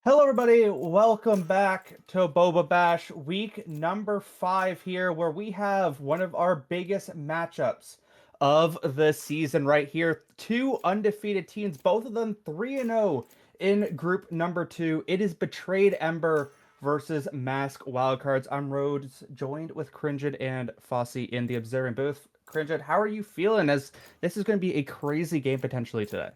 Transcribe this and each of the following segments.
Hello, everybody. Welcome back to Boba Bash, week number 5 here, where we have one of our biggest matchups of the season right here. Two undefeated teams, both of them 3-0 in group number 2. It is Betrayed Ember versus Mask Wildcards. I'm Rhodes, joined with Cringed and Fossey in the observing booth. Cringed, how are you feeling as this is going to be a crazy game potentially today?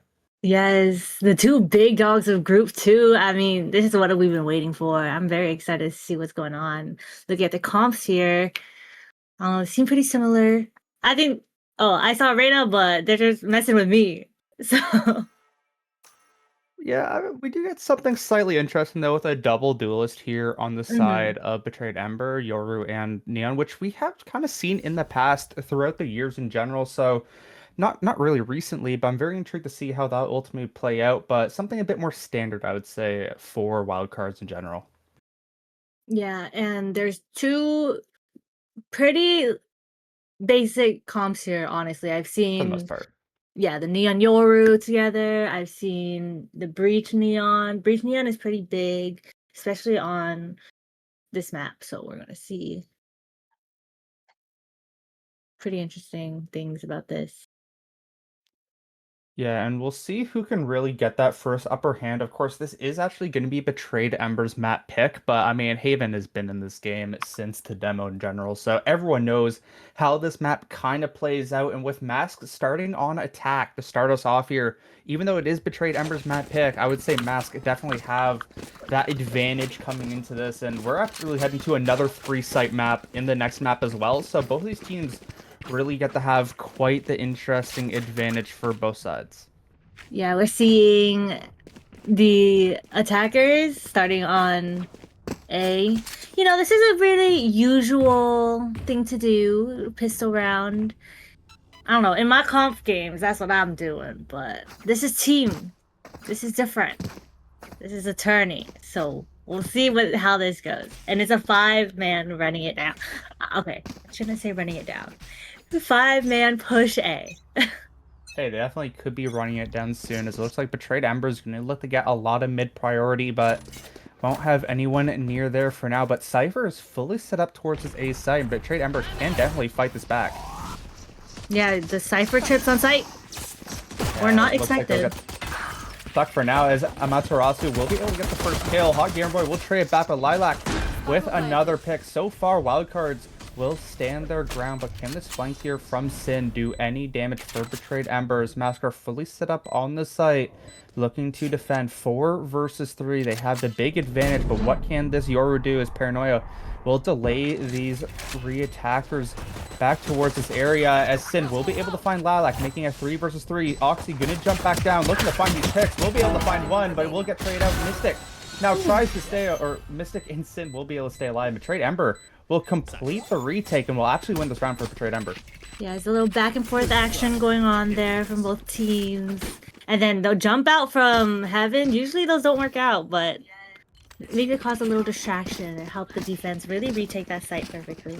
Yes, the two big dogs of Group 2. I mean, this is what we've been waiting for. I'm very excited to see what's going on. Looking at the comps here, seem pretty similar. I think. Oh, I saw Reyna, but they're just messing with me. So Yeah, we do get something slightly interesting though with a double duelist here on the mhm. side of Betrayed Ember, Yoru, and Neon, which we have kind of seen in the past throughout the years in general. So not really recently, but I'm very intrigued to see how that ultimately play out. But something a bit more standard, I would say, for wildcards in general, Yeah, and there's two pretty basic comps here. Honestly, I've for the most seen part. the Neon Yoru together. I've seen the Breach Neon. Breach Neon is pretty big, especially on this map. So we're gonna see pretty interesting things about this. Yeah, and we'll see who can really get that first upper hand. Of course, this is actually going to be Betrayed Ember's map pick, but I mean, Haven has been in this game since the demo in general, so everyone knows how this map kind of plays out. And with Mask starting on attack to start us off here, even though it is Betrayed Ember's map pick, I would say Mask definitely have that advantage coming into this. And we're actually heading to another 3-site map in the next map as well, so both of these teams really get to have quite the interesting advantage for both sides. Yeah, we're seeing the attackers starting on A. This is a really usual thing to do, pistol round. I don't know, in my comp games, that's what I'm doing, but this is team. This is different. This is a tourney, so we'll see how this goes. And it's a 5-man running it down. Okay, shouldn't I say running it down? 5-man push A. Hey, they definitely could be running it down soon, as it looks like Betrayed Ember is going to look to get a lot of mid priority, but won't have anyone near there for now. But Cypher is fully set up towards his A side, and Betrayed Ember can definitely fight this back. Yeah, the Cypher trips on site were Yeah, not it looks like they'll expected. get stuck for now, as Amaterasu will be able to get the first kill. Hot Gamer Boy will trade it back with Lilac with another pick. So far, Wildcards will stand their ground, but can this flank here from Sin do any damage for Betrayed Embers? Mask are fully set up on the site, looking to defend 4 versus 3. They have the big advantage, but what can this Yoru do as Paranoia will delay these 3 attackers back towards this area, as Sin will be able to find Lilac, making a 3 versus 3. Oxy gonna jump back down, looking to find these picks. Will be able to find one, but will get traded out. Mystic now tries to stay, or Mystic and Sin will be able to stay alive. Betrayed Ember will complete the retake and will actually win this round for Betrayed Ember. Yeah, there's a little back and forth action going on there from both teams. And then they'll jump out from heaven. Usually those don't work out, but maybe cause a little distraction and help the defense really retake that site perfectly.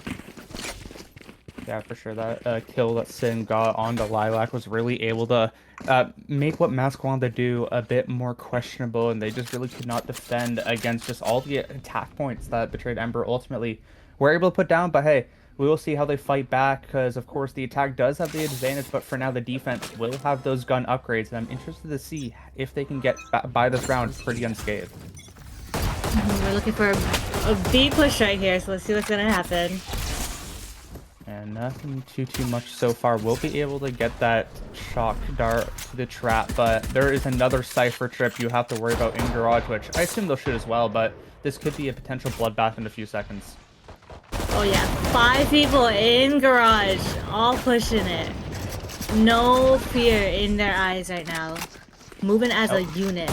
Yeah, for sure. That kill that Sin got onto Lilac was really able to make what Mask wanted to do a bit more questionable, and they just really could not defend against just all the attack points that Betrayed Ember ultimately were able to put down. But hey, we will see how they fight back, because of course the attack does have the advantage, but for now the defense will have those gun upgrades, and I'm interested to see if they can get by this round pretty unscathed. We're looking for a big push right here, so let's see what's gonna happen. And nothing too much so far. We'll be able to get that shock dart to the trap, but there is another Cypher trip you have to worry about in Garage, which I assume they'll shoot as well, but this could be a potential bloodbath in a few seconds. Oh yeah, 5 people in Garage, all pushing it. No fear in their eyes right now. Moving as a unit.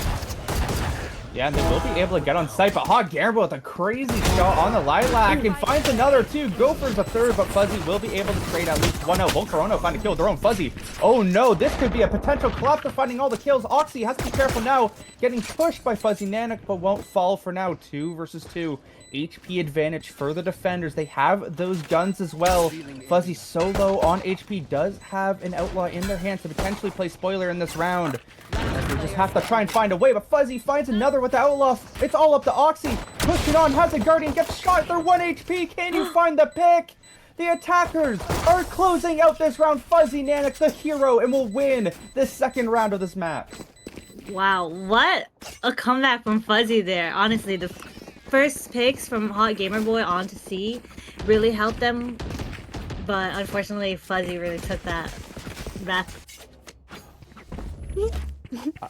Yeah, and they will be able to get on site, but Hot Gamble with a crazy shot on the Lilac and finds another 2. Gopher's a 3rd, but Fuzzy will be able to trade at least 1 out. Won't Corona find a kill? Their own Fuzzy. Oh no, this could be a potential collapse for finding all the kills. Oxy has to be careful now, getting pushed by Fuzzy Nanak, but won't fall for now. 2 versus 2. HP advantage for the defenders. They have those guns as well. Fuzzy so low on HP, does have an Outlaw in their hands to potentially play spoiler in this round. They just have to try and find a way, but Fuzzy finds another with the Outlaw. It's all up to Oxy. Pushing on, has a Guardian, gets shot. They're 1 HP. Can you find the pick? The attackers are closing out this round. Fuzzy Nanik, the hero, and will win the second round of this map. Wow, what a comeback from Fuzzy there. Honestly, the first picks from Hot Gamer Boy on to C really helped them, but unfortunately Fuzzy really took that.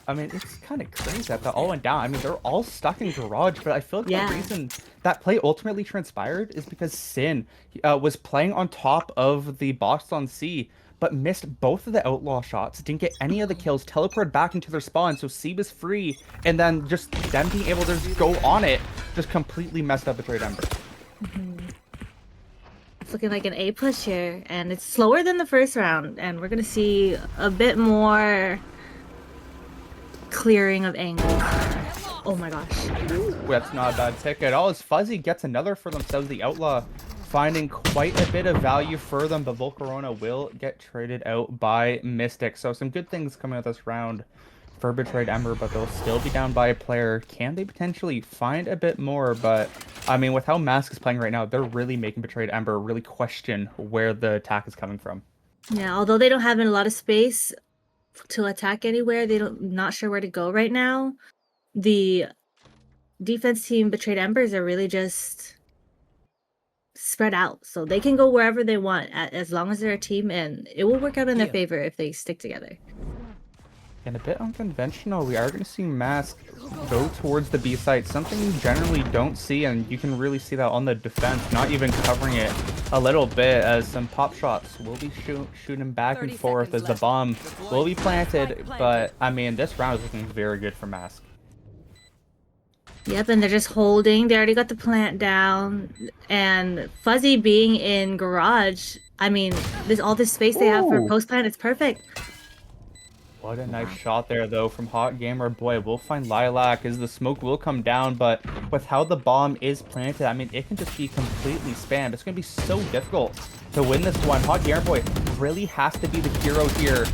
I mean, it's kind of crazy that they all went down. I mean, they're all stuck in garage, but I feel like the reason that play ultimately transpired is because Sin was playing on top of the box on C, but missed both of the outlaw shots, didn't get any of the kills, teleported back into their spawn, so C was free, and then just them being able to go on it just completely messed up Betrayed Ember. It's looking like an A push here, and it's slower than the first round, and we're gonna see a bit more clearing of angles. Oh my gosh. That's not a bad pick at all, as Fuzzy gets another for themselves. The Outlaw finding quite a bit of value for them, but Volcarona will get traded out by Mystic. So some good things coming out this round for Betrayed Ember, but they'll still be down by a player. Can they potentially find a bit more? But I mean, with how Mask is playing right now, they're really making Betrayed Ember really question where the attack is coming from. Yeah, although they don't have a lot of space to attack anywhere, not sure where to go right now. The defense team Betrayed Embers are really just spread out, so they can go wherever they want as long as they're a team, and it will work out in their favor if they stick together. And a bit unconventional, we are going to see Mask go towards the B site, something you generally don't see, and you can really see that on the defense, not even covering it a little bit, as some pop shots will be shooting back and forth as the bomb will be planted. But I mean, this round is looking very good for Mask. Yep, and they're just holding. They already got the plant down, and Fuzzy being in garage, I mean, all this space they have for post plant, it's perfect. What a nice shot there, though, from Hot Gamer Boy. We'll find Lilac as the smoke will come down, but with how the bomb is planted, I mean, it can just be completely spammed. It's going to be so difficult to win this one. Hot Gamer Boy really has to be the hero here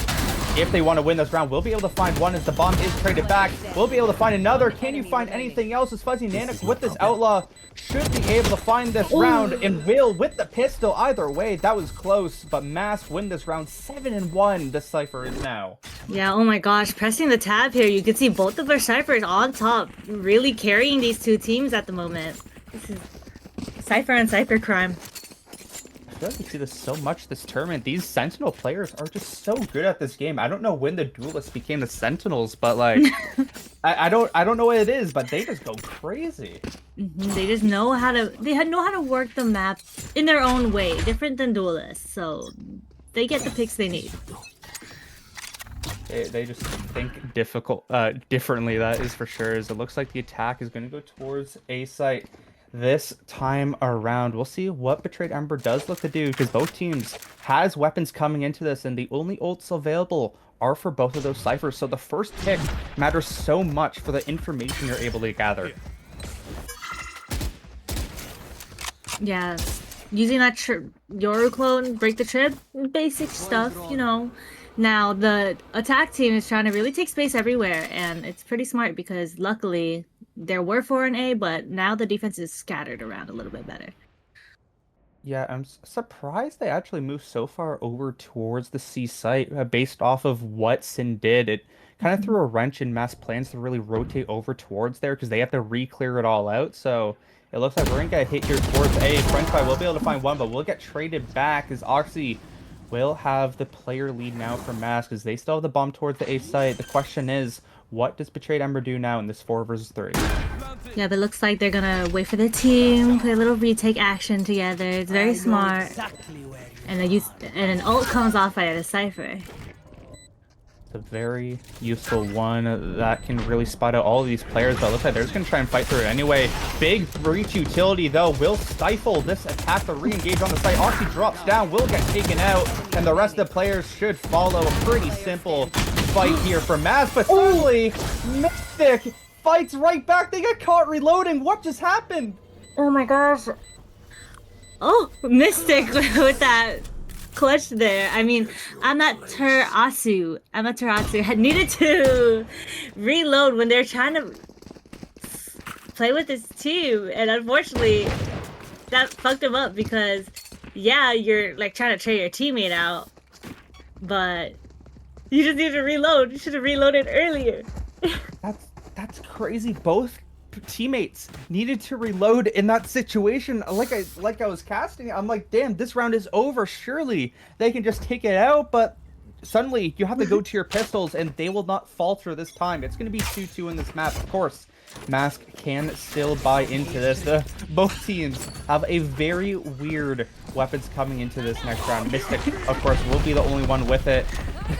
if they want to win this round. We'll be able to find one as the bomb is traded back. We'll be able to find another. Can you find anything else? As Fuzzy Nanik with this Outlaw should be able to find this round, and will with the pistol. Either way, that was close, but Mask win this round 7-1. The Cypher is now. Yeah, oh my gosh, pressing the tab here, you can see both of our Cyphers on top, really carrying these two teams at the moment. This is Cypher and Cypher crime. I feel like we see this so much this tournament. These Sentinel players are just so good at this game. I don't know when the Duelists became the Sentinels, but like, I don't know what it is, but they just go crazy. They just know how to work the map in their own way, different than Duelists. So they get the picks they need. They just think differently, that is for sure. As it looks like the attack is going to go towards A site this time around. We'll see what Betrayed Ember does look to do, because both teams has weapons coming into this, and the only ults available are for both of those Cyphers. So the first pick matters so much for the information you're able to gather. Yeah, using that Yoru clone, break the trip, basic stuff, you know. Now the attack team is trying to really take space everywhere, and it's pretty smart because luckily there were 4 in A, but now the defense is scattered around a little bit better. Yeah, I'm surprised they actually moved so far over towards the C site based off of what Sin did. It kind of threw a wrench in Mass plans to really rotate over towards there, because they have to re-clear it all out. So it looks like we're going to get hit here towards A. French Fry will be able to find one, but we'll get traded back as Oxy will have the player lead now for Mask, as they still have the bomb towards the A site. The question is, what does Betrayed Ember do now in this 4 versus 3? Yeah, but it looks like they're gonna wait for their team, play a little retake action together. It's very smart. And an ult comes off by a Cypher. It's a very useful one that can really spot out all of these players, but it looks like they're just going to try and fight through it anyway. Big breach utility, though, will stifle this attack to re-engage on the site. Oxy drops down, will get taken out, and the rest of the players should follow. A pretty simple fight here for Maz, but suddenly, Mystic fights right back. They get caught reloading. What just happened? Oh my gosh. Oh, Mystic with that clutch there. I mean, Amaterasu had needed to reload when they're trying to play with his team, and unfortunately, that fucked him up because, yeah, you're like trying to trade your teammate out, but you just need to reload. You should have reloaded earlier. That's crazy. Both teammates needed to reload in that situation. Like I was casting, I'm like, damn, this round is over. Surely they can just take it out, but suddenly you have to go to your pistols, and they will not falter this time. It's going to be 2-2 in this map, of course. Mask can still buy into this. Both teams have a very weird weapons coming into this next round. Mystic, of course, will be the only one with it.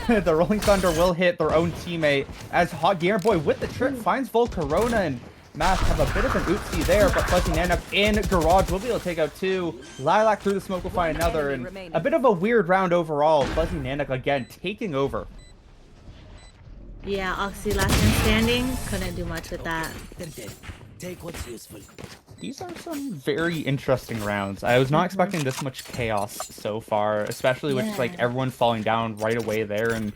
The Rolling Thunder will hit their own teammate as Hot Gamer Boy with the trip finds Volcarona, and Mask have a bit of an oopsie there, but Fuzzy Nanuk in Garage will be able to take out two. Lilac through the smoke will find another, and a bit of a weird round overall. Fuzzy Nanuk again taking over. Yeah, Oxy last man standing. Couldn't do much with that. Take what's useful. These are some very interesting rounds. I was not expecting this much chaos so far, especially with like everyone falling down right away there. And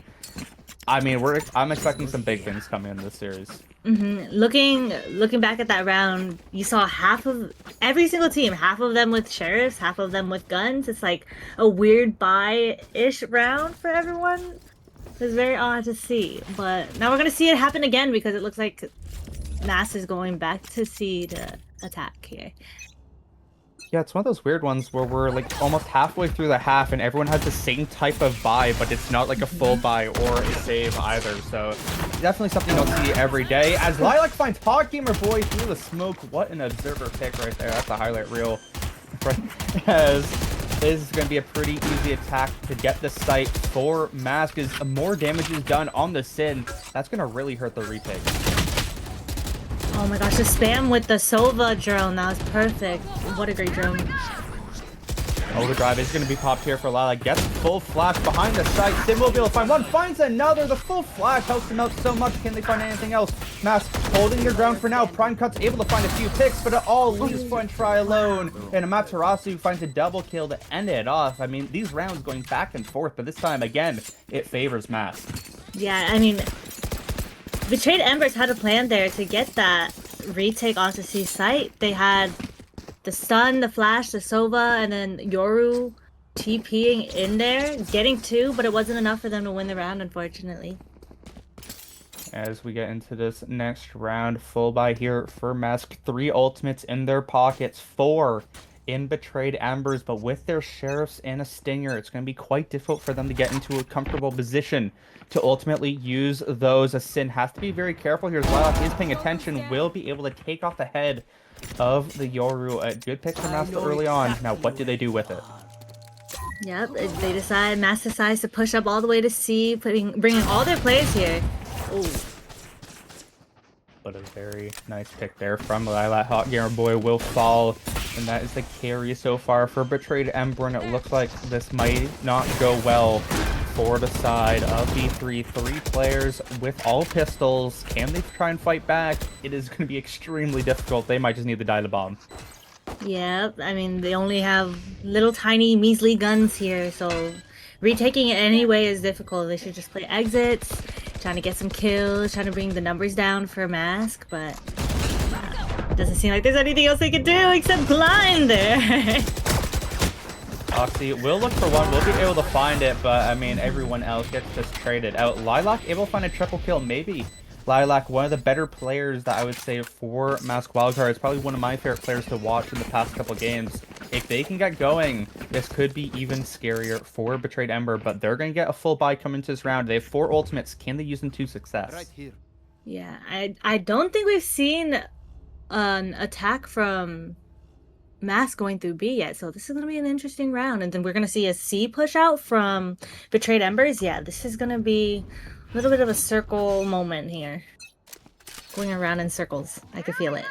I mean, I'm expecting some big things coming in this series. Looking back at that round, you saw half of every single team, half of them with sheriffs, half of them with guns. It's like a weird buy-ish round for everyone. It's very odd to see, but now we're gonna see it happen again because it looks like Nas is going back to C to attack here. Yeah, it's one of those weird ones where we're like almost halfway through the half and everyone has the same type of buy, but it's not like a full buy or a save either. So definitely something you don't see every day. As Lilac finds Hot Gamer Boy through the smoke. What an observer pick right there. That's a highlight reel. As this is going to be a pretty easy attack to get the site for Mask, as more damage is done on the Sin. That's going to really hurt the retake. Oh my gosh, the spam with the Sova drone, that was perfect. What a great drone. Overdrive is going to be popped here for Lilac. Gets full flash behind the site. Sin will be able to find one, finds another. The full flash helps him out so much. Can they find anything else? Mask holding your ground for now. Prime Cut's able to find a few picks, but it all leaves for Try alone. And Amaterasu finds a double kill to end it off. I mean, these rounds going back and forth, but this time, again, it favors Mask. Yeah, I mean, Betrayed Embers had a plan there to get that retake onto C site. They had the stun, the flash, the Sova, and then Yoru TPing in there, getting two, but it wasn't enough for them to win the round, unfortunately. As we get into this next round, full buy here for Mask. 3 ultimates in their pockets, 4 in Betrayed Embers, but with their sheriffs and a stinger, it's going to be quite difficult for them to get into a comfortable position to ultimately use those. A Sin has to be very careful here as Lilac is paying attention, will be able to take off the head of the Yoru. A good pick for Master early on. Now, what do they do with it? Yep, Mass decides to push up all the way to C, bringing all their plays here. Ooh. But a very nice pick there from Lilac. Hot Gamer Boy will fall, and that is the carry so far for Betrayed Ember, and it looks like this might not go well for the side of B3. 3 players with all pistols. Can they try and fight back? It is going to be extremely difficult. They might just need to die the bomb. Yep, I mean, they only have little tiny measly guns here, so retaking it anyway is difficult. They should just play exits, trying to get some kills, trying to bring the numbers down for Mask, but it doesn't seem like there's anything else they can do except climb there. Oxy will look for one, will be able to find it, but I mean, everyone else gets just traded out. Lilac able to find a triple kill, maybe. Lilac, one of the better players that I would say for Mask Wildcard. It's probably one of my favorite players to watch in the past couple games. If they can get going, this could be even scarier for Betrayed Ember, but they're going to get a full buy coming into this round. They have 4 ultimates. Can they use them to success? Right here. Yeah, I don't think we've seen an attack from Mask going through B yet, so this is going to be an interesting round. And then we're going to see a C push out from Betrayed Embers. Yeah, this is going to be a little bit of a circle moment here. Going around in circles. I can feel it.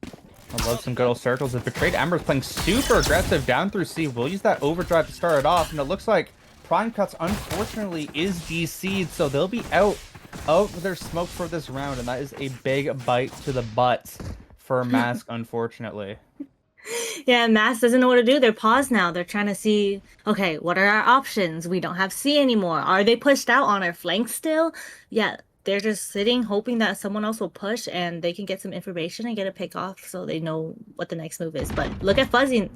I love some good old circles. The Betrayed Embers playing super aggressive down through C. We'll use that overdrive to start it off, and it looks like Prime Cuts, unfortunately, is DC'd, so they'll be out of their smoke for this round, and that is a big bite to the butt for Mask, unfortunately. Yeah, Mass doesn't know what to do. They're paused now. They're trying to see, okay, what are our options? We don't have C anymore. Are they pushed out on our flank still? Yeah, they're just sitting, hoping that someone else will push and they can get some information and get a pick off so they know what the next move is. But look at Fuzzy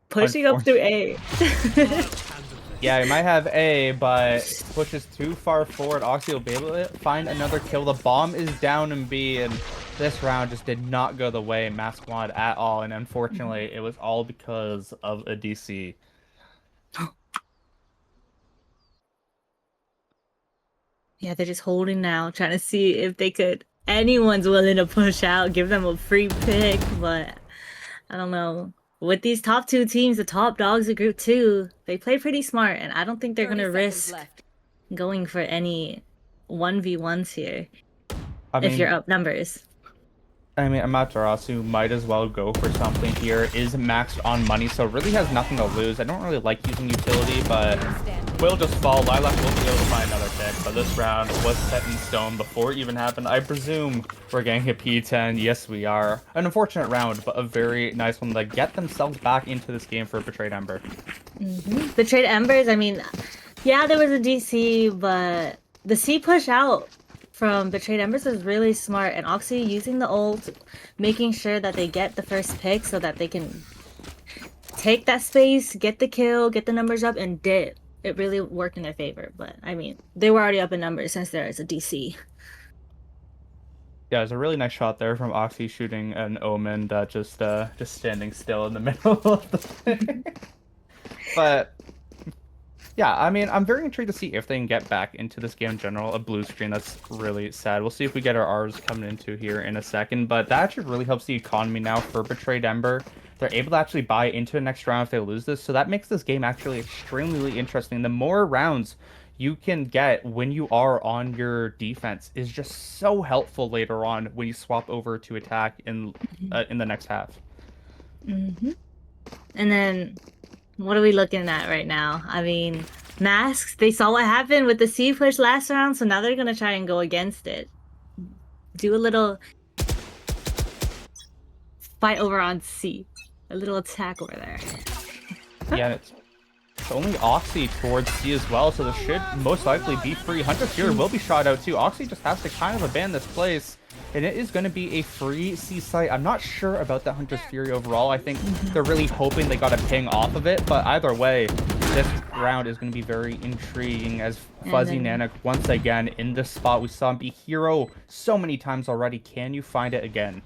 pushing up through A. Yeah, he might have A, but pushes too far forward. Oxy will be able to find another kill. The bomb is down in B, and this round just did not go the way Mask wanted at all. And unfortunately, it was all because of a DC. Yeah, they're just holding now, trying to see if they could. Anyone's willing to push out, give them a free pick, but I don't know. With these top 2 teams, the top dogs of Group 2, they play pretty smart, and I don't think they're gonna risk going for any 1v1s here. If you're up numbers. I mean, Amaterasu might as well go for something here. Is maxed on money, so really has nothing to lose. I don't really like using utility, but will just fall. Lilac will be able to find another pick, but this round was set in stone before it even happened. I presume we're getting a P10. Yes, we are. An unfortunate round, but a very nice one to get themselves back into this game for Betrayed Ember. Betrayed Embers, I mean, yeah, there was a DC, but the C push out from Betrayed Embers is really smart, and Oxy using the ult, making sure that they get the first pick so that they can take that space, get the kill, get the numbers up, and dip. It really worked in their favor, but I mean, they were already up in numbers since there is a DC. Yeah, it was a really nice shot there from Oxy shooting an Omen that just standing still in the middle of the thing. But yeah, I mean, I'm very intrigued to see if they can get back into this game in general. A blue screen, that's really sad. We'll see if we get our R's coming into here in a second, but that actually really helps the economy now for Betrayed Ember. They're able to actually buy into the next round if they lose this, so that makes this game actually extremely interesting. The more rounds you can get when you are on your defense is just so helpful later on when you swap over to attack in the next half. And then, what are we looking at right now? I mean, Masks, they saw what happened with the C push last round, so now they're going to try and go against it. Do a little fight over on C. A little attack over there. Yeah, it's only Oxy towards C as well, so this should most likely be free. Hunter's Fury will be shot out too. Oxy just has to kind of abandon this place, and it is going to be a free C site. I'm not sure about that Hunter's Fury overall. I think they're really hoping they got a ping off of it, but either way, this round is going to be very intriguing as Fuzzy Nanak once again in this spot. We saw him be hero so many times already. Can you find it again?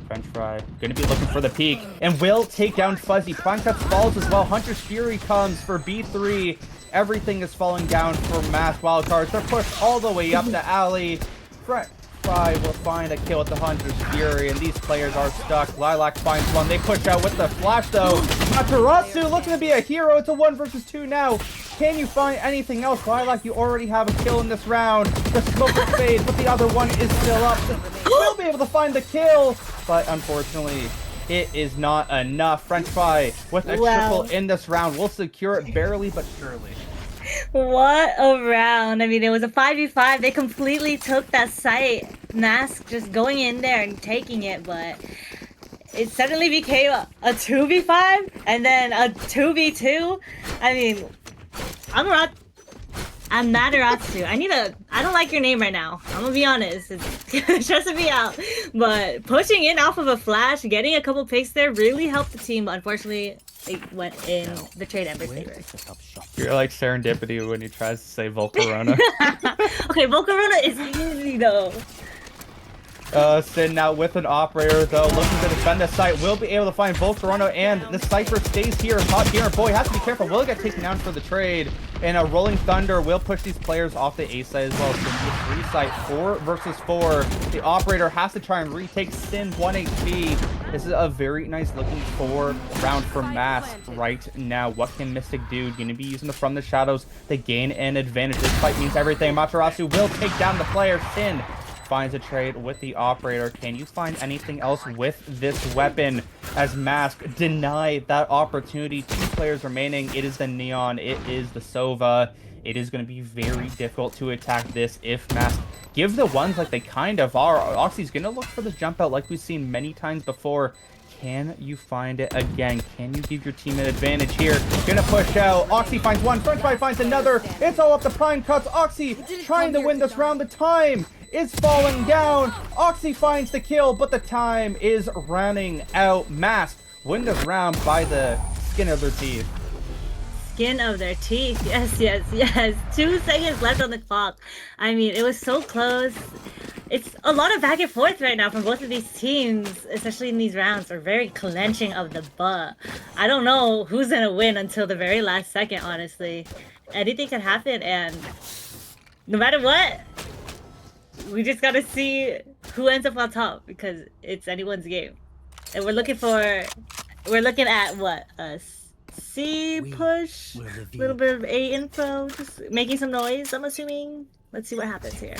French Fry gonna be looking for the peak and will take down Fuzzy. Prime Cuts falls as well. Hunter's Fury comes for B3. Everything is falling down for Mass Wildcards. They're pushed all the way up the alley. French Fry will find a kill with the Hunter's Fury, and these players are stuck. Lilac finds one. They push out with the flash though. Materasu looking to be a hero. It's a 1 versus 2 now. Can you find anything else? Lilac, you already have a kill in this round. The smoke will fade, but the other one is still up. Will be able to find the kill, but unfortunately, it is not enough. French Fry with a triple in this round will secure it barely but surely. What a round. I mean, it was a 5v5. They completely took that site. Mask just going in there and taking it, but it suddenly became a 2v5 and then a 2v2. I mean, I'm Madaratsu. I don't like your name right now. I'm gonna be honest. It's stressing me out. But pushing in off of a flash, getting a couple picks there really helped the team. But unfortunately, it went in Betrayed Ember's favor. You're like Serendipity when he tries to say Volcarona. Okay, Volcarona is easy though. Sin now with an operator though, looking to defend the site, will be able to find Volcarona, and the Cypher stays here. Hot Gamer Boy has to be careful, will get taken down for the trade, and a Rolling Thunder will push these players off the A side as well. So the 3 site, 4 versus 4. The operator has to try and retake Sin 1 HP. This is a very nice looking 4 round for Mask right now. What can Mystic do? Gonna be using the From the Shadows to gain an advantage. This fight means everything. Materasu will take down the player. Sin finds a trade with the operator. Can you find anything else with this weapon as Mask deny that opportunity? 2 players remaining. It is the Neon, it is the Sova. It is going to be very difficult to attack this if Mask give the ones like they kind of are. Oxy's going to look for the jump out like we've seen many times before. Can you find it again? Can you give your team an advantage here? Gonna push out. Oxy finds one. French finds another. It's all up to Prime Cuts. Oxy trying to win this round. The time is falling down. Oxy finds the kill, but the time is running out. Mask win this round by the skin of their teeth. Skin of their teeth. Yes. 2 seconds left on the clock. I mean, it was so close. It's a lot of back and forth right now from both of these teams, especially in these rounds. They're very clenching of the butt. I don't know who's gonna win until the very last second, honestly. Anything can happen, and no matter what, we just gotta see who ends up on top, because it's anyone's game. And we're looking at what? A C push? A little bit of A info, just making some noise, I'm assuming. Let's see what happens here.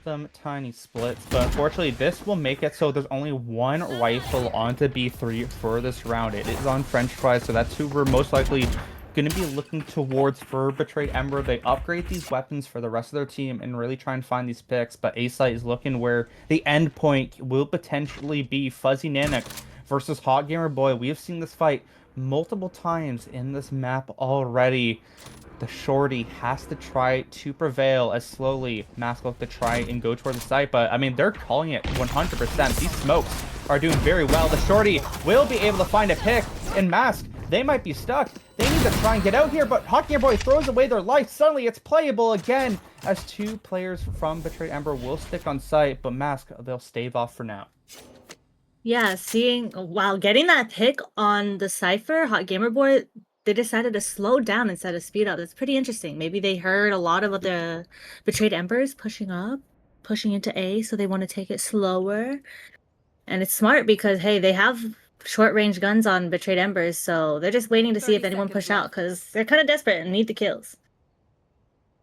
Some tiny splits, but unfortunately this will make it so there's only one rifle onto B3 for this round. It is on French fries, so that's who we're most likely going to be looking towards for Betrayed Ember. They upgrade these weapons for the rest of their team and really try and find these picks, but A-Site is looking where the end point will potentially be Fuzzy Nanik versus Hot Gamer Boy. We have seen this fight multiple times in this map already. The shorty has to try to prevail as slowly Mask look to try and go toward the site, but I mean, they're calling it 100%. These smokes are doing very well. The shorty will be able to find a pick, and Mask, they might be stuck. They need to try and get out here, but Hot Gamer Boy throws away their life. Suddenly it's playable again as 2 players from Betrayed Ember will stick on site, but Mask, they'll stave off for now. Yeah, while getting that pick on the Cypher, Hot Gamer Boy, they decided to slow down instead of speed up. That's pretty interesting. Maybe they heard a lot of the Betrayed Embers pushing into A, so they want to take it slower. And it's smart because, hey, they have short-range guns on Betrayed Embers, so they're just waiting to see if anyone push out, because they're kind of desperate and need the kills.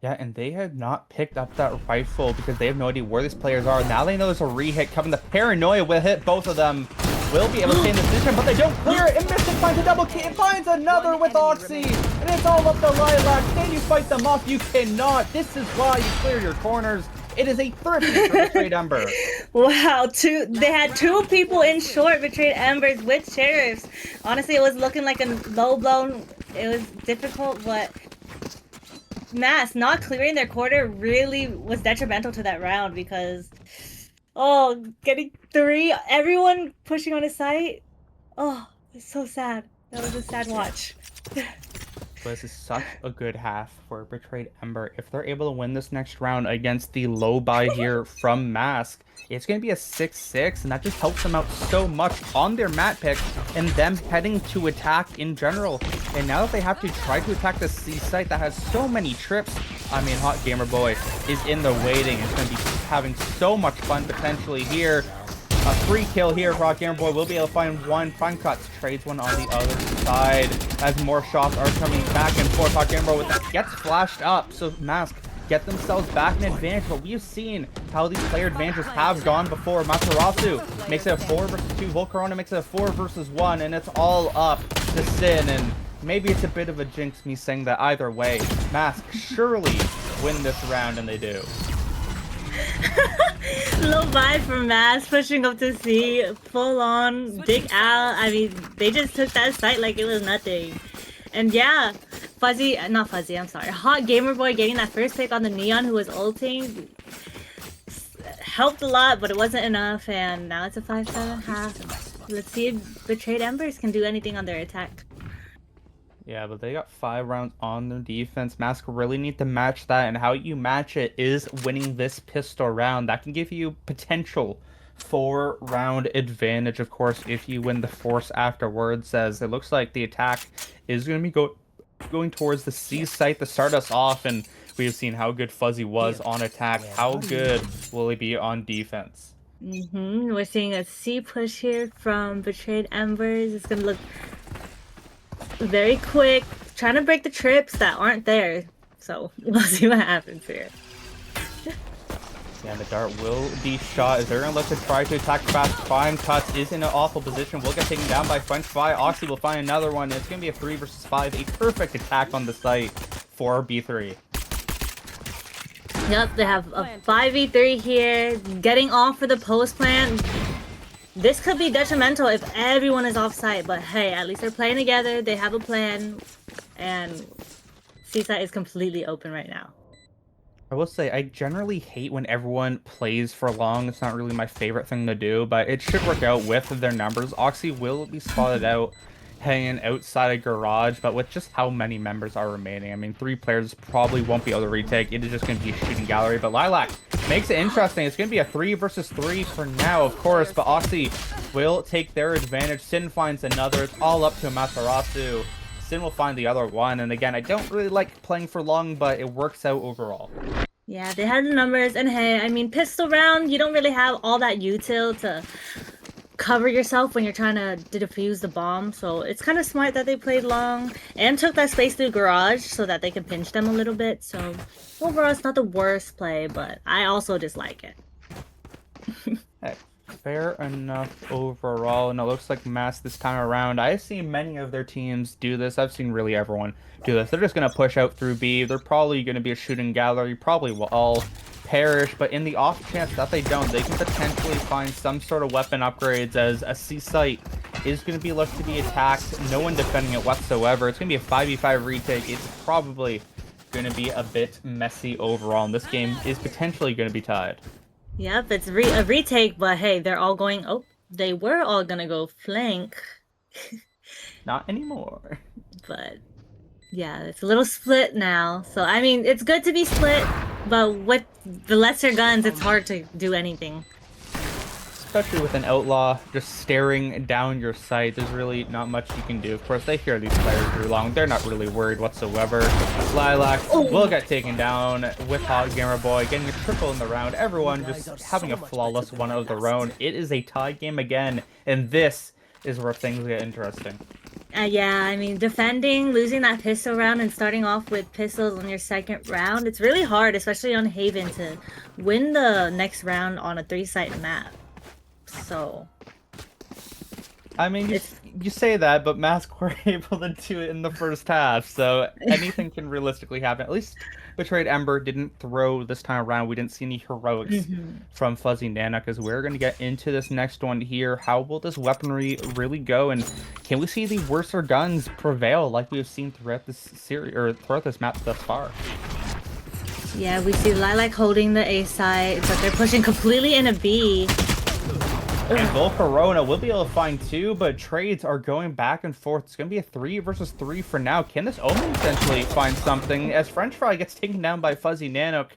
Yeah, and they have not picked up that rifle because they have no idea where these players are. Now they know there's a re-hit coming. The paranoia will hit both of them. Will be able to stay in this position, but they don't clear it. And Mystic finds a double kill. It finds another with Oxy. And it's all up to Lilac. Can you fight them off? You cannot. This is why you clear your corners. It is a thrifty for Betrayed Ember. Wow, they had 2 people in short Betrayed Embers with sheriffs. Honestly, it was looking like a low blown. It was difficult, but Mass not clearing their quarter really was detrimental to that round because, oh, getting 3, everyone pushing on his site. Oh, it's so sad. That was a sad watch. But this is such a good half for Betrayed Ember. If they're able to win this next round against the low buy here from Mask, it's going to be a 6-6, and that just helps them out so much on their mat pick and them heading to attack in general. And now that they have to try to attack the C site that has so many trips, I mean, Hot Gamer Boy is in the waiting. It's going to be having so much fun potentially here. A free kill here for Hot Gamer Boy. Will be able to find one. Fine Cuts trades one on the other side as more shots are coming back and forth. Hot Gamer Boy with that gets flashed up. So Mask get themselves back in advantage. But we've seen how these player advantages have gone before. Matarasu makes it a 4 versus 2. Volcarona makes it a 4 versus 1. And it's all up to Sin. And maybe it's a bit of a jinx me saying that either way. Mask surely win this round, and they do. Low vibe from Mass pushing up to C, full on, dig out. I mean, they just took that site like it was nothing. And yeah, Hot Gamer Boy getting that first pick on the Neon who was ulting helped a lot, but it wasn't enough. And now it's a 5-7 half. Let's see if Betrayed Embers can do anything on their attack. Yeah, but they got 5 rounds on their defense. Mask really need to match that, and how you match it is winning this pistol round. That can give you potential 4-round advantage, of course, if you win the force afterwards, as it looks like the attack is going to be going towards the C site to start us off, and we have seen how good Fuzzy was on attack. How good will he be on defense? We're seeing a C push here from Betrayed Embers. It's going to look very quick, trying to break the trips that aren't there. So we'll see what happens here. Yeah, the dart will be shot as they're going to look to try to attack fast. Prime Cuts is in an awful position. Will get taken down by French Fry. Oxy will find another one. It's going to be a 3 versus 5. A perfect attack on the site for B3. Yep, they have a 5v3 here. Getting off for the post plant. This could be detrimental if everyone is off site, but hey, at least they're playing together, they have a plan, and C-site is completely open right now. I will say, I generally hate when everyone plays for long. It's not really my favorite thing to do, but it should work out with their numbers. Oxy will be spotted out hanging outside a garage, but with just how many members are remaining, I mean, 3 players probably won't be able to retake. It is just going to be a shooting gallery, but Lilac makes it interesting. It's going to be a 3 versus 3 for now, of course, but Oxy will take their advantage. Sin finds another. It's all up to Amaterasu. Sin will find the other one, and again, I don't really like playing for long, but it works out overall. Yeah, they had the numbers, and hey, I mean, pistol round, you don't really have all that util to cover yourself when you're trying to defuse the bomb, so it's kind of smart that they played long and took that space through garage so that they could pinch them a little bit. So overall, it's not the worst play, but I also dislike it. Hey, fair enough overall, and it looks like Mass this time around. I've seen many of their teams do this. I've seen really everyone do this. They're just going to push out through B. They're probably going to be a shooting gallery, probably will all perish, but in the off chance that they don't, they can potentially find some sort of weapon upgrades, as a C site is going to be left to be attacked. No one defending it whatsoever. It's going to be a 5v5 retake. It's probably going to be a bit messy overall, and this game is potentially going to be tied. Yep, it's a retake, but hey, they're all going... Oh, they were all gonna go flank. Not anymore. But yeah, it's a little split now. So, I mean, it's good to be split, but with the lesser guns, it's hard to do anything. Especially with an outlaw just staring down your sight, there's really not much you can do. Of course, they hear these players through long. They're not really worried whatsoever. Lilac will get taken down with Hot Gamer Boy, getting a triple in the round. Everyone just having a flawless one of their own. It is a tie game again, and this is where things get interesting. Yeah, I mean, defending, losing that pistol round, and starting off with pistols on your second round, it's really hard, especially on Haven, to win the next round on a 3-site map. So, I mean, you say that, but Mask were able to do it in the first half, so anything can realistically happen. At least Betrayed Ember didn't throw this time around. We didn't see any heroics from Fuzzy Nana, because we're going to get into this next one here. How will this weaponry really go, and can we see the worser guns prevail like we have seen throughout this series, or throughout this map thus far? yeah, we see Lilac holding the A side, but they're pushing completely in a B. And Volcarona will be able to find 2, but trades are going back and forth. It's going to be a 3 versus 3 for now. Can this Omen essentially find something, as French Fry gets taken down by Fuzzy Nanook?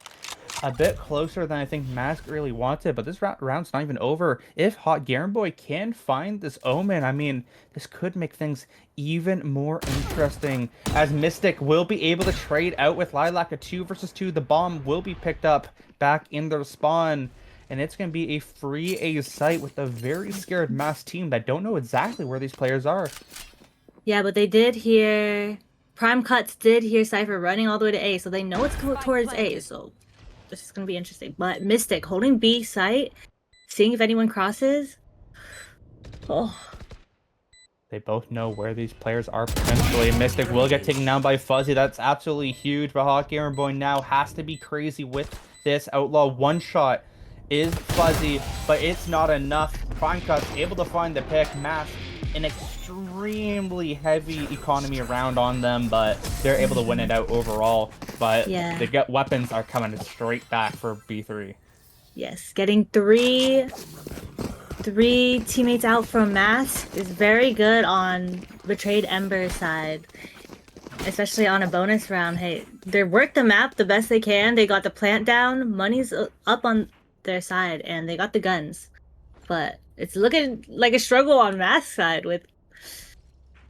A bit closer than I think Mask really wanted, but this round's not even over. If Hot Game Boy can find this Omen, I mean, this could make things even more interesting, as Mystic will be able to trade out with Lilac. A 2 versus 2. The bomb will be picked up back in their spawn, and it's going to be a free A site with a very scared Mass team that don't know exactly where these players are. Yeah, but they did hear... Prime Cuts did hear Cypher running all the way to A, so they know it's towards A, so this is going to be interesting. But Mystic holding B site, seeing if anyone crosses. Oh. They both know where these players are potentially. Mystic will get taken down by Fuzzy. That's absolutely huge, but Hot Gamer Boy now has to be crazy with this. Outlaw one shot is Fuzzy, but it's not enough. Prime Cut's able to find the pick. Mask an extremely heavy economy around on them, but they're able to win it out overall. But yeah, the weapons are coming straight back for B3. Yes, getting three teammates out from Mask is very good on Betrayed Ember side, especially on a bonus round. Hey, they worked the map the best they can. They got the plant down. Money's up on their side, and they got the guns. But it's looking like a struggle on Mask side with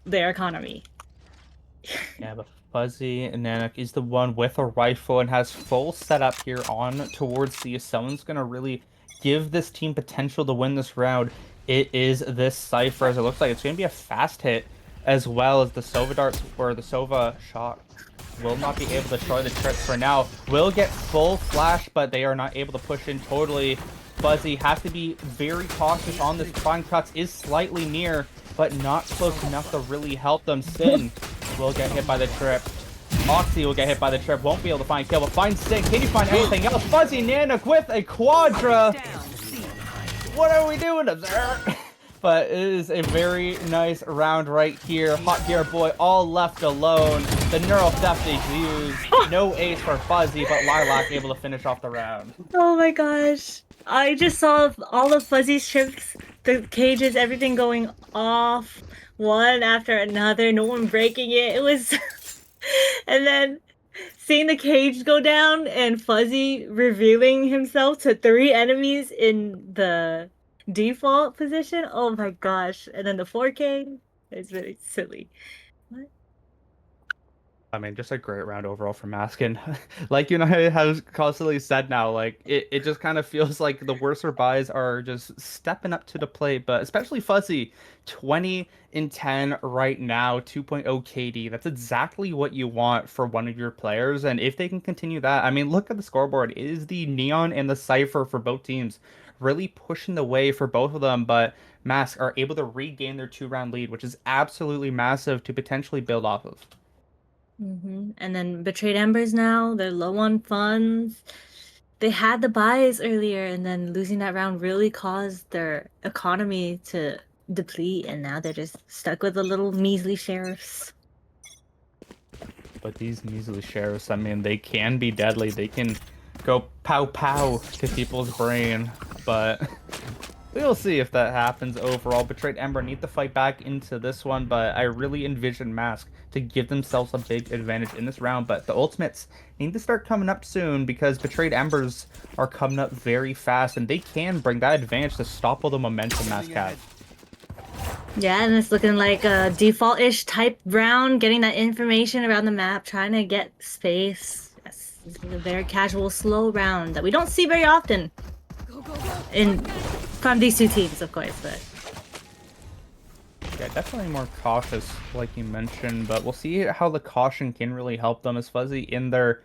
their economy. Yeah, but Fuzzy Nanook is the one with a rifle and has full setup here on towards C. If someone's going to really give this team potential to win this round, it is this Cypher, as it looks like it's going to be a fast hit, as well as the Sova darts, or the Sova shot will not be able to try the trip for now. Will get full flash, but they are not able to push in totally. Fuzzy has to be very cautious on this. Prime Cuts is slightly near, but not close enough to really help them. Sin will get hit by the trip. Oxy will get hit by the trip, won't be able to find kill, but find Sin. Can you find anything else? Fuzzy Nanook with a quadra. What are we doing up there? But it is a very nice round right here. Hot Gear Boy all left alone. The neural theft is used. No ace for Fuzzy, but Lilac able to finish off the round. Oh my gosh. I just saw all of Fuzzy's chips, the cages, everything going off one after another, no one breaking it. It was and then seeing the cage go down and Fuzzy revealing himself to 3 enemies in the default position. Oh my gosh. And then the 4K. It's really silly. What? I mean, just a great round overall for Maskin. Like, you know, it has constantly said now, like, it just kind of feels like the worser buys are just stepping up to the plate, but especially Fuzzy, 20 in 10 right now, 2.0 KD. That's exactly what you want for one of your players, and if they can continue that, I mean, look at the scoreboard. It is the Neon and the Cypher for both teams, really pushing the way for both of them, but Mask are able to regain their 2-round lead, which is absolutely massive to potentially build off of. And then Betrayed Embers now, they're low on funds. They had the buys earlier, and then losing that round really caused their economy to deplete, and now they're just stuck with the little measly sheriffs. But these measly sheriffs, I mean, they can be deadly. They can go pow pow to people's brain, but we'll see if that happens overall. Betrayed Ember need to fight back into this one, but I really envision Mask to give themselves a big advantage in this round. But the ultimates need to start coming up soon because Betrayed Embers are coming up very fast, and they can bring that advantage to stop all the momentum Mask has. Yeah, and it's looking like a default-ish type round, getting that information around the map, trying to get space. Yes, this is a very casual, slow round that we don't see very often from these two teams, of course, but yeah, definitely more cautious, like you mentioned, but we'll see how the caution can really help them as Fuzzy in their,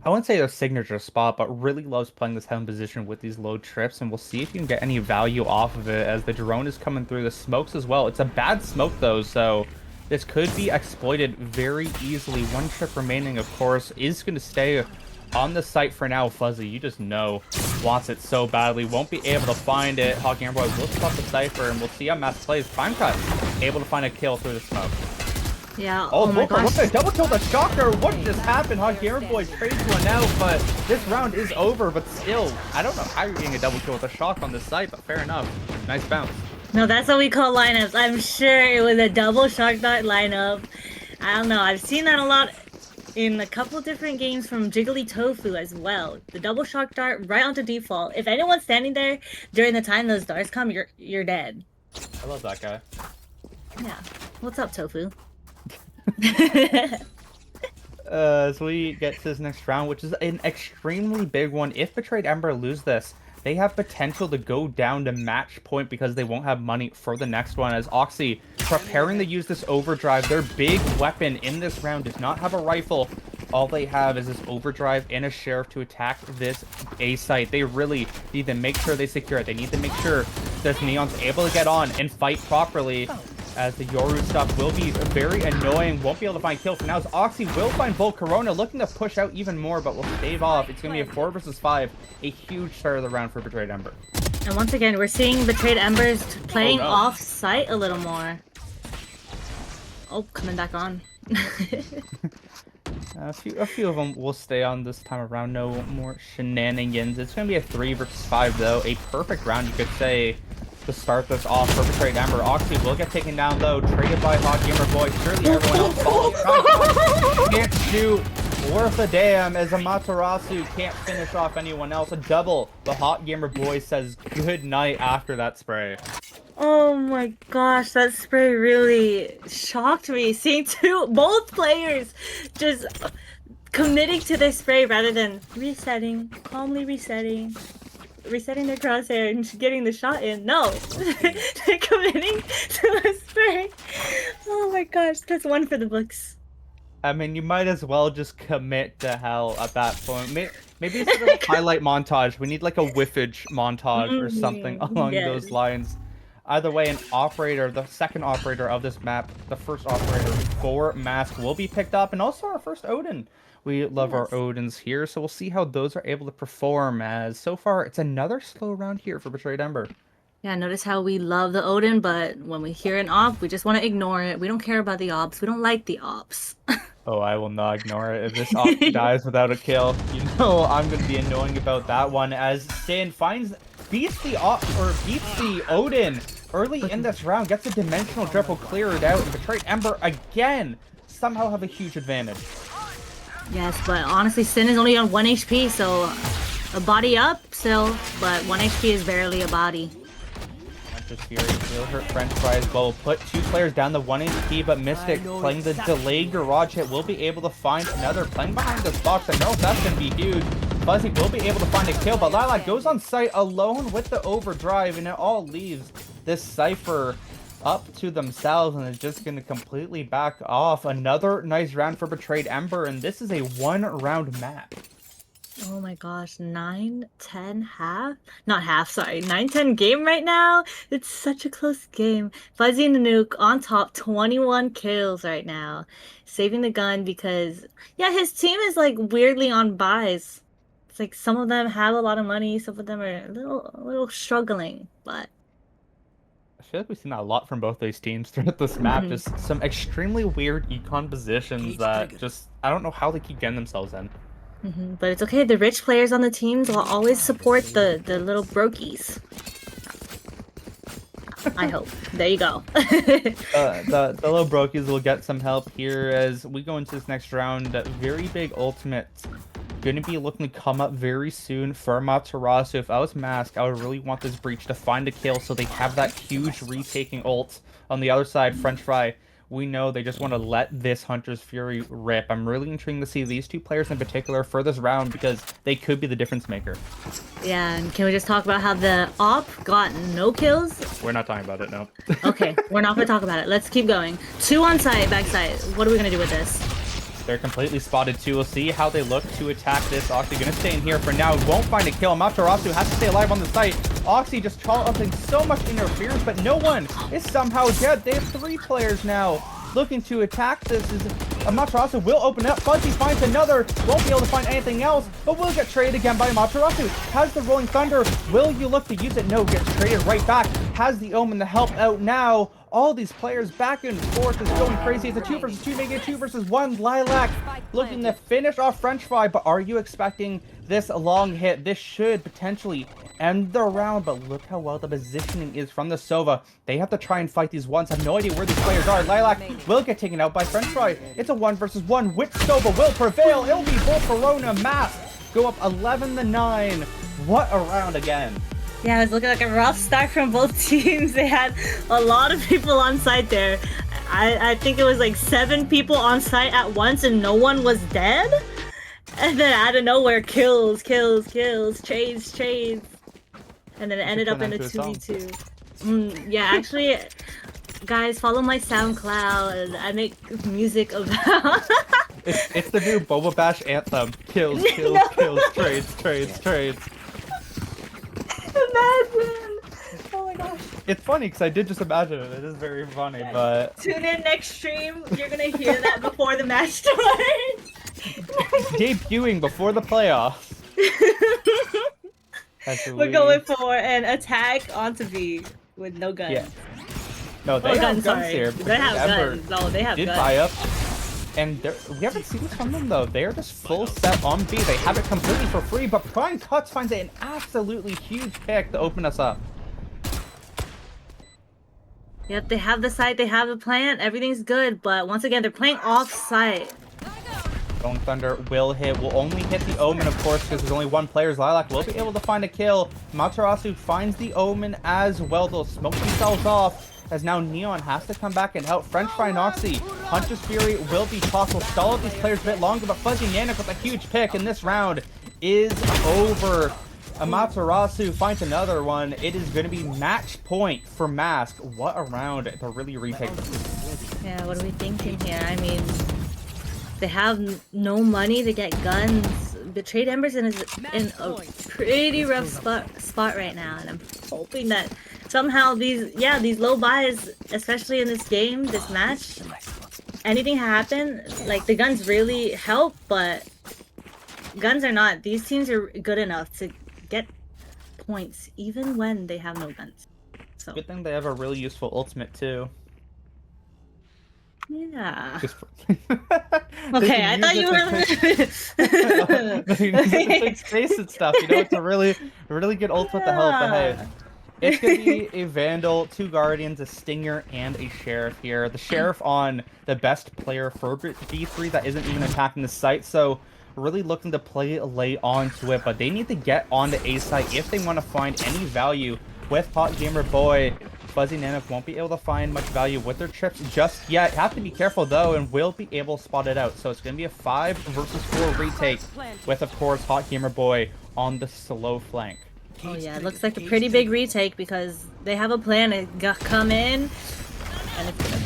I wouldn't say their signature spot, but really loves playing this home position with these low trips, and we'll see if you can get any value off of it as the drone is coming through the smokes as well. It's a bad smoke though, so this could be exploited very easily. 1 trip remaining, of course, is going to stay on the site for now. Fuzzy, you just know, wants it so badly, won't be able to find it. Hog Game Boy will spot the Cypher, and we'll see how Mask plays. Prime Cut, able to find a kill through the smoke. yeah. Oh my Volker, gosh. what the double kill, the shocker! What just happened? Hog Game Boy trades one out, but this round is over, but still, I don't know how you're getting a double kill with a shock on this site, but fair enough. Nice bounce. No, that's what we call lineups. I'm sure it was a double shock dart lineup. I don't know. I've seen that a lot in a couple different games from Jiggly Tofu as well. The double shock dart right onto default. If anyone's standing there during the time those darts come, you're dead. I love that guy. Yeah. What's up, Tofu? As we get to this next round, which is an extremely big one. If Betrayed Ember lose this, they have potential to go down to match point because they won't have money for the next one, as Oxy preparing to use this overdrive. Their big weapon in this round does not have a rifle. All they have is this overdrive and a sheriff to attack this A site. They really need to make sure they secure it. They need to make sure this Neon's able to get on and fight properly, as the Yoru stuff will be very annoying. Won't be able to find kill for now, as Oxy will find Volt Corona, looking to push out even more, but will stave off. It's going to be a 4 versus 5. A huge start of the round for Betrayed Ember. And once again, we're seeing Betrayed Embers playing no. off site a little more. Oh, coming back on. A few of them will stay on this time around. No more shenanigans. It's going to be a 3 versus 5, though. A perfect round, you could say, to start this off for Betrayed Ember. Oxy will get taken down, though. Traded by Hot Gamer Boy. Surely everyone else follows. Can't shoot. Worth a damn, as Amaterasu can't finish off anyone else. A double. The Hot Gamer Boy says good night after that spray. Oh my gosh, that spray really shocked me. Seeing both players just committing to this spray rather than resetting, calmly resetting their crosshair and getting the shot in. No, they're committing to the spray. Oh my gosh, that's one for the books. I mean, you might as well just commit to hell at that point. Maybe it's sort of a highlight montage. We need like a whiffage montage or something along those lines. Either way, an operator, the second operator of this map, the first operator for Mask will be picked up, and also our first Odin. We love our Odins here, so we'll see how those are able to perform, as so far it's another slow round here for Betrayed Ember. Yeah, notice how we love the Odin, but when we hear an op, we just want to ignore it. We don't care about the ops. We don't like the ops. Oh, I will not ignore it. If this op dies without a kill, you know I'm going to be annoying about that one as Sin beats the Odin early in this round, gets a dimensional triple cleared out, and Betrayed Ember again somehow have a huge advantage. Yes, but honestly, Sin is only on 1 HP, so a body up still, but 1 HP is barely a body. Hunter's Fury will hurt French Fry as well. Will put 2 players down the 1 HP, but Mystic playing the delayed garage hit will be able to find another. Playing behind this box, I know that's going to be huge. Fuzzy will be able to find a kill, but Lilac goes on site alone with the overdrive, and it all leaves this Cypher up to themselves, and is just going to completely back off. Another nice round for Betrayed Ember, and this is a 1-round map. Oh my gosh, 9-10 half? Not half, sorry. 9-10 game right now? It's such a close game. Fuzzy and the Nuke on top, 21 kills right now. Saving the gun because, yeah, his team is like weirdly on buys. It's like some of them have a lot of money, some of them are a little struggling, but... I feel like we've seen that a lot from both these teams throughout this map. Just some extremely weird econ positions that just, I don't know how they keep getting themselves in. But it's okay, the rich players on the teams will always support the little brokies. I hope. There you go. The little brokies will get some help here as we go into this next round. Very big ultimate. Going to be looking to come up very soon for Amaterasu. If I was Mask, I would really want this Breach to find a kill so they have that huge retaking ult. On the other side, French Fry, we know they just want to let this Hunter's Fury rip. I'm really intrigued to see these 2 players in particular for this round because they could be the difference maker. Yeah, and can we just talk about how the op got no kills? We're not talking about it, no. Okay, we're not going to talk about it. Let's keep going. 2 on site, backside. What are we going to do with this? They're completely spotted too. We'll see how they look to attack this. Oxy gonna stay in here for now. Won't find a kill. Amaterasu has to stay alive on the site. Oxy just upping so much interference, but no one is somehow dead. They have 3 players now looking to attack this. Amaterasu will open up. Fuzzy finds another. Won't be able to find anything else, but will get traded again by Amaterasu. Has the Rolling Thunder. Will you look to use it? No, gets traded right back. Has the Omen to help out now. All these players back and forth is going crazy. It's a 2 versus 2, making it 2 versus 1. Lilac looking to finish off French Fry, but are you expecting this long hit? This should potentially end the round, but look how well the positioning is from the Sova. They have to try and fight these ones. I have no idea where these players are. Lilac will get taken out by French Fry. It's a 1 versus 1. Which Sova will prevail? It'll be both Corona Mask. Go up 11-9. What a round again. Yeah, it was looking like a rough start from both teams. They had a lot of people on site there. I think it was like 7 people on site at once and no one was dead. And then out of nowhere, kills, trades. And then it ended up in a 2v2. Yeah, actually, guys, follow my SoundCloud. I make music about... it's the new Boba Bash anthem. Kills, trades. Imagine! Oh my gosh. It's funny because I did just imagine it. It is very funny, but... Tune in next stream. You're gonna hear that before the match starts. Debuting before the playoffs. We're going for an attack onto B with no guns. Yeah. No, they have guns here. They have guns. No, they have guns. Buy up. And we haven't seen this from them though. They are just full set on B. They have it completely for free, but Prime Cuts finds it an absolutely huge pick to open us up. Yep, they have the site, they have the plan, everything's good, but once again, they're playing off-site. Rolling Thunder will hit. Will only hit the Omen, of course, because there's only 1 player. Lilac will be able to find a kill. Materasu finds the Omen as well. They'll smoke themselves off, as now Neon has to come back and help. French Fry Noxy. Hunter's Fury will be possible. Stall out these players a bit longer, but Fuzzy Nanik with a huge pick, and this round is over. Amaterasu finds another one. It is going to be match point for Mask. What a round to really retake this. Yeah, what are we thinking here? I mean, they have no money to get guns. Betrayed Embers is in a pretty rough spot right now, and I'm hoping that somehow these low buys, especially in this game, this match, anything happen, like the guns really help, but guns are not. These teams are good enough to get points even when they have no guns. So Good thing they have a really useful ultimate too. yeah. Just they Okay, can I use thought it you to they can use it to take were. space and stuff. You know, it's a really good ultimate to help. But hey, Yeah. it's gonna be a Vandal, 2 Guardians, a Stinger, and a Sheriff here. The Sheriff on the best player for B3 that isn't even attacking the site, so really looking to play late onto it. But they need to get onto A site if they want to find any value with Hot Gamer Boy. Fuzzy Namek won't be able to find much value with their trips just yet. Have to be careful though, and will be able to spot it out. So it's gonna be a 5 versus 4 retake with, of course, Hot Gamer Boy on the slow flank. Oh yeah, it looks like a pretty big retake because they have a plan to come in, and it's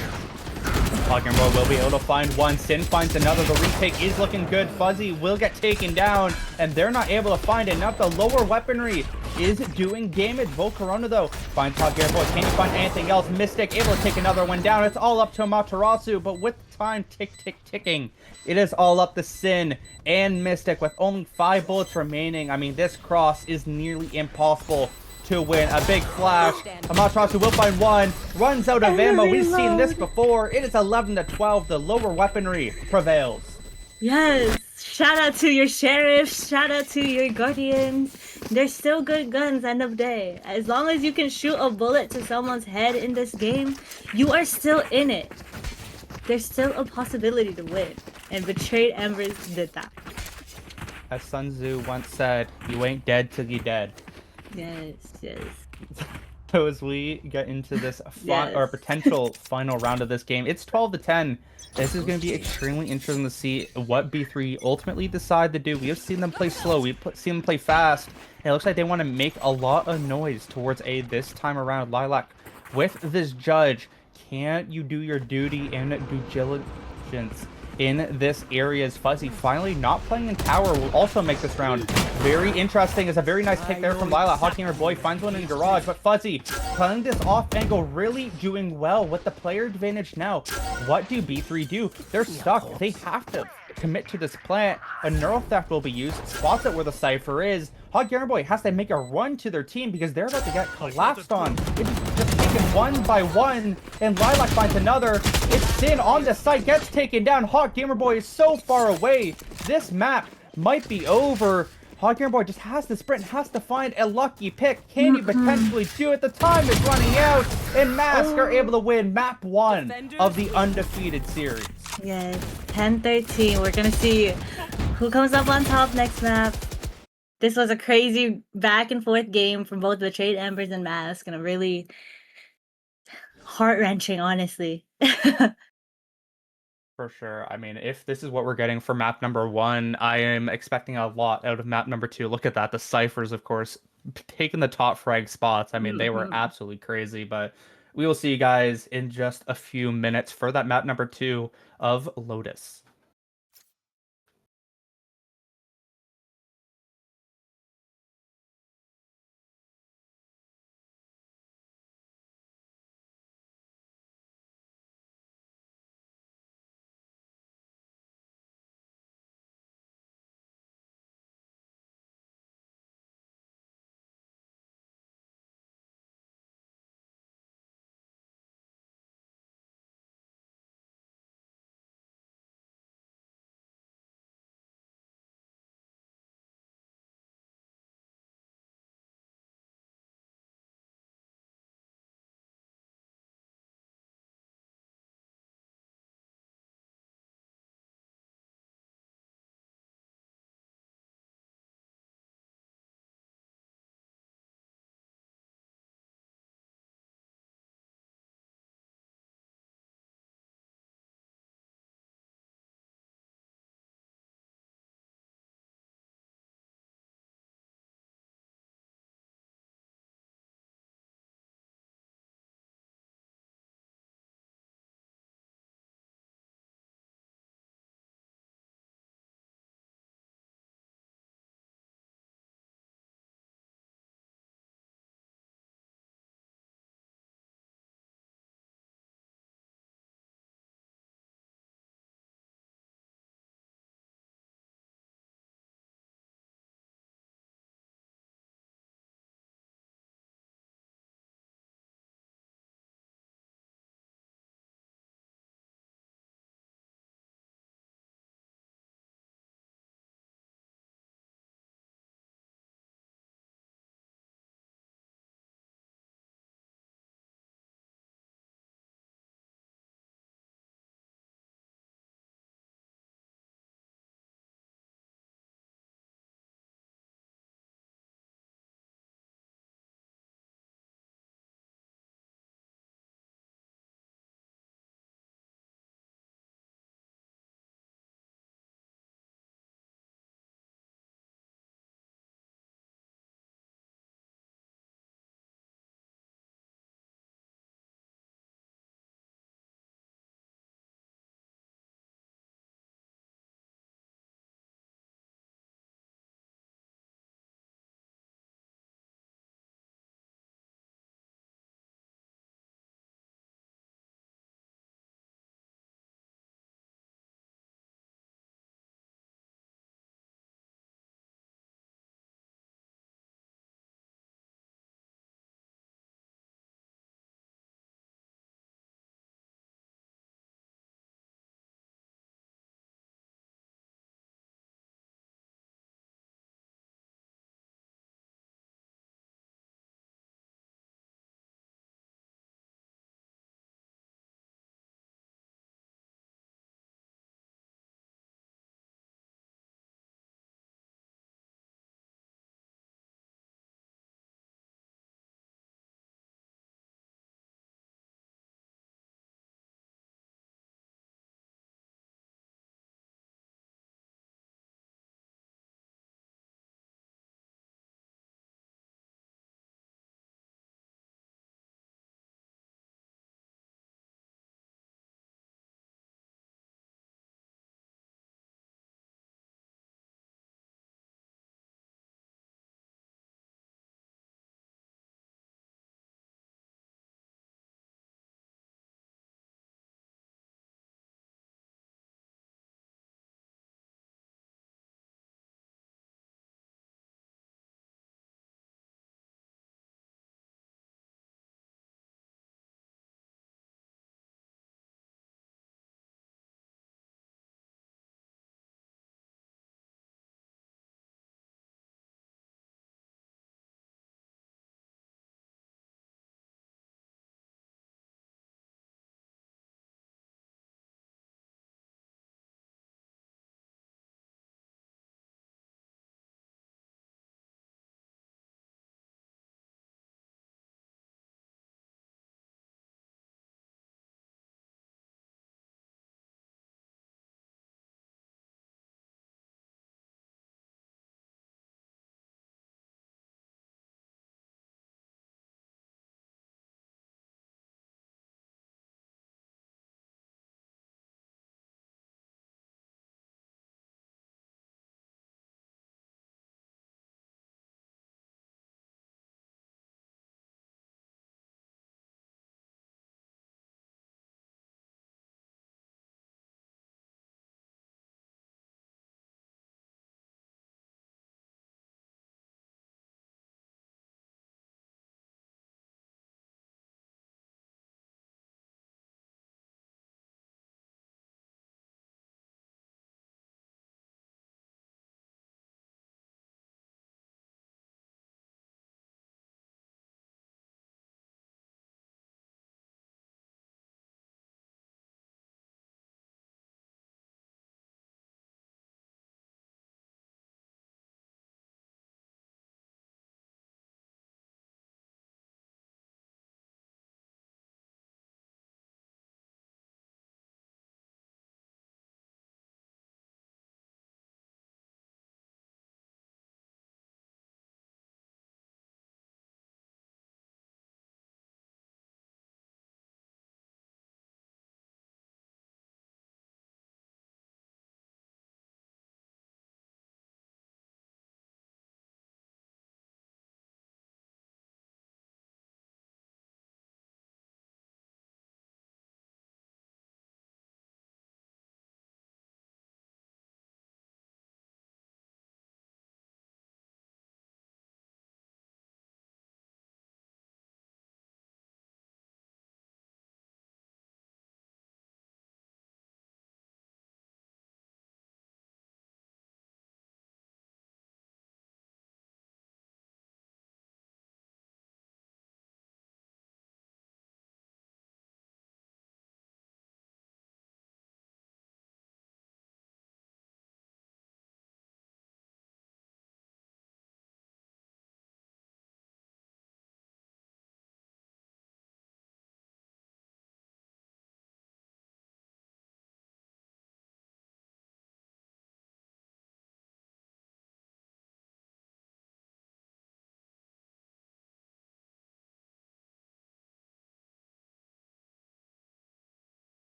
Hot Gamer Boy will be able to find one. Sin finds another. The retake is looking good. Fuzzy will get taken down, and they're not able to find enough. The lower weaponry is doing damage. Volcarona, though, finds Hot Gamer Boy. Can you find anything else? Mystic able to take another one down. It's all up to Amaterasu, but with time ticking, it is all up to Sin and Mystic with only 5 bullets remaining. I mean, this cross is nearly impossible to win. A big flash. Amaterasu will find one. Runs out of ammo. We've seen this before. It is 11 to 12. The lower weaponry prevails. yes. Shout out to your sheriffs. Shout out to your guardians. They're still good guns. End of day. As long as you can shoot a bullet to someone's head in this game, you are still in it. There's still a possibility to win. And Betrayed Embers did that. As Sun Tzu once said, you ain't dead till you dead. Yes, yes. So as we get into this Yes. or potential final round of this game, it's 12 to 10. This is going to be extremely interesting to see what B3 ultimately decide to do. We have seen them play slow. We've seen them play fast. And it looks like they want to make a lot of noise towards A this time around. Lilac, with this judge, can't you do your duty and due diligence in this area? As Fuzzy finally not playing in tower will also make this round very interesting. It's a very nice pick there from Lilac. Hot Gamer Boy finds one in garage, but Fuzzy playing this off angle, really doing well with the player advantage now. What do B3 do? They're stuck. They have to commit to this plant. A neural theft will be used. Spots it where the cipher is. Hot Gamer Boy has to make a run to their team because they're about to get collapsed on. It's just taken one by one, and Lilac finds another. It's Sin on the site, gets taken down. Hot Gamer Boy is so far away. This map might be over. Hot Gamer Boy just has to sprint, has to find a lucky pick. Can he potentially do it? The time is running out, and Mask are able to win map 1 of the undefeated series. Yes, 10-13. We're gonna see who comes up on top next map. This was a crazy back and forth game from both Betrayed Embers and Mask, and a really heart-wrenching, honestly. For sure. I mean, if this is what we're getting for map number 1, I am expecting a lot out of map number 2. Look at that. The ciphers, of course, taking the top frag spots. I mean, they were absolutely crazy, but we will see you guys in just a few minutes for that map number 2 of Lotus.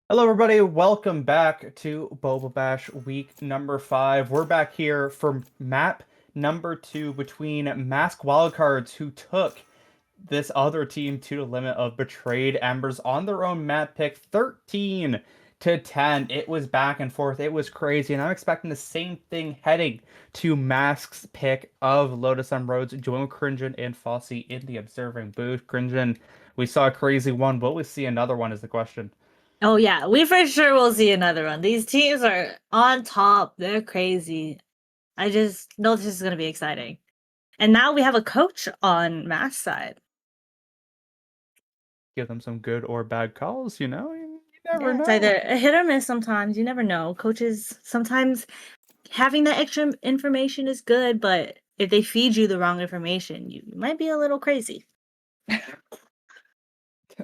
Hello, everybody. Welcome back to Boba Bash week number 5. We're back here for map number 2 between Mask Wildcards, who took this other team to the limit of Betrayed Embers on their own map pick 13-10. It was back and forth. It was crazy. And I'm expecting the same thing heading to Mask's pick of Lotus on Roads. Join Cringeon and Fossey in the observing booth. Cringeon, we saw a crazy one. Will we see another one is the question. Oh yeah, we for sure will see another one. These teams are on top. They're crazy. I just know this is going to be exciting. And now we have a coach on Matt's side. Give them some good or bad calls, you know? You never Yeah, know. it's either a hit or miss sometimes. You never know. Coaches, sometimes having that extra information is good, but if they feed you the wrong information, you might be a little crazy.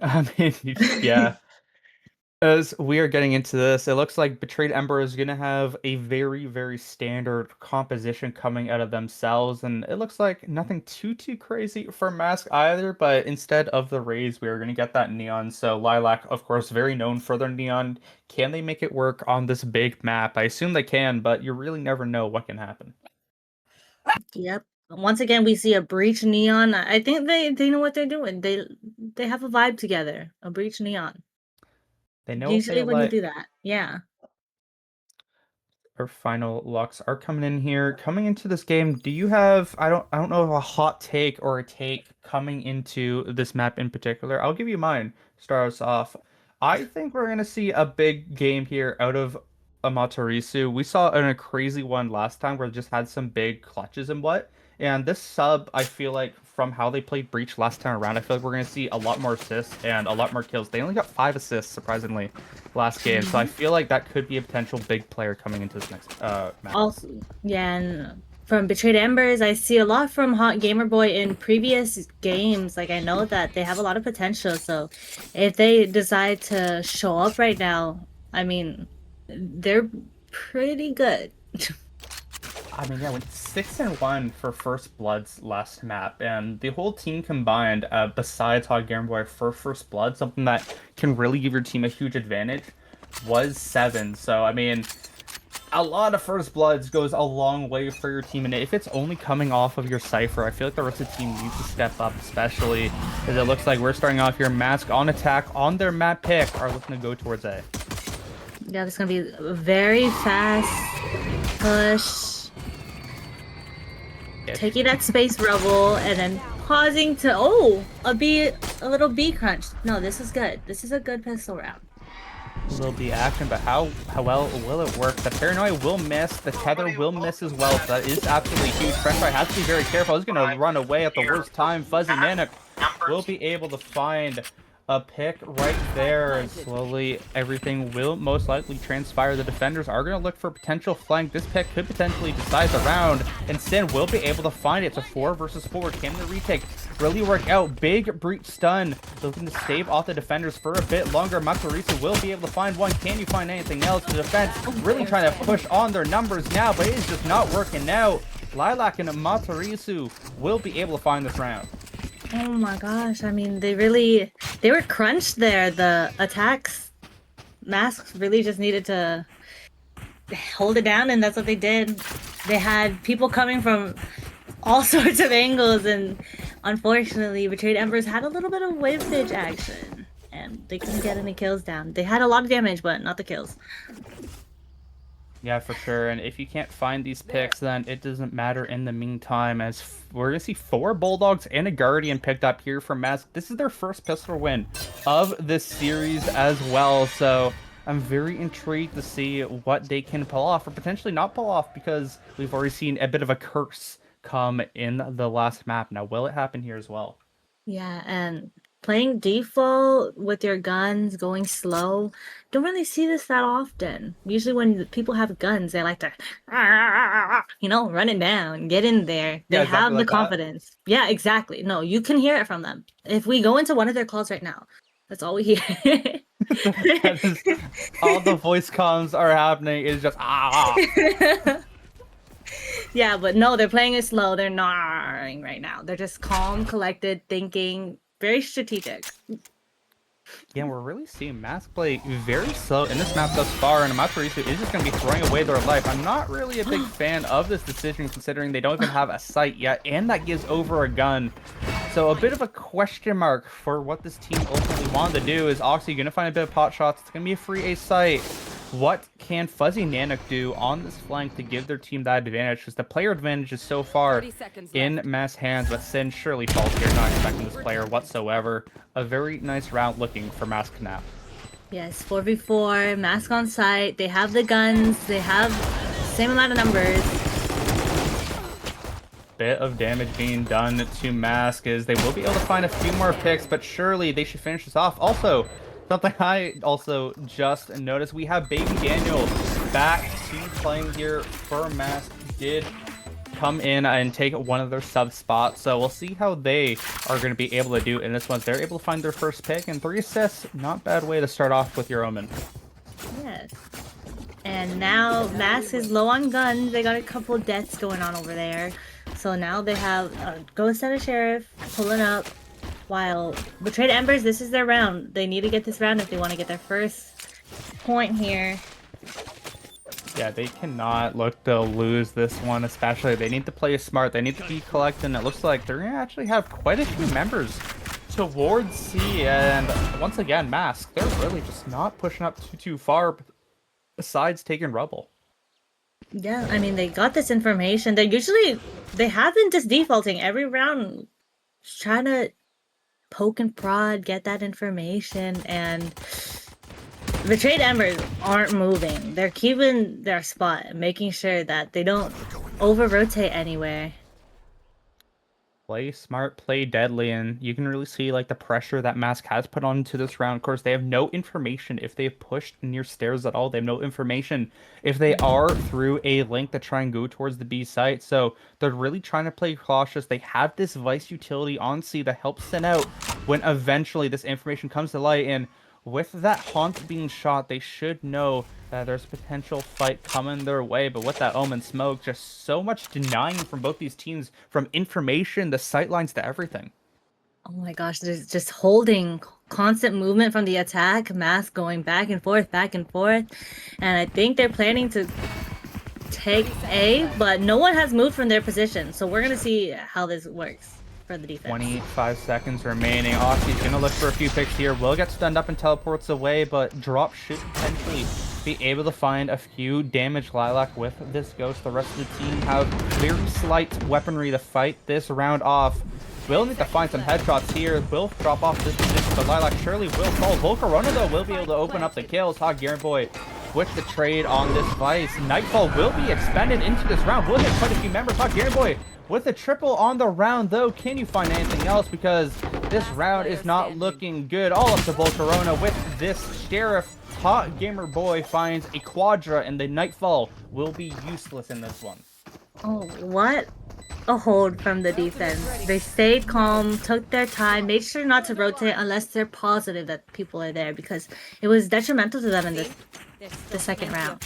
I mean, yeah. As we are getting into this, it looks like Betrayed Ember is going to have a very, very standard composition coming out of themselves, and it looks like nothing too crazy for Mask either, but instead of the Rays, we are going to get that Neon. So Lilac, of course, very known for their Neon. Can they make it work on this big map? I assume they can, but you really never know what can happen. Yep. Once again, we see a Breach Neon. I think they know what they're doing. They have a vibe together. A Breach Neon. They know what Usually they when you like. do that. Yeah. Our final locks are coming in here. Coming into this game, do you have I don't know if a hot take or a take coming into this map in particular? I'll give you mine. Start us off. I think we're gonna see a big game here out of Amatorisu. We saw in a crazy one last time where it just had some big clutches and what. And this sub, I feel like from how they played Breach last time around, I feel like we're gonna see a lot more assists and a lot more kills. They only got 5 assists, surprisingly, last game. So I feel like that could be a potential big player coming into this next match. Also, yeah, and from Betrayed Embers, I see a lot from Hot Gamer Boy in previous games. Like, I know that they have a lot of potential. So if they decide to show up right now, I mean, they're pretty good. I mean, yeah, went 6-1 for First Blood's last map, and the whole team combined, besides Hog Game Boy for First Blood, something that can really give your team a huge advantage, was 7. So, I mean, a lot of First Bloods goes a long way for your team, and if it's only coming off of your Cypher, I feel like the rest of the team needs to step up, especially because it looks like we're starting off here. Mask on attack on their map pick are looking to go towards A. Yeah, this is gonna be a very fast push. Taking that space rubble and then pausing to a little B crunch. No, this is good. This is a good pistol round. A little B action, but how well will it work? The Paranoia will miss, the Tether will miss as well, so that is absolutely huge. French Fry has to be very careful. He's going to run away at the worst time. Fuzzy Manic will be able to find a pick right there. Slowly, everything will most likely transpire. The defenders are going to look for potential flank. This pick could potentially decide the round, and Sin will be able to find it. It's a 4 versus 4. Can the retake really work out? Big breach stun, looking to stave off the defenders for a bit longer. Matsurisu will be able to find one. Can you find anything else? The defense really trying to push on their numbers now, but it is just not working out. Lilac and Matsurisu will be able to find this round. Oh my gosh, I mean, they were crunched there. The attacks masks really just needed to hold it down, and that's what they did. They had people coming from all sorts of angles, and unfortunately, Betrayed Embers had a little bit of wastage action, and they couldn't get any kills down. They had a lot of damage, but not the kills. Yeah, for sure. And if you can't find these picks, then it doesn't matter in the meantime, as we're going to see 4 Bulldogs and a Guardian picked up here from Mask. This is their first pistol win of this series as well, so I'm very intrigued to see what they can pull off, or potentially not pull off, because we've already seen a bit of a curse come in the last map. Now, will it happen here as well? Yeah, and playing default with your guns, going slow, don't really see this that often. Usually when people have guns, they like to, run it down, get in there. They Yeah, have exactly the like that. confidence. Yeah, exactly. No, you can hear it from them. If we go into one of their calls right now, that's all we hear. That is, all the voice comms are happening is just Yeah, but no, they're playing it slow. They're not right now. They're just calm, collected, thinking, very strategic. Yeah, we're really seeing Mask play very slow in this map thus far, and Amaterasu is just going to be throwing away their life. I'm not really a big fan of this decision, considering they don't even have a sight yet, and that gives over a gun. So a bit of a question mark for what this team ultimately wanted to do. Is Oxy going to find a bit of pot shots? It's going to be a free A site. What can Fuzzy Nanook do on this flank to give their team that advantage? Because the player advantage is so far in Mass hands, but Sin surely falls here, not expecting this player whatsoever. A very nice round looking for Mask Knap. Yes, 4v4, Mask on site. They have the guns. They have the same amount of numbers. Bit of damage being done to Mask as they will be able to find a few more picks, but surely they should finish this off. Also, something I also just noticed, we have Baby Daniel back to playing here for Mask. Did come in and take one of their sub spots, so we'll see how they are going to be able to do in this one. They're able to find their first pick, and 3 assists, not bad way to start off with your Omen. Yes. And now Mask is low on guns. They got a couple deaths going on over there. So now they have a Ghost and a Sheriff pulling up. While Betrayed Embers, this is their round. They need to get this round if they want to get their first point here. Yeah, they cannot look to lose this one, especially. They need to play smart. They need to be collecting. It looks like they're going to actually have quite a few members towards C. And once again, Mask, they're really just not pushing up too far besides taking rubble. Yeah, I mean, they got this information. They have been just defaulting every round, just trying to poke and prod, get that information, and Betrayed Embers aren't moving. They're keeping their spot, making sure that they don't over-rotate anywhere. Play smart, play deadly, and you can really see like the pressure that Mask has put onto this round. Of course, they have no information if they've pushed near stairs at all. They have no information if they are through a link to try and go towards the B site. So they're really trying to play cautious. They have this Vice utility on C to help send out when eventually this information comes to light. And with that Haunt being shot, they should know that there's a potential fight coming their way. But with that Omen smoke, just so much denying from both these teams, from information, the sightlines, to everything. Oh my gosh, there's just holding constant movement from the attack. Mask going back and forth. And I think they're planning to take A, but no one has moved from their position. So we're going to see how this works for the defense. 25 seconds remaining. Oxy's going to look for a few picks here. Will get stunned up and teleports away, but Drop should potentially be able to find a few damage Lilac with this Ghost. The rest of the team have very slight weaponry to fight this round off. Will need to find some headshots here. Will drop off this position, but Lilac surely will fall. Volcarona, though, will be able to open up the kills. Hog Garen Boy with the trade on this Vice. Nightfall will be expended into this round. Will hit quite a few members. Hog Garen Boy with a triple on the round, though. Can you find anything else? Because this round is not looking good. All up to Volcarona with this Sheriff. Hot Gamer Boy finds a Quadra, and the Nightfall will be useless in this one. Oh, what a hold from the defense. They stayed calm, took their time, made sure not to rotate unless they're positive that people are there, because it was detrimental to them in the second round.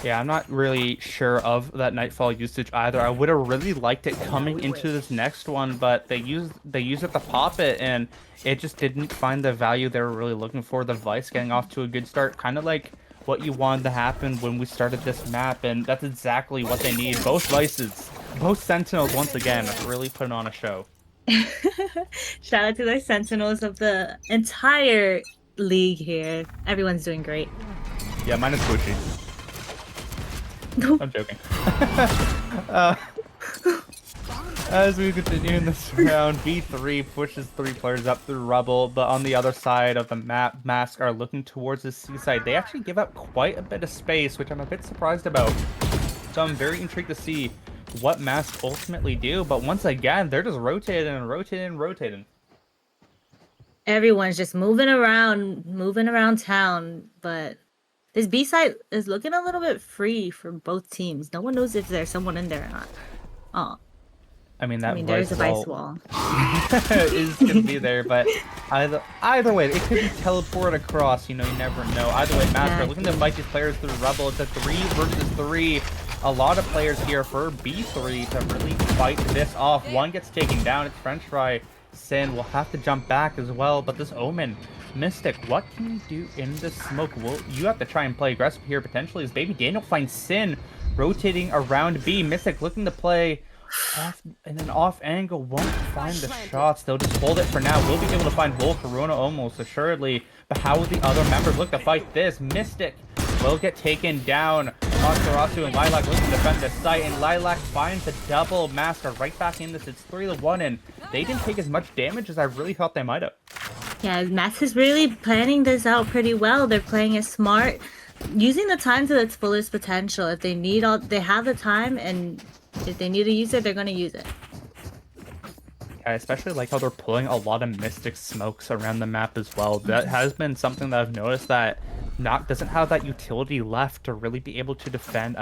Yeah, I'm not really sure of that Nightfall usage either. I would have really liked it coming into this next one, but they used it to pop it, and it just didn't find the value they were really looking for. The Vice getting off to a good start, kind of like what you wanted to happen when we started this map, and that's exactly what they need. Both Vices, both Sentinels, once again, really putting on a show. Shout out to the Sentinels of the entire league here. Everyone's doing great. Yeah, minus Gucci. I'm joking. As we continue in this round, B3 pushes 3 players up through rubble, but on the other side of the map, Mask are looking towards the seaside. They actually give up quite a bit of space, which I'm a bit surprised about. So I'm very intrigued to see what Mask ultimately do, but once again, they're just rotating and rotating and rotating. Everyone's just moving around town, but this B side is looking a little bit free for both teams. No one knows if there's someone in there or not. Oh. I mean, there's a Vice wall. is going to be there, but either way, it could be teleported across, you know, you never know. Either way, Mask are looking to fight these players through rubble. It's a 3 versus 3. A lot of players here for B3 to really fight this off. One gets taken down. It's French Fry Sin will have to jump back as well, but this Omen, Mystic, what can you do in the smoke? Well, you have to try and play aggressive here potentially as Baby Daniel finds Sin rotating around B. Mystic looking to play off in an off angle, won't find the shots. They'll just hold it for now. We'll be able to find Volcarona almost assuredly, but how will the other members look to fight this? Mystic will get taken down. Amaterasu and Lilac looking to defend the site, and Lilac finds a double. Master right back in this. It's 3-1, and they didn't take as much damage as I really thought they might have. Yeah, Max is really planning this out pretty well. They're playing it smart, using the time to its fullest potential. If they need they have the time, and if they need to use it, they're going to use it. I especially like how they're pulling a lot of Mystic smokes around the map as well. That has been something that I've noticed that doesn't have that utility left to really be able to defend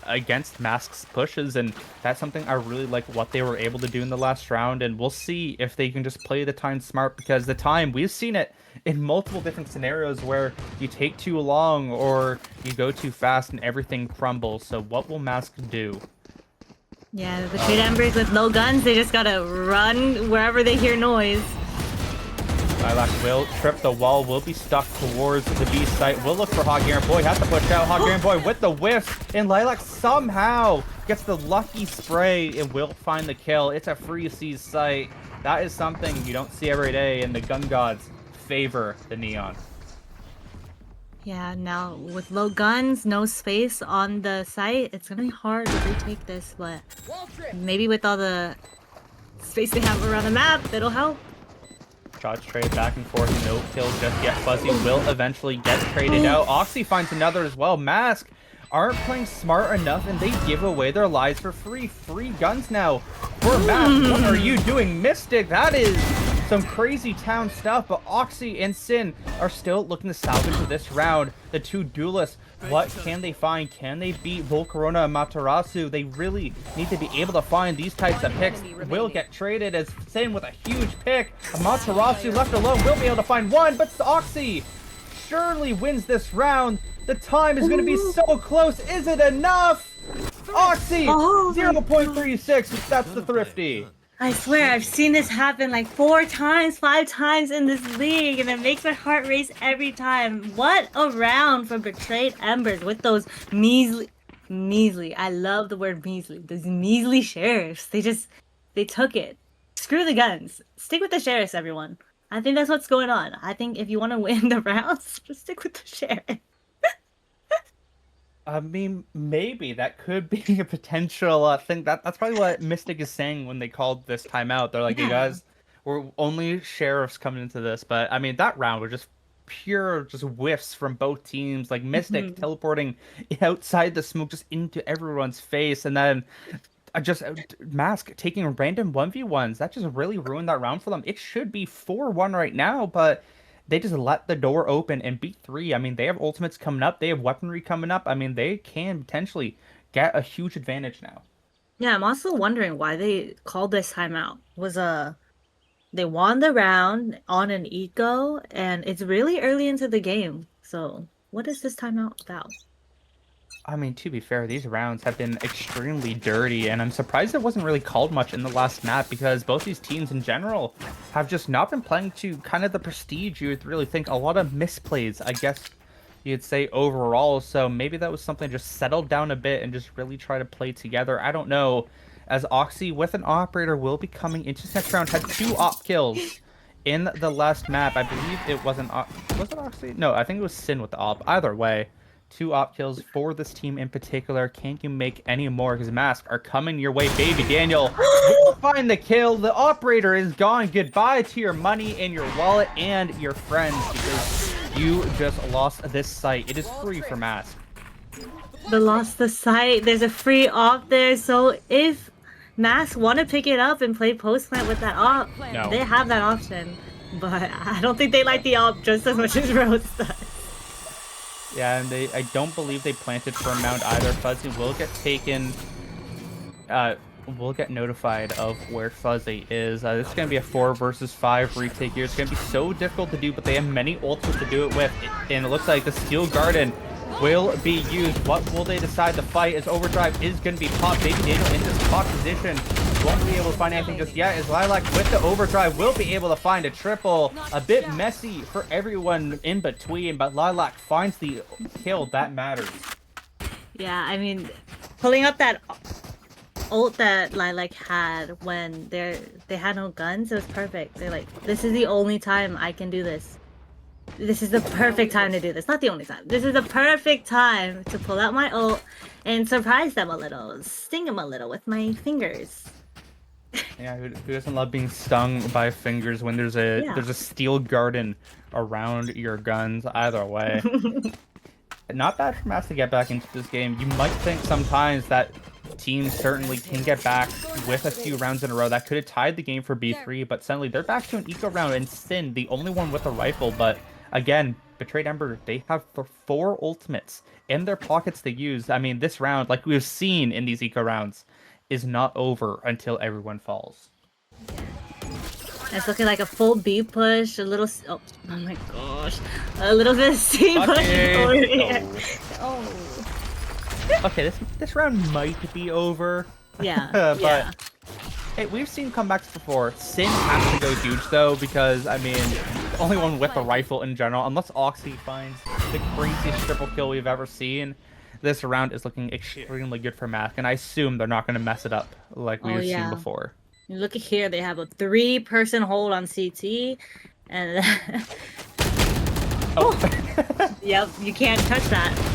against Mask's pushes, and that's something I really like what they were able to do in the last round, and we'll see if they can just play the time smart, because the time, we've seen it in multiple different scenarios where you take too long or you go too fast and everything crumbles. So what will Mask do? Yeah, the Trade Embers with no guns, they just gotta run wherever they hear noise. Lilac will trip the wall, will be stuck towards the B site, will look for Hot Garen Boy, has to push out. Hot Garen Boy with the whiff, and Lilac somehow gets the lucky spray and will find the kill. It's a free seize site. That is something you don't see every day, and the gun gods favor the Neon. Yeah, now with low guns, no space on the site, it's gonna be hard to retake this, but maybe with all the space they have around the map, it'll help. Shots trade back and forth, no kills just yet. Fuzzy will eventually get traded out. Oxy finds another as well. Mask aren't playing smart enough, and they give away their lives for free. Free guns now for Mask. What are you doing, Mystic? That is some crazy town stuff, but Oxy and Sin are still looking to salvage this round. The two duelists, what can they find? Can they beat Volcarona and Amaterasu? They really need to be able to find these types of picks. Will get traded as Sin with a huge pick. Amaterasu left alone will be able to find one, but Oxy surely wins this round. The time is going to be so close. Is it enough? Oxy, 0.36. That's the thrifty. I swear, I've seen this happen like 4 times, 5 times in this league, and it makes my heart race every time. What a round for Betrayed Embers with those measly, I love the word measly, those measly sheriffs. They took it. Screw the guns. Stick with the sheriffs, everyone. I think that's what's going on. I think if you want to win the rounds, just stick with the sheriff. I mean, maybe that could be a potential thing. That's probably what Mystic is saying when they called this timeout. They're like, "You guys, we're only sheriffs coming into this." But I mean, that round was just pure, just whiffs from both teams. Like Mystic teleporting outside the smoke, just into everyone's face, and then just Mask taking random 1v1s. That just really ruined that round for them. It should be 4-1 right now, but they just let the door open and beat 3. I mean, they have ultimates coming up. They have weaponry coming up. I mean, they can potentially get a huge advantage now. Yeah, I'm also wondering why they called this timeout. They won the round on an eco, and it's really early into the game. So what is this timeout about? I mean, to be fair, these rounds have been extremely dirty, and I'm surprised it wasn't really called much in the last map, because both these teams in general have just not been playing to kind of the prestige you would really think. A lot of misplays, I guess you'd say, overall. So maybe that was something just settled down a bit and just really try to play together. I don't know. As Oxy with an operator will be coming into this next round, had 2 op kills in the last map. I believe it wasn't... Was it Oxy? No, I think it was Sin with the op. Either way, 2 op kills for this team in particular. Can't you make any more? Because Mask are coming your way, Baby Daniel. Will find the kill. The operator is gone. Goodbye to your money and your wallet and your friends, because you just lost this site. It is free for Mask. They lost the site. There's a free op there. So if Mask want to pick it up and play post plant with that op, No. they have that option. But I don't think they like the op just as much as Rose does. Yeah, and I don't believe they planted for a mount either. Fuzzy will get taken, will get notified of where Fuzzy is. It's going to be a 4 versus 5 retake here. It's going to be so difficult to do, but they have many ults to do it with. And it looks like the Steel Garden will be used. What will they decide to fight as Overdrive is going to be popped? Baby Daniel in this spot position. Won't be able to find anything just yet as Lilac with the Overdrive will be able to find a triple. A bit messy for everyone in between, but Lilac finds the kill that matters. Yeah, I mean, pulling up that ult that Lilac had when they had no guns, it was perfect. They're like, this is the only time I can do this. This is the perfect time to do this. Not the only time. This is the perfect time to pull out my ult and surprise them a little. Sting them a little with my fingers. Yeah, who doesn't love being stung by fingers when there's a steel garden around your guns? Either way. Not bad for Mass to get back into this game. You might think sometimes that teams certainly can get back with a few rounds in a row. That could have tied the game for B3, but suddenly they're back to an eco round and Sin, the only one with a rifle. But again, Betrayed Ember, they have 4 ultimates in their pockets to use. I mean, this round, like we've seen in these eco rounds, is not over until everyone falls. It's looking like a full B push, a little... Oh my gosh. A little bit of C push over here. Oh. Okay, this round might be over. Yeah, but yeah. hey, we've seen comebacks before. Sin has to go huge though, because I mean, the only one with a rifle in general, unless Oxy finds the craziest triple kill we've ever seen, this round is looking extremely good for Mask, and I assume they're not going to mess it up like we've seen before. Look at here, they have a 3-person hold on CT, and yep, you can't touch that.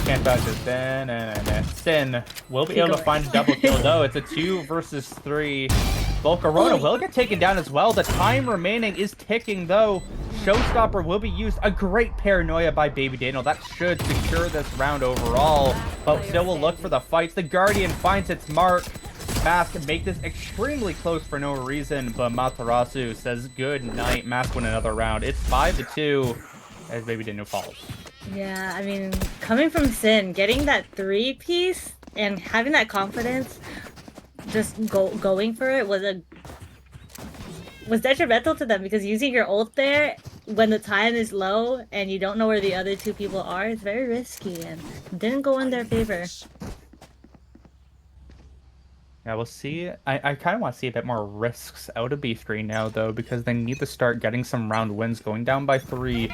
Can't touch it. Sin will be able to find a double kill though. It's a 2 versus 3. Volcarona will get taken down as well. The time remaining is ticking though. Showstopper will be used. A great paranoia by Baby Daniel. That should secure this round overall. But still will look for the fights. The Guardian finds its mark. Mask make this extremely close for no reason, but Matarasu says good night. Mask win another round. It's 5-2 as Baby Daniel falls. Yeah, I mean, coming from Sin, getting that 3-piece and having that confidence, just going for it was detrimental to them, because using your ult there when the time is low and you don't know where the other 2 people are, it's very risky and didn't go in their favor. Yeah, we'll see. I kind of want to see a bit more risks out of B3 now, though, because they need to start getting some round wins. Going down by 3,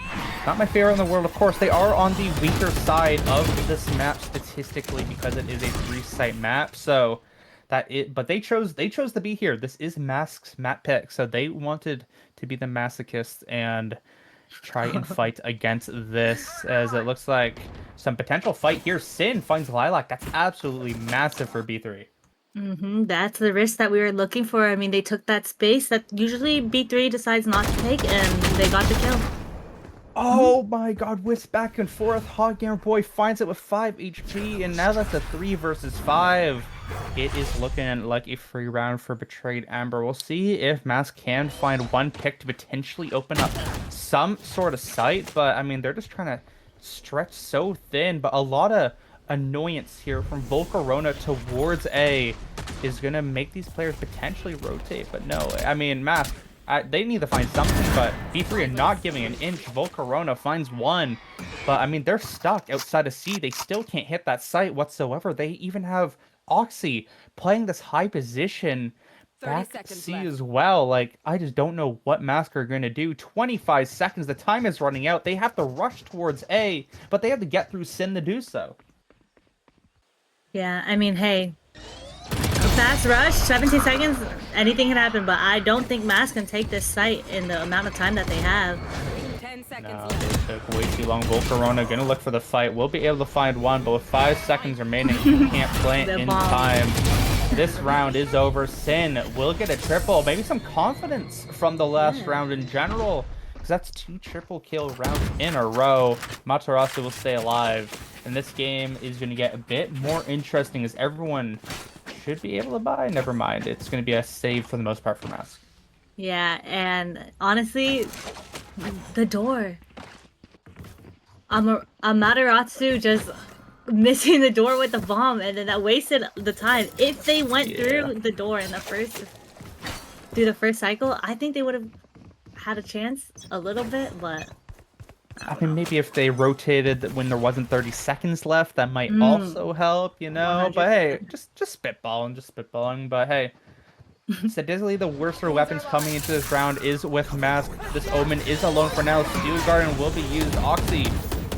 not my favorite in the world. Of course, they are on the weaker side of this map statistically because it is a 3-site map. So but they chose to be here. This is Mask's map pick, so they wanted to be the masochists and try and fight against this, as it looks like some potential fight here. Sin finds Lilac. That's absolutely massive for B3. That's the risk that we were looking for. I mean, they took that space that usually B3 decides not to take, and they got the kill. Oh my god, whisk back and forth. Hot Gamer Boy finds it with 5 HP, and now that's a 3 versus 5. It is looking like a free round for Betrayed Ember. We'll see if Mask can find one pick to potentially open up some sort of sight, but I mean, they're just trying to stretch so thin, but a lot of annoyance here from Volcarona towards A is going to make these players potentially rotate, but no, I mean, Mask, they need to find something, but B3 are not giving an inch. Volcarona finds 1, but I mean, they're stuck outside of C. They still can't hit that site whatsoever. They even have Oxy playing this high position back C as well. Like, I just don't know what Mask are going to do. 25 seconds, the time is running out. They have to rush towards A, but they have to get through Sin to do so. Yeah, I mean, hey, a fast rush, 17 seconds, anything can happen, but I don't think Mask can take this site in the amount of time that they have. 10 seconds No, left. they took way too long. Volcarona gonna look for the fight. We'll be able to find 1, but with 5 seconds remaining, you can't plant in time. This round is over. Sin will get a triple. Maybe some confidence from the last round in general, because that's 2 triple kill rounds in a row. Matarasu will stay alive, and this game is going to get a bit more interesting as everyone should be able to buy. Never mind, it's going to be a save for the most part for Mask. Yeah, and honestly, the door. Amaterasu just missing the door with the bomb, and then that wasted the time. If they went through the door in the first cycle, I think they would have had a chance a little bit, but I mean, maybe if they rotated when there wasn't 30 seconds left, that might also help, you know? But hey, 100%. just spitballing. But hey, statistically, the worst sort of weapons coming into this round is with Mask. This Omen is alone for now. Steel Garden will be used. Oxy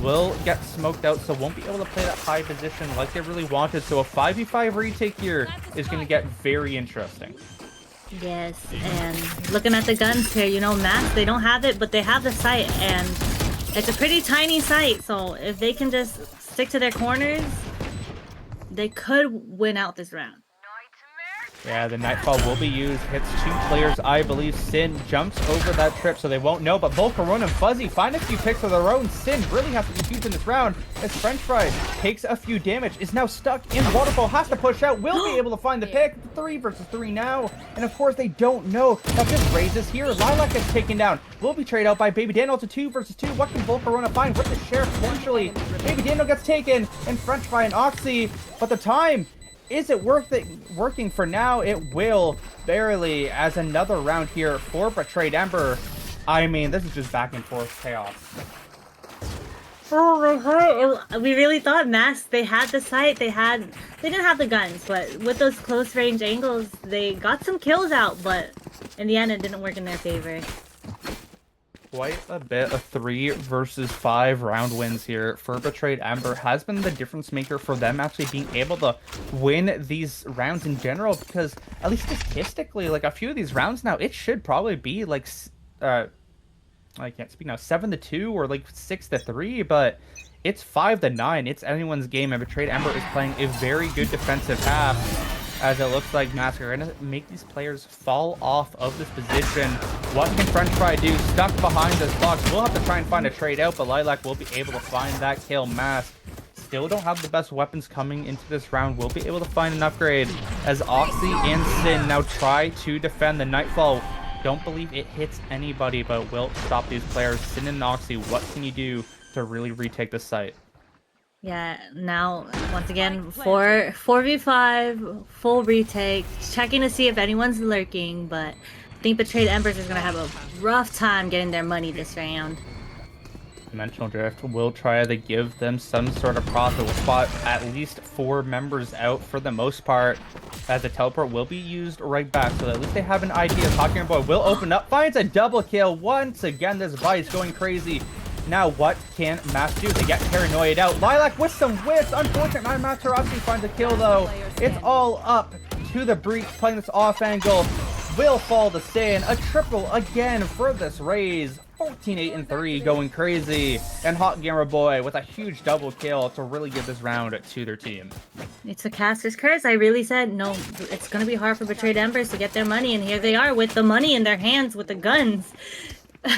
will get smoked out, so won't be able to play that high position like they really wanted. So a 5v5 retake here is going to get very interesting. Yes, and looking at the guns here, you know, Max, they don't have it, but they have the sight, and it's a pretty tiny sight, so if they can just stick to their corners, they could win out this round. Yeah, the Nightfall will be used. Hits 2 players, I believe. Sin jumps over that trip, so they won't know. But Volcarone and Fuzzy find a few picks of their own. Sin really has to be huge in this round. As French Fry takes a few damage, is now stuck in Waterfall, has to push out, will be able to find the pick. 3 versus 3 now. And of course, they don't know. That just raises here. Lilac gets taken down. Will be traded out by Baby Daniel to 2 versus 2. What can Volcarona find with the Sheriff potentially? Baby Daniel gets taken, and French Fry and Oxy. But the time... is it working for now? It will, barely, as another round here for Betrayed Ember. I mean, this is just back and forth chaos. Oh my god, we really thought Mask, they had the sight, they didn't have the guns, but with those close range angles, they got some kills out, but in the end, it didn't work in their favor. Quite a bit of 3 versus 5 round wins here for Betrayed Ember has been the difference maker for them actually being able to win these rounds in general, because at least statistically, like a few of these rounds now, it should probably be like I can't speak now, 7-2 or like 6-3, but it's 5-9. It's anyone's game, and Betrayed Ember is playing a very good defensive half, as it looks like Mask are going to make these players fall off of this position. What can French Fry do? Stuck behind this box. We'll have to try and find a trade out, but Lilac will be able to find that kill. Mask still don't have the best weapons coming into this round. We'll be able to find an upgrade as Oxy and Sin now try to defend the Nightfall. Don't believe it hits anybody, but will stop these players. Sin and Oxy, what can you do to really retake the site? Yeah, now, once again, 4v5, full retake, checking to see if anyone's lurking, but I think Betrayed Embers is going to have a rough time getting their money this round. Dimensional Drift will try to give them some sort of profit. Will spot at least 4 members out for the most part, as the teleport will be used right back, so at least they have an idea. Hawking Boy will open up, finds a double kill. Once again, this Vice going crazy. Now what can Mask do? They get paranoid out. Lilac with some whips. Unfortunate, Matarashi finds a kill though. It's all up to the Breach, playing this off angle. Will fall to Sin. A triple again for this Raze. 14-8-3 going crazy. And Hot Gamer Boy with a huge double kill to really give this round to their team. It's a caster's curse. I really said, no, it's going to be hard for Betrayed Embers to get their money, and here they are with the money in their hands with the guns.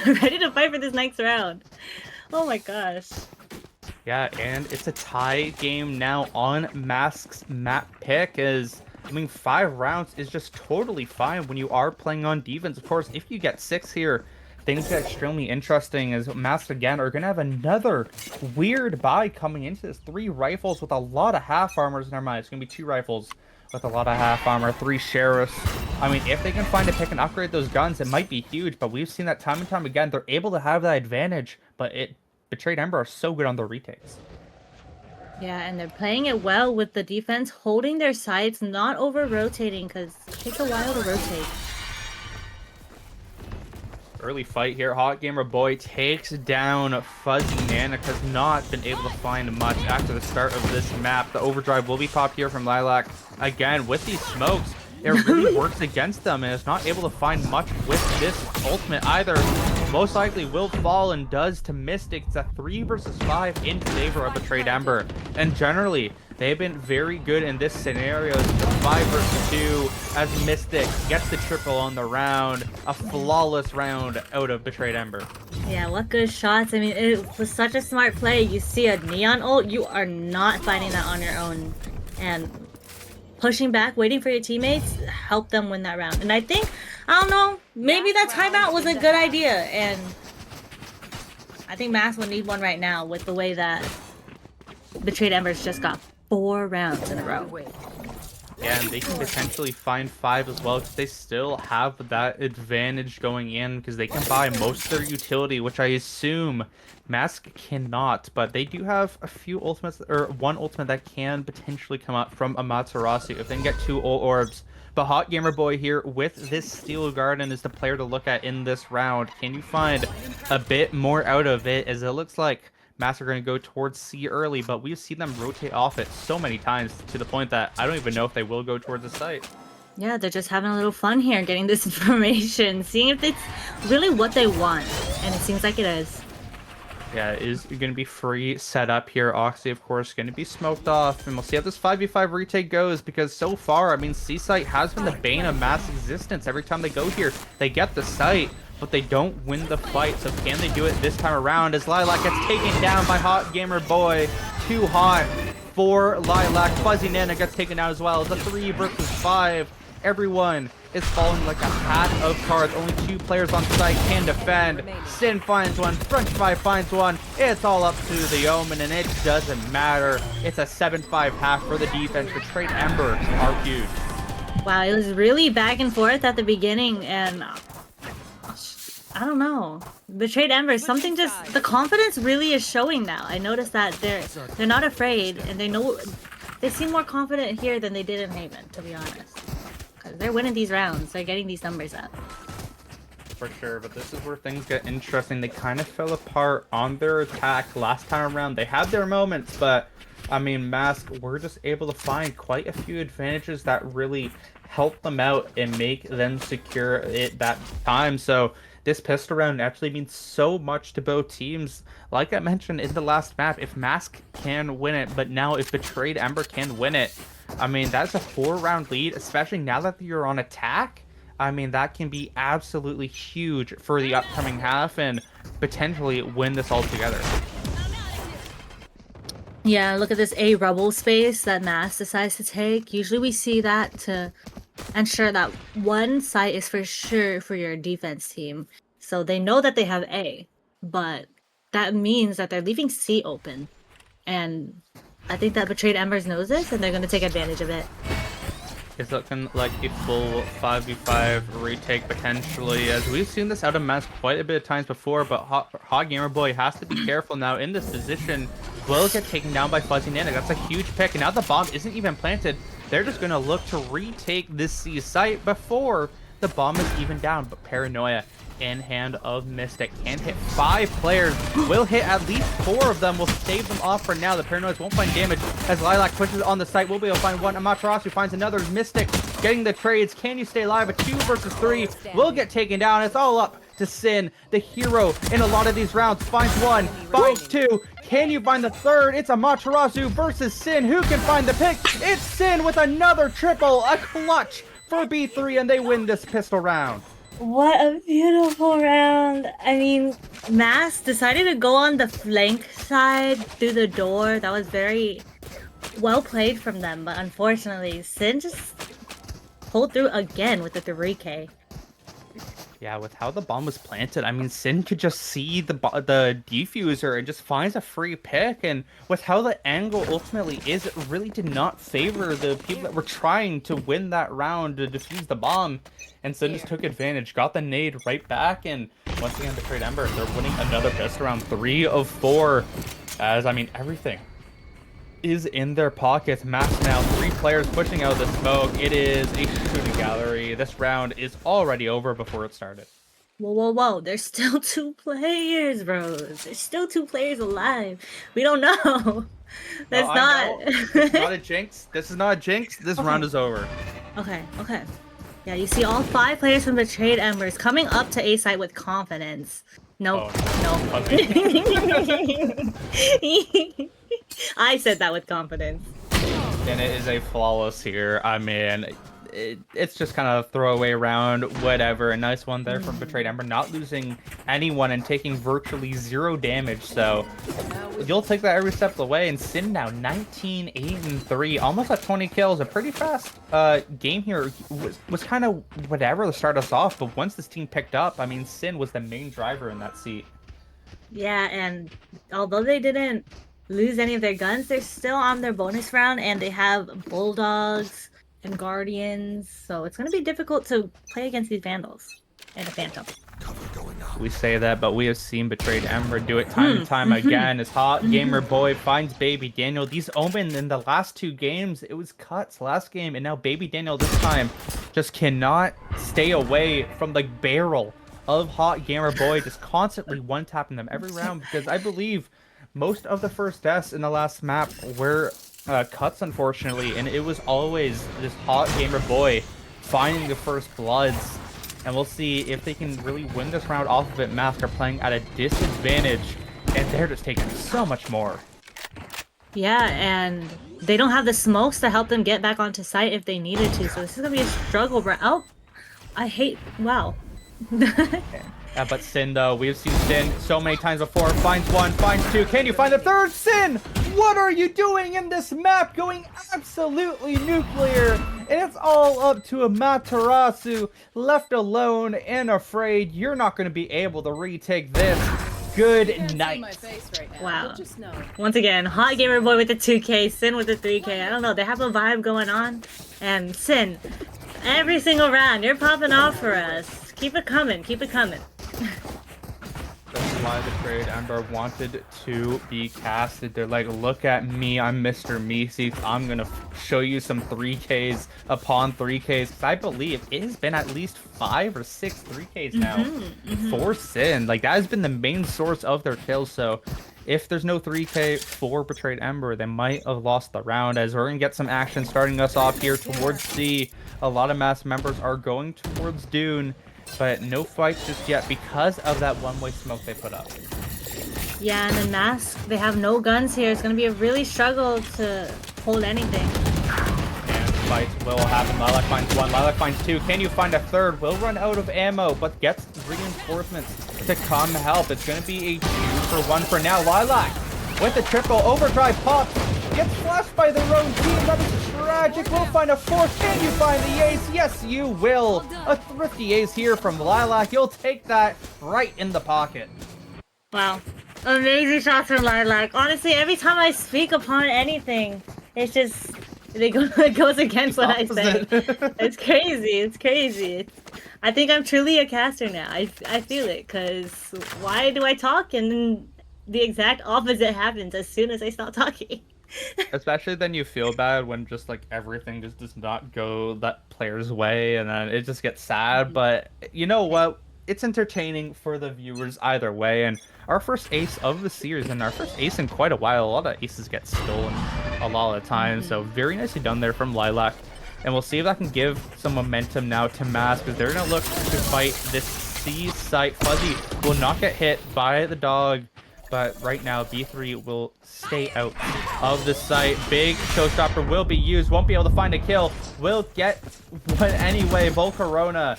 Ready to fight for this next round. Oh my gosh. Yeah, and it's a tie game now on Mask's map pick. I mean, 5 rounds is just totally fine when you are playing on defense. Of course, if you get 6 here, things get extremely interesting, as Mask again are going to have another weird buy coming into this. 3 rifles with a lot of half armors. Never mind, it's going to be 2 rifles with a lot of half armor, 3 sheriffs. I mean, if they can find a pick and upgrade those guns, it might be huge, but we've seen that time and time again. They're able to have that advantage, but Betrayed Ember are so good on the retakes. Yeah, and they're playing it well with the defense, holding their sides, not over-rotating, because it takes a while to rotate. Early fight here. Hot Gamer Boy takes down Fuzzy. Nanik has not been able to find much after the start of this map. The overdrive will be popped here from Lilac. Again, with these smokes, it really works against them, and is not able to find much with this ultimate either. Most likely will fall, and does to Mystic. It's a 3 versus 5 in favor of Betrayed Ember. And generally, they've been very good in this scenario. It's a 5 versus 2 as Mystic gets the triple on the round. A flawless round out of Betrayed Ember. Yeah, what good shots. I mean, it was such a smart play. You see a Neon ult, you are not finding that on your own. And pushing back, waiting for your teammates, help them win that round. And I think, I don't know, maybe that timeout was a good idea. And I think Mask will need one right now with the way that Betrayed Embers just got 4 rounds in a row. again, they can potentially find 5 as well because they still have that advantage going in because they can buy most of their utility, which I assume Mask cannot. But they do have a few ultimates, or one ultimate that can potentially come up from Amaterasu if they can get 2 ult orbs. But Hot Gamer Boy here with this Steel Garden is the player to look at in this round. Can you find a bit more out of it, as it looks like Mass are going to go towards C early, but we've seen them rotate off it so many times to the point that I don't even know if they will go towards the site. Yeah, they're just having a little fun here, getting this information, seeing if it's really what they want, and it seems like it is. Yeah, it is going to be free setup here. Oxy, of course, going to be smoked off, and we'll see how this 5v5 retake goes, because so far, I mean, C-Site has been the bane of Mass existence. Every time they go here, they get the site, but they don't win the fight. So can they do it this time around, as Lilac gets taken down by Hot Gamer Boy? Too hot for Lilac. Fuzzy Nana gets taken down as well. It's a 3 versus 5. Everyone is falling like a hat of cards. Only 2 players on site can defend. Sin finds one. French 5 finds one. It's all up to the Omen, and it doesn't matter. It's a 7-5 half for the defense. Betrayed Ember are huge. Wow, it was really back and forth at the beginning, and I don't know. Betrayed Ember, something just, the confidence really is showing now. I noticed that they're not afraid, and they seem more confident here than they did in Haven, to be honest. Because they're winning these rounds, they're getting these numbers up. For sure, but this is where things get interesting. They kind of fell apart on their attack last time around. They had their moments, but I mean, Mask were just able to find quite a few advantages that really help them out and make them secure it that time. So this pistol round actually means so much to both teams. Like I mentioned in the last map, if Mask can win it, but now if Betrayed Ember can win it, I mean, that's a 4-round lead, especially now that you're on attack. I mean, that can be absolutely huge for the upcoming half and potentially win this all together. Yeah, look at this A rubble space that Mass decides to take. Usually we see that to ensure that one site is for sure for your defense team. So they know that they have A, but that means that they're leaving C open. And I think that Betrayed Embers knows this, and they're going to take advantage of it. It's looking like a full 5v5 retake potentially, as we've seen this out of Mask quite a bit of times before, but Hot Gamer Boy has to be careful now in this position. Will get taken down by Fuzzy Nana. That's a huge pick, and now the bomb isn't even planted. They're just going to look to retake this C site before the bomb is even down, but Paranoia in hand of Mystic can hit 5 players, will hit at least 4 of them, will stave them off for now. The Paranoids won't find damage as Lilac pushes on the site. We'll be able to find one. Amaterasu finds another. Mystic getting the trades. Can you stay alive? A 2 versus 3 will get taken down. It's all up to Sin, the hero in a lot of these rounds. Finds 1, finds 2. Can you find the 3rd? It's Amaterasu versus Sin. Who can find the pick? It's Sin with another triple, a clutch for B3, and they win this pistol round. What a beautiful round. I mean, Mass decided to go on the flank side through the door. That was very well played from them, but unfortunately, Sin just pulled through again with the 3K. Yeah, with how the bomb was planted, I mean, Sin could just see the diffuser and just finds a free pick, and with how the angle ultimately is, it really did not favor the people that were trying to win that round to defuse the bomb, and Sin just took advantage, got the nade right back, and once again, Betrayed Ember, they're winning another pistol round, 3 of 4, as, I mean, everything is in their pockets. Mass now, 3 players pushing out the smoke. It is a shooting gallery. This round is already over before it started. Whoa, whoa, whoa. There's still 2 players, bros. There's still 2 players alive. We don't know. That's no, not... This is not a jinx. This is not a jinx. This round is over. Okay. Yeah, you see all 5 players from Betrayed Embers coming up to A site with confidence. Nope. Oh, no. I said that with confidence. And it is a flawless here. I mean, it's just kind of throwaway round, whatever. A nice one there from Betrayed Ember, not losing anyone and taking virtually 0 damage. So you'll take that every step of the way. And Sin now 19, 8, and 3, almost at 20 kills. A pretty fast game here. Was kind of whatever to start us off, but once this team picked up, I mean, Sin was the main driver in that seat. Yeah, and although they didn't lose any of their guns, they're still on their bonus round, and they have bulldogs, and Guardians, so it's gonna be difficult to play against these Vandals and a Phantom. We say that, but we have seen Betrayed Ember do it time and time again. As Hot Gamer Boy finds Baby Daniel. These Omen in the last 2 games, it was cuts last game, and now Baby Daniel this time just cannot stay away from the barrel of Hot Gamer Boy, just constantly one-tapping them every round, because I believe most of the first deaths in the last map were cuts, unfortunately, and it was always this Hot Gamer Boy finding the first bloods. And we'll see if they can really win this round off of it. Mask are playing at a disadvantage, and they're just taking so much more. Yeah, and they don't have the smokes to help them get back onto site if they needed to, so this is gonna be a struggle. Oh, I hate. Wow. But Sin, though, we've seen Sin so many times before. Finds 1, finds 2. Can you find the 3rd? Sin, what are you doing in this map? Going absolutely nuclear. And it's all up to Amaterasu, left alone and afraid. You're not going to be able to retake this. Good night. Wow. Once again, Hot Gamer Boy with the 2K, Sin with the 3K. I don't know, they have a vibe going on. And Sin, every single round, you're popping off for us. Keep it coming, keep it coming. That's why the Betrayed Ember wanted to be casted. They're like, look at me, I'm Mr. Meeseeks. I'm gonna show you some 3Ks upon 3Ks. I believe it has been at least 5 or 6 3Ks now for Sin. Like, that has been the main source of their kills. So if there's no 3K for Betrayed Ember, they might have lost the round, as we're gonna get some action starting us off here towards C. A lot of Mask members are going towards Dune, but no fights just yet because of that one-way smoke they put up. Yeah, and the Mask, they have no guns here. It's going to be a really struggle to hold anything. And fights will happen. Lilac finds 1, Lilac finds 2. Can you find a 3rd? Will run out of ammo, but gets reinforcements to come help. It's going to be a 2-for-1 for now. Lilac with the triple overdrive pop. Gets flashed by their own team. That is tragic. We'll find a 4th. Can you find the ace? Yes, you will. A thrifty ace here from Lilac. You'll take that right in the pocket. Wow. Amazing shots from Lilac. Honestly, every time I speak upon anything, it's just, it goes against what I say. It's crazy. It's crazy. I think I'm truly a caster now. I feel it, because why do I talk and then the exact opposite happens as soon as I stop talking? Especially then you feel bad when just like everything just does not go that player's way, and then it just gets sad. But you know what? It's entertaining for the viewers either way. And our first ace of the series, and our first ace in quite a while. A lot of aces get stolen a lot of the time. So very nicely done there from Lilac. And we'll see if that can give some momentum now to Mask, because they're going to look to fight this C site. Fuzzy will not get hit by the dog, but right now B3 will stay out of the site. Big showstopper will be used. Won't be able to find a kill. Will get one anyway. Volcarona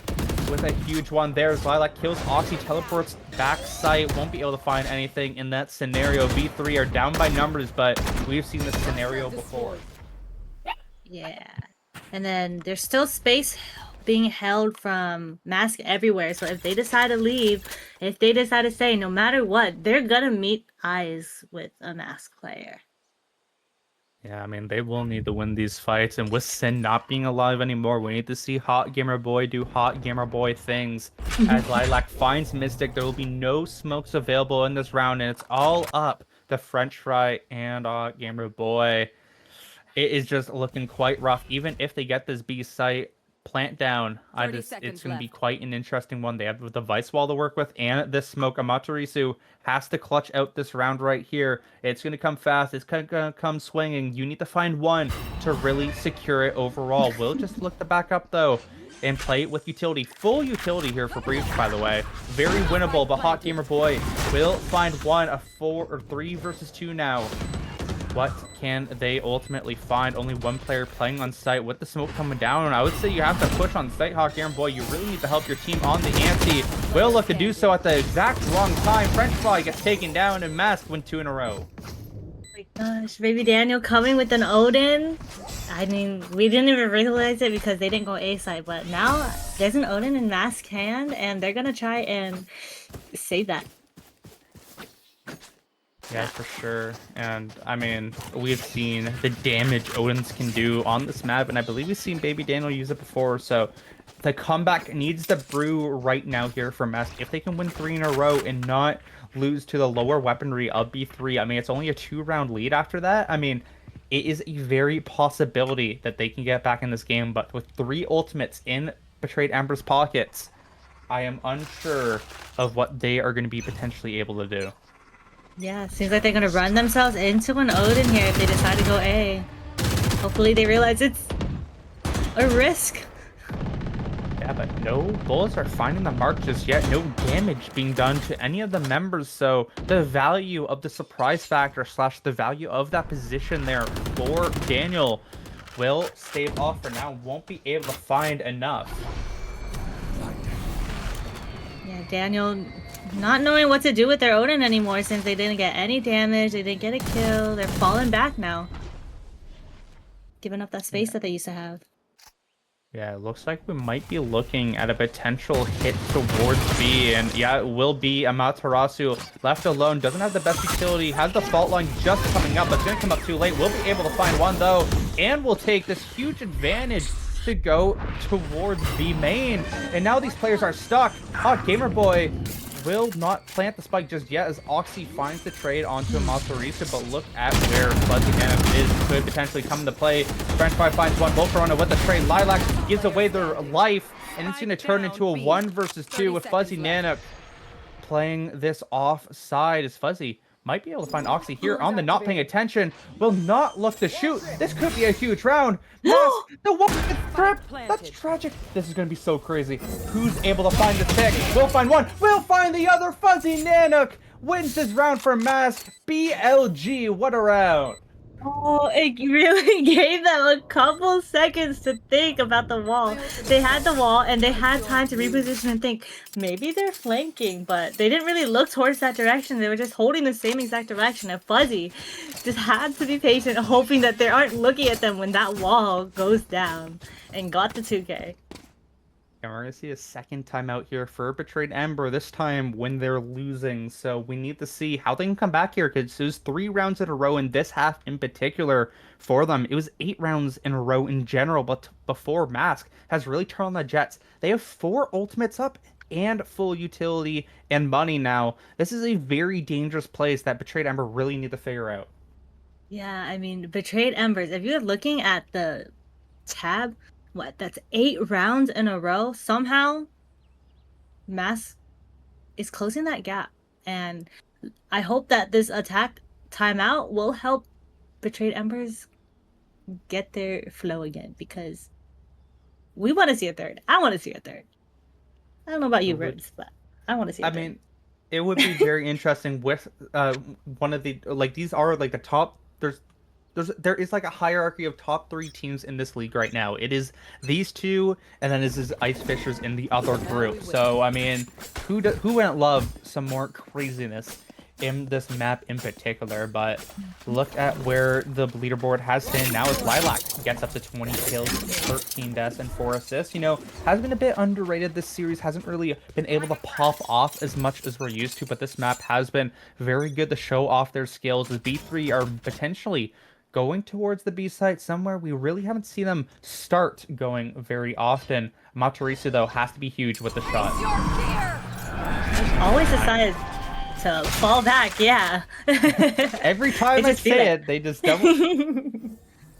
with a huge one there. Lilac kills Oxy, teleports back site. Won't be able to find anything in that scenario. B3 are down by numbers, but we've seen this scenario before. Yeah. And then there's still space being held from Mask everywhere. So if they decide to leave, if they decide to stay, no matter what, they're gonna meet eyes with a Mask player. Yeah, I mean, they will need to win these fights. And with Sin not being alive anymore, we need to see Hot Gamer Boy do Hot Gamer Boy things. As Lilac finds Mystic, there will be no smokes available in this round, and it's all up to French Fry and Hot Gamer Boy. It is just looking quite rough. Even if they get this B site plant down, it's going to be quite an interesting one. They have the device wall to work with, and this smoke. Amaterasu has to clutch out this round right here. It's going to come fast. It's going to come swinging. You need to find one to really secure it overall. We'll just look to back up, though, and play it with utility. Full utility here for Briefs, by the way. Very winnable, but Hot Gamer Boy will find one. A 4 or 3 versus 2 now. What can they ultimately find? Only one player playing on site with the smoke coming down. And I would say you have to push on site, Hot Gamer Boy. You really need to help your team on the ante. Will look to do so at the exact wrong time. French Fly gets taken down, and Mask win 2 in a row. Oh my gosh, Baby Daniel coming with an Odin. I mean, we didn't even realize it because they didn't go A side, but now there's an Odin in Mask hand, and they're gonna try and save that. Yeah, for sure. And I mean, we've seen the damage Odin's can do on this map, and I believe we've seen Baby Daniel use it before. So the comeback needs to brew right now here for MVSK. If they can win 3 in a row and not lose to the lower weaponry of B3, I mean, it's only a 2-round lead after that. I mean, it is a very possibility that they can get back in this game, but with 3 ultimates in Betrayed Ember's pockets, I am unsure of what they are going to be potentially able to do. Yeah, seems like they're gonna run themselves into an Odin here if they decide to go A. Hopefully they realize it's a risk. Yeah, but no bullets are finding the mark just yet. No damage being done to any of the members. So the value of the surprise factor / the value of that position there for Daniel will stave off for now. Won't be able to find enough. Yeah, Daniel not knowing what to do with their Odin anymore since they didn't get any damage, they didn't get a kill. They're falling back now. Giving up that space that they used to have. Yeah, it looks like we might be looking at a potential hit towards B, and yeah, it will be Amaterasu left alone. Doesn't have the best utility, has the fault line just coming up, but it's going to come up too late. We'll be able to find one though, and we'll take this huge advantage to go towards B main. And now these players are stuck. Gamer Boy will not plant the spike just yet as Oxy finds the trade onto Amaterasu, but look at where Fuzzy Nano is. Could potentially come into play. French Fry finds one. Volcarona with the trade. Lilac gives away their life, and it's going to turn into a 1 versus 2 with Fuzzy Nano playing this offside as Fuzzy might be able to find Oxy here on the not paying attention. Will not look to shoot. This could be a huge round. No, the one gets trapped. That's tragic. This is going to be so crazy. Who's able to find the pick? We'll find one. We'll find the other. Fuzzy Nanook wins this round for MVSK. BLG, what a round. Oh, it really gave them a couple seconds to think about the wall. They had the wall and they had time to reposition and think, maybe they're flanking, but they didn't really look towards that direction. They were just holding the same exact direction. And Fuzzy just had to be patient, hoping that they aren't looking at them when that wall goes down, and got the 2K. And we're going to see a second timeout here for Betrayed Ember, this time when they're losing. So we need to see how they can come back here, because it was 3 rounds in a row in this half in particular for them. It was 8 rounds in a row in general, but before MVSK has really turned on the Jets. They have 4 ultimates up and full utility and money now. This is a very dangerous place that Betrayed Ember really need to figure out. Yeah, I mean, Betrayed Embers, if you're looking at the tab, that's 8 rounds in a row. Somehow, MVSK is closing that gap. And I hope that this attack timeout will help Betrayed Embers get their flow again, because we want to see a third. I want to see a third. I don't know about you, Ribs, but I want to see a third. I mean, it would be very interesting with one of the, like, these are like the top, there is like a hierarchy of top 3 teams in this league right now. It is these two, and then is Ice Fishers in the other group. So I mean, who wouldn't love some more craziness in this map in particular? But look at where the leaderboard has been now as Lilac gets up to 20 kills, 13 deaths, and 4 assists. You know, has been a bit underrated this series. Hasn't really been able to pop off as much as we're used to, but this map has been very good to show off their skills, as B3 are potentially going towards the B site somewhere. We really haven't seen them start going very often. Amaterasu, though, has to be huge with the shot. Always decided to fall back, yeah. Every time I say it, they just double.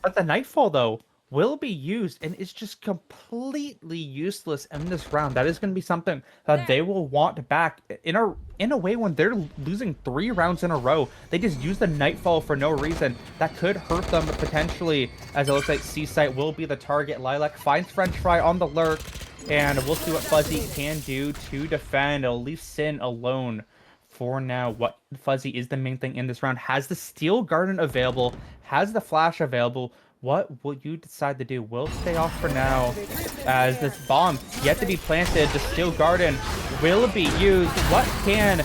But the Nightfall, though, will be used, and it's just completely useless in this round. That is going to be something that they will want back in a way when they're losing 3 rounds in a row. They just use the Nightfall for no reason. That could hurt them potentially, as it looks like C-Site will be the target. Lilac finds French Fry on the lurk, and we'll see what Fuzzy can do to defend. It'll leave Sin alone for now. What Fuzzy is the main thing in this round. Has the Steel Garden available, has the Flash available. What will you decide to do? We'll stay off for now, as this bomb yet to be planted. The Steel Garden will be used. What can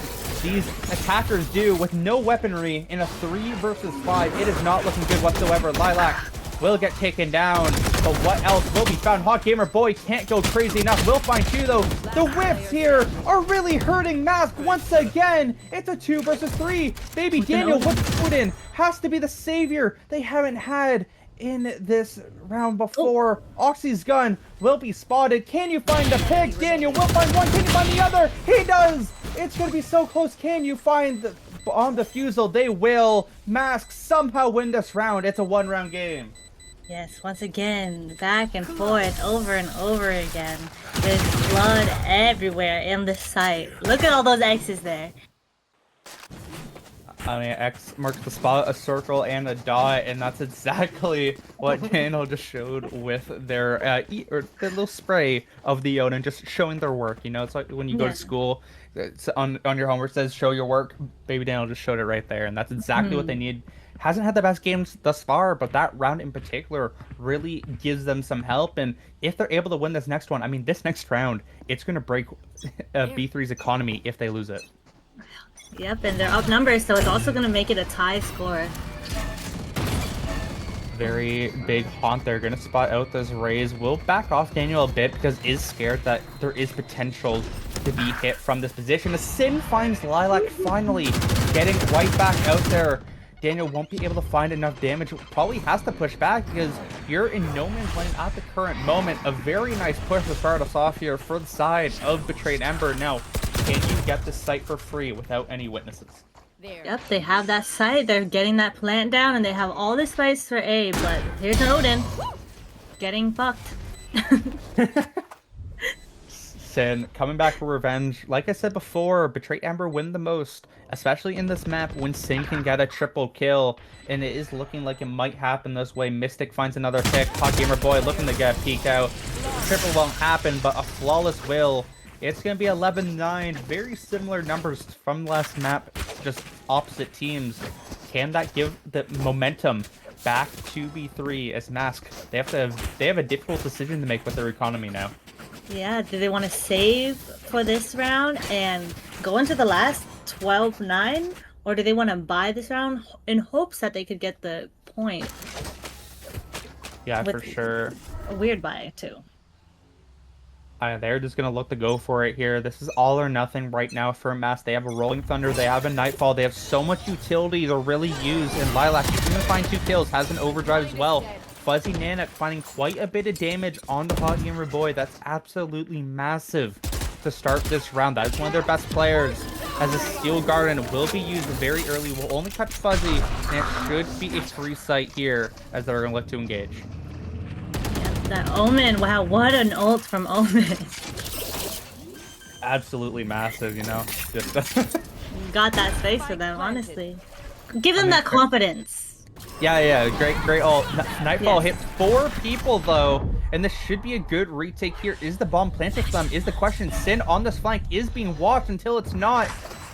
these attackers do with no weaponry in a 3 versus 5? It is not looking good whatsoever. Lilac will get taken down. But what else will be found? Hot Gamer Boy can't go crazy enough. Will find 2 though. The whips here are really hurting Mask once again. It's a 2 versus 3. Baby Daniel with Odin has to be the savior they haven't had in this round before. Oxy's gun will be spotted. Can you find the pick? Daniel will find one. Can you find the other? He does! It's going to be so close. Can you find the bomb defusal? They will. Mask somehow win this round. It's a 1-round game. Yes, once again, back and forth, over and over again. There's blood everywhere in this site. Look at all those X's there. I mean, X marks the spot, a circle, and a dot, and that's exactly what Daniel just showed with their the little spray of the Odin, just showing their work. You know, it's like when you go to school, it's on your homework says show your work. Baby Daniel just showed it right there, and that's exactly what they need. Hasn't had the best games thus far, but that round in particular really gives them some help. And if they're able to win this next one, I mean, this next round, it's going to break B3's economy if they lose it. Yep, and they're outnumbered, so it's also going to make it a tie score. Very big haunt there. Going to spot out those rays. Will back off Daniel a bit because is scared that there is potential to be hit from this position. A Sin finds Lilac finally getting right back out there. Daniel won't be able to find enough damage. Probably has to push back because you're in no man's land at the current moment. A very nice push to start us off here for the side of Betrayed Ember. Now, can you get this site for free without any witnesses? Yep, they have that site. They're getting that plant down, and they have all the spice for A, but here's an Odin. Getting fucked. Sin coming back for revenge. Like I said before, Betrayed Ember win the most, especially in this map when Sin can get a triple kill, and it is looking like it might happen this way. Mystic finds another pick. Hot Gamer Boy looking to get a peek out. Triple won't happen, but a flawless will. It's going to be 11-9. Very similar numbers from last map, just opposite teams. Can that give the momentum back to B3 as Mask? They have a difficult decision to make with their economy now. Yeah, do they want to save for this round and go into the last 12-9? Or do they want to buy this round in hopes that they could get the point? Yeah, for sure. A weird buy, too. They're just going to look to go for it here. This is all or nothing right now for Mask. They have a Rolling Thunder. They have a Nightfall. They have so much utility to really use. And Lilac, he's going to find 2 kills. Has an Overdrive as well. Fuzzy Nanak finding quite a bit of damage on the Hot Gamer Boy. That's absolutely massive to start this round. That is one of their best players. As a Steel Garden will be used very early. Will only catch Fuzzy. And it should be a free site here as they're going to look to engage. That Omen, wow, what an ult from Omen. Absolutely massive, you know. Just Got that space for them, honestly. Give them that confidence. Yeah, great ult. Nightfall hits 4 people though, and this should be a good retake here. Is the bomb planted for them? Is the question. Sin on this flank is being watched until it's not.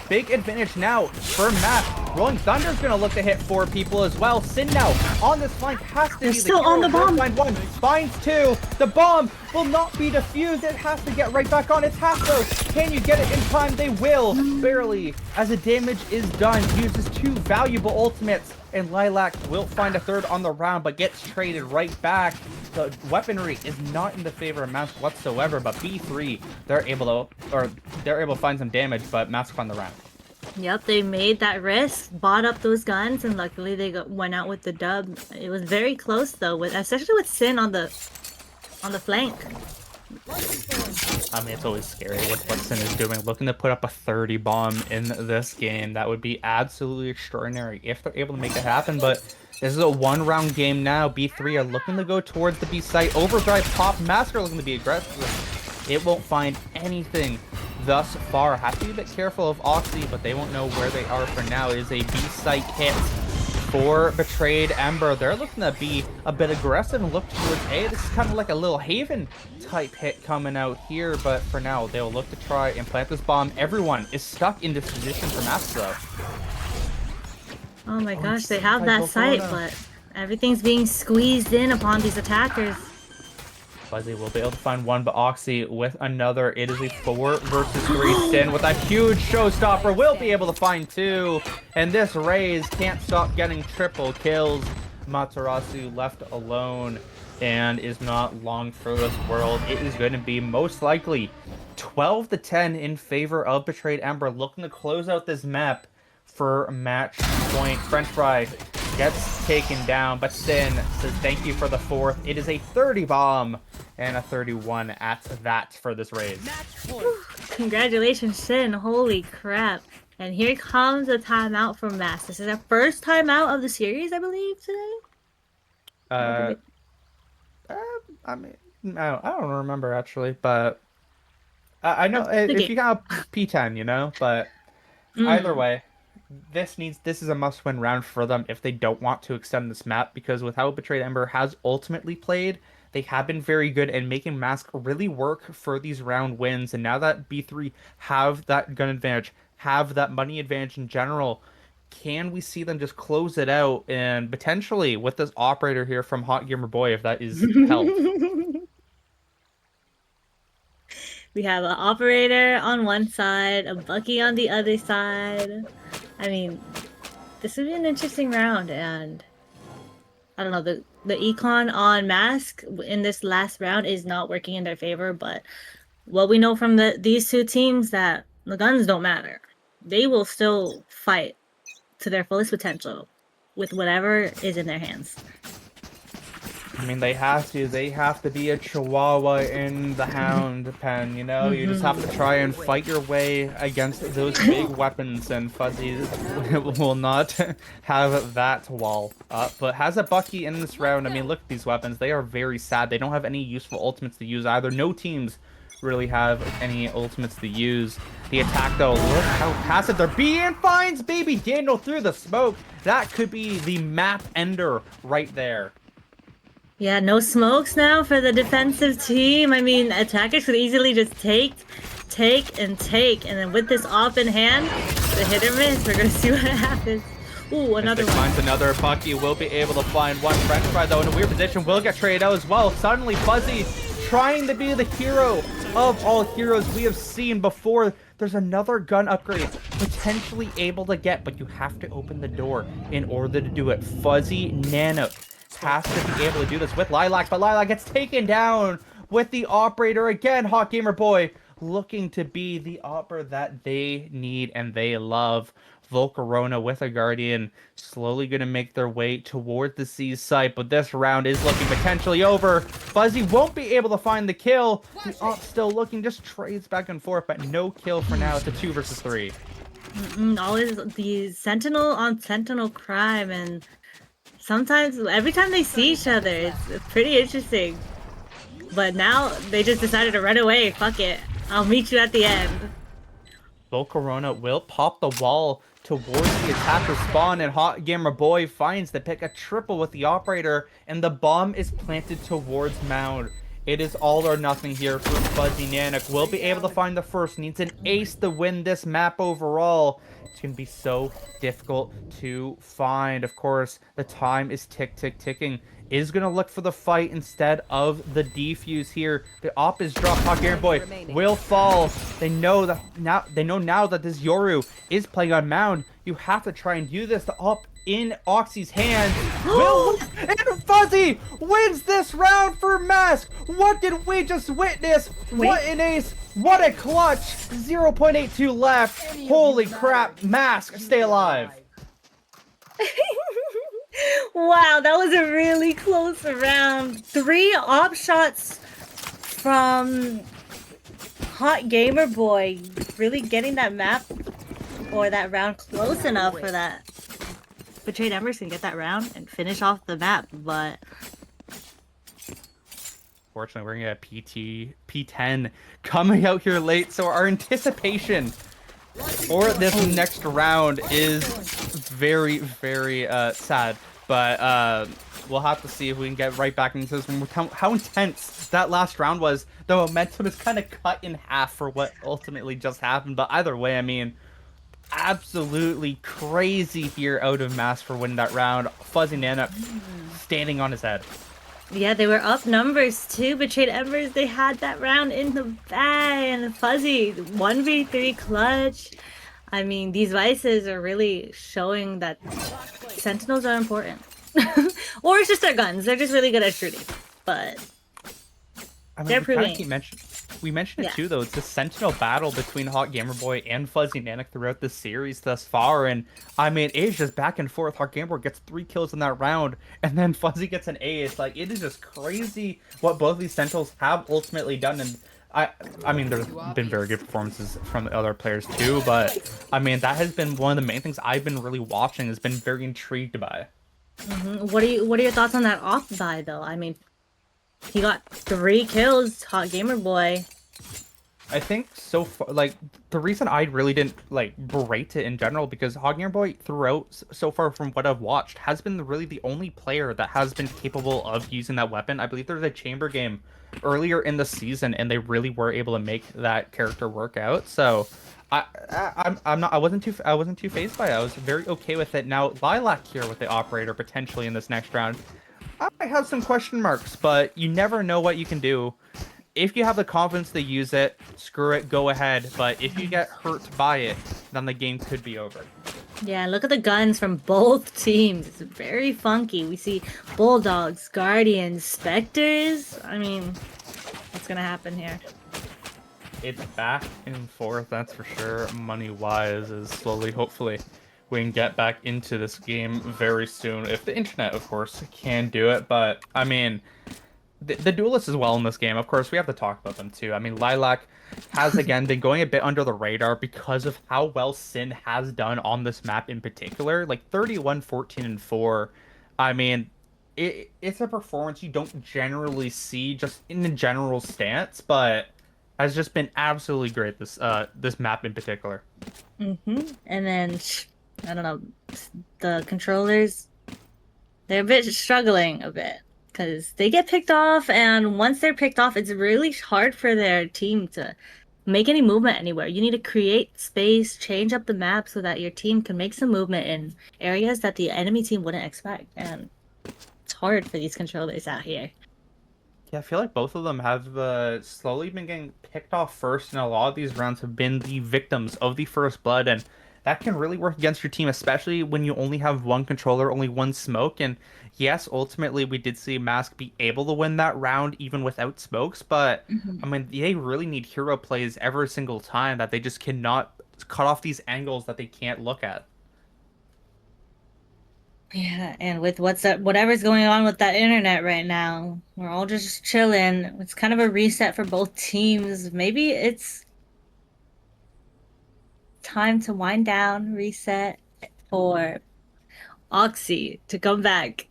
Big advantage now for Matt. Rolling Thunder's gonna look to hit 4 people as well. Sin now on this flank has to They're be the still on the bomb. Find 1, finds 2. The bomb will not be defused. It has to get right back on. It's half though. Can you get it in time? They will. Barely. As the damage is done, uses 2 valuable ultimates. And Lilac will find a 3rd on the round, but gets traded right back. The weaponry is not in the favor of Mask whatsoever, but B3, they're able to find some damage, but Mask won the round. Yep, they made that risk, bought up those guns, and luckily they went out with the dub. It was very close though, especially with Sin on the flank. I mean, it's always scary with what Sin is doing. Looking to put up a 30 bomb in this game, that would be absolutely extraordinary if they're able to make it happen, but this is a 1-round game now. B3 are looking to go towards the B site. Overdrive pop. Mask are looking to be aggressive. It won't find anything thus far. Have to be a bit careful of Oxy, but they won't know where they are for now. It is a B site hit for Betrayed Ember. They're looking to be a bit aggressive and look towards A. This is kind of like a little Haven type hit coming out here, but for now, they'll look to try and plant this bomb. Everyone is stuck in this position for Mask though. Oh my gosh, they have that site, but everything's being squeezed in upon these attackers. Fuzzy will be able to find 1, but Oxy with another. It is a 4 versus 3 Sin with a huge showstopper. Will be able to find 2, and this Raze can't stop getting triple kills. Matarasu left alone and is not long for this world. It is going to be most likely 12-10 in favor of Betrayed Ember, looking to close out this map for match point. French Fry gets taken down, but Sin says thank you for the 4th. It is a 30 bomb and a 31 at that for this raid. Congratulations, Sin. Holy crap. And here comes a timeout from Mass. This is our first timeout of the series, I believe, today. I mean, I don't remember actually, but I know if you count P10, you know, but either way, this is a must-win round for them if they don't want to extend this map, because with how Betrayed Ember has ultimately played, they have been very good at making Mask really work for these round wins, and now that B3 have that gun advantage, have that money advantage in general, can we see them just close it out and potentially with this operator here from Hot Gamer Boy, if that is held? We have an operator on one side, a Bucky on the other side. I mean, this would be an interesting round, and I don't know, the econ on Mask in this last round is not working in their favor, but what we know from these two teams that the guns don't matter. They will still fight to their fullest potential with whatever is in their hands. I mean, they have to be a chihuahua in the hound pen, you know? You just have to try and fight your way against those big weapons, and Fuzzy will not have that wall up. But has a Bucky in this round. I mean, look at these weapons. They are very sad. They don't have any useful ultimates to use either. No teams really have any ultimates to use. The attack, though, look how passive they're being. Finds Baby Daniel through the smoke. That could be the map ender right there. Yeah, no smokes now for the defensive team. I mean, attackers could easily just take, and then with this off in hand, the hit or miss, we're gonna see what happens. Ooh, another one. Finds another Bucky, will be able to find one. French Fry, though, in a weird position, will get traded out as well. Suddenly, Fuzzy trying to be the hero of all heroes we have seen before. There's another gun upgrade potentially able to get, but you have to open the door in order to do it. Fuzzy Nanook has to be able to do this with Lilac, but Lilac gets taken down with the operator again. Hot Gamer Boy looking to be the opera that they need and they love. Volcarona with a Guardian slowly going to make their way toward the C site, but this round is looking potentially over. Fuzzy won't be able to find the kill. The op still looking, just trades back and forth, but no kill for now. It's a 2 versus 3. Always the Sentinel on Sentinel crime, and sometimes, every time they see each other, it's pretty interesting. But now, they just decided to run away. Fuck it. I'll meet you at the end. Volcarona will pop the wall towards the attacker spawn, and Hot Gamer Boy finds to pick a triple with the operator, and the bomb is planted towards Mound. It is all or nothing here for Fuzzy Nanook. Will be able to find the first. Needs an ace to win this map overall. It's going to be so difficult to find. Of course, the time is ticking. Is going to look for the fight instead of the defuse here. The op is dropped. Hot Gamer Boy will fall. They know now that this Yoru is playing on Mound. You have to try and do this. The op in Oxy's hand. And Fuzzy wins this round for Mask. What did we just witness? What an ace. What a clutch. 0.82 left. Holy crap. Mask, stay alive. Wow, that was a really close round. 3 op shots from Hot Gamer Boy. Really getting that map or that round close enough for that. Betrayed Embers can get that round and finish off the map, but fortunately we're gonna get P10 coming out here late, so our anticipation for this next round is very, very sad. But we'll have to see if we can get right back into this one. How intense that last round was. The momentum is kind of cut in half for what ultimately just happened. But either way, I mean, absolutely crazy here out of Mask for winning that round. Fuzzy Nanook standing on his head. yeah, they were up numbers too. Betrayed Embers, they had that round in the bag, and Fuzzy 1v3 clutch. I mean, these Vices are really showing that Sentinels are important. Or it's just their guns. They're just really good at shooting. But I mean, they're we kind of proving. keep we mentioned it Yeah. too, though. It's a sentinel battle between Hot Gamer Boy and Fuzzy Nanik throughout the series thus far, and I mean, it's just back and forth. Hot Gamer Boy gets 3 kills in that round, and then Fuzzy gets an ace. Like, it is just crazy what both these sentinels have ultimately done. And I mean, there's been very good performances from the other players too, but I mean, that has been one of the main things I've been really watching. Has been very intrigued by. What are your thoughts on that off buy though? I mean, he got 3 kills, Hot Gamer Boy. I think so far, like, the reason I really didn't like berate it in general, because Hot Gamer Boy throughout so far from what I've watched has been really the only player that has been capable of using that weapon. I believe there was a chamber game earlier in the season, and they really were able to make that character work out. So I wasn't too phased by it. I was very okay with it. Now Lilac here with the operator potentially in this next round, I have some question marks, but you never know what you can do. If you have the confidence to use it, screw it, go ahead. But if you get hurt by it, then the game could be over. Yeah, look at the guns from both teams. It's very funky. We see Bulldogs, Guardians, Spectres. I mean, what's gonna happen here? It's back and forth, that's for sure. Money-wise, is slowly, hopefully, we can get back into this game very soon. If the internet, of course, can do it. But, I mean, the duelists as well in this game, of course, we have to talk about them too. I mean, Lilac has, again, been going a bit under the radar because of how well Sin has done on this map in particular. Like, 31, 14, and 4. I mean, it's a performance you don't generally see just in the general stance, but has just been absolutely great this map in particular. And then, I don't know, the controllers, they're a bit struggling a bit. Because they get picked off, and once they're picked off, it's really hard for their team to make any movement anywhere. You need to create space, change up the map so that your team can make some movement in areas that the enemy team wouldn't expect. And it's hard for these controllers out here. Yeah, I feel like both of them have slowly been getting picked off first, and a lot of these rounds have been the victims of the first blood, and that can really work against your team, especially when you only have one controller, only one smoke. And yes, ultimately we did see Mask be able to win that round even without smokes, but I mean, they really need hero plays every single time, that they just cannot cut off these angles that they can't look at. Yeah, and with whatever's going on with that internet right now, we're all just chilling. It's kind of a reset for both teams. Maybe it's time to wind down, reset for Oxy to come back.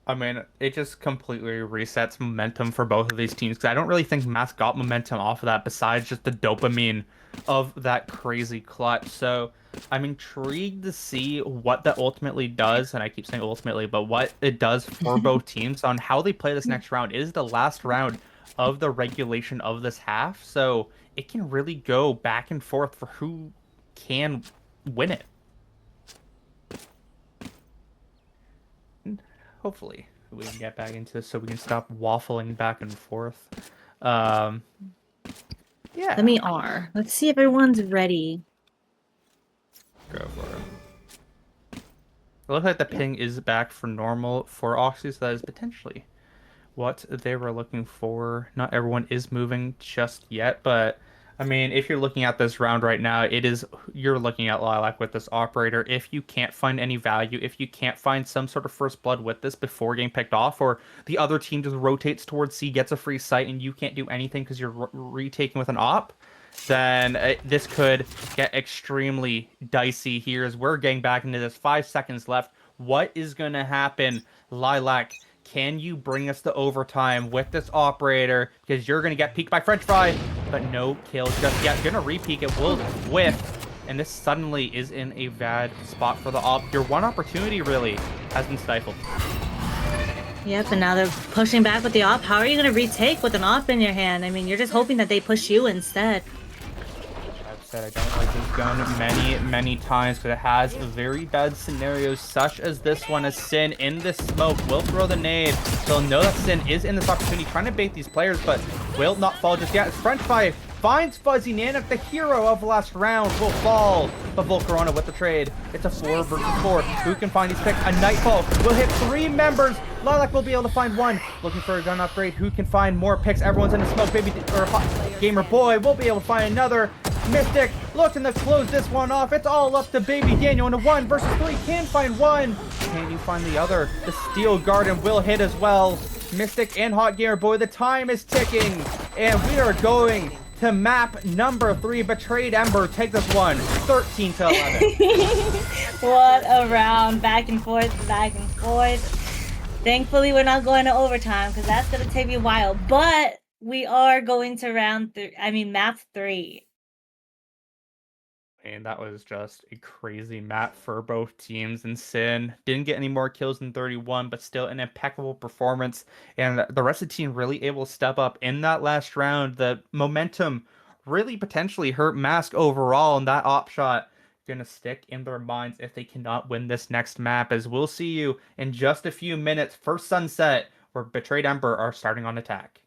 I mean, it just completely resets momentum for both of these teams, because I don't really think Mask got momentum off of that besides just the dopamine of that crazy clutch. So I'm intrigued to see what that ultimately does, and I keep saying ultimately, but what it does for both teams on how they play this next round. It is the last round of the regulation of this half, so it can really go back and forth for who can win it. Hopefully we can get back into this so we can stop waffling back and forth. Yeah. Let me R. Let's see if everyone's ready. Go for it. It looks like the ping is back for normal for Oxy, so that is potentially what they were looking for. Not everyone is moving just yet, but I mean, if you're looking at this round right now, you're looking at Lilac with this operator. If you can't find any value, if you can't find some sort of first blood with this before getting picked off, or the other team just rotates towards C, gets a free sight, and you can't do anything because you're retaking with an op, then this could get extremely dicey here as we're getting back into this. 5 seconds left. What is going to happen? Lilac, can you bring us to overtime with this operator? Because you're going to get peeked by French Fry, but no kill just yet. Going to re-peek it, will whiff, and this suddenly is in a bad spot for the op. Your one opportunity really has been stifled. Yep, and now they're pushing back with the op. How are you going to retake with an op in your hand? I mean, you're just hoping that they push you instead. I don't like this gun many times because it has very bad scenarios such as this one, as Sin in this smoke will throw the nade. So know that Sin is in this opportunity trying to bait these players, but will not fall just yet. It's French Fry finds Fuzzy Nanook, the hero of last round, will fall. But Volcarona with the trade. It's a 4 versus 4. Who can find these picks? A Nightfall will hit 3 members. Lilac will be able to find 1. Looking for a gun upgrade. Who can find more picks? Everyone's in the smoke. Gamer Boy will be able to find another. Mystic looking to close this one off. It's all up to Baby Daniel in a 1 versus 3. Can find 1. Can you find the other? The Steel Garden will hit as well. Mystic and Hot Gamer Boy, the time is ticking. And we are going to map number 3. Betrayed Ember. Take this one. 13 to 11. What a round. Back and forth, back and forth. Thankfully, we're not going to overtime because that's going to take me a while. But we are going to map 3. And that was just a crazy map for both teams. And Sin didn't get any more kills than 31, but still an impeccable performance. And the rest of the team really able to step up in that last round. The momentum really potentially hurt Mask overall, and that op shot gonna stick in their minds if they cannot win this next map. As we'll see you in just a few minutes for Sunset, where Betrayed Ember are starting on attack.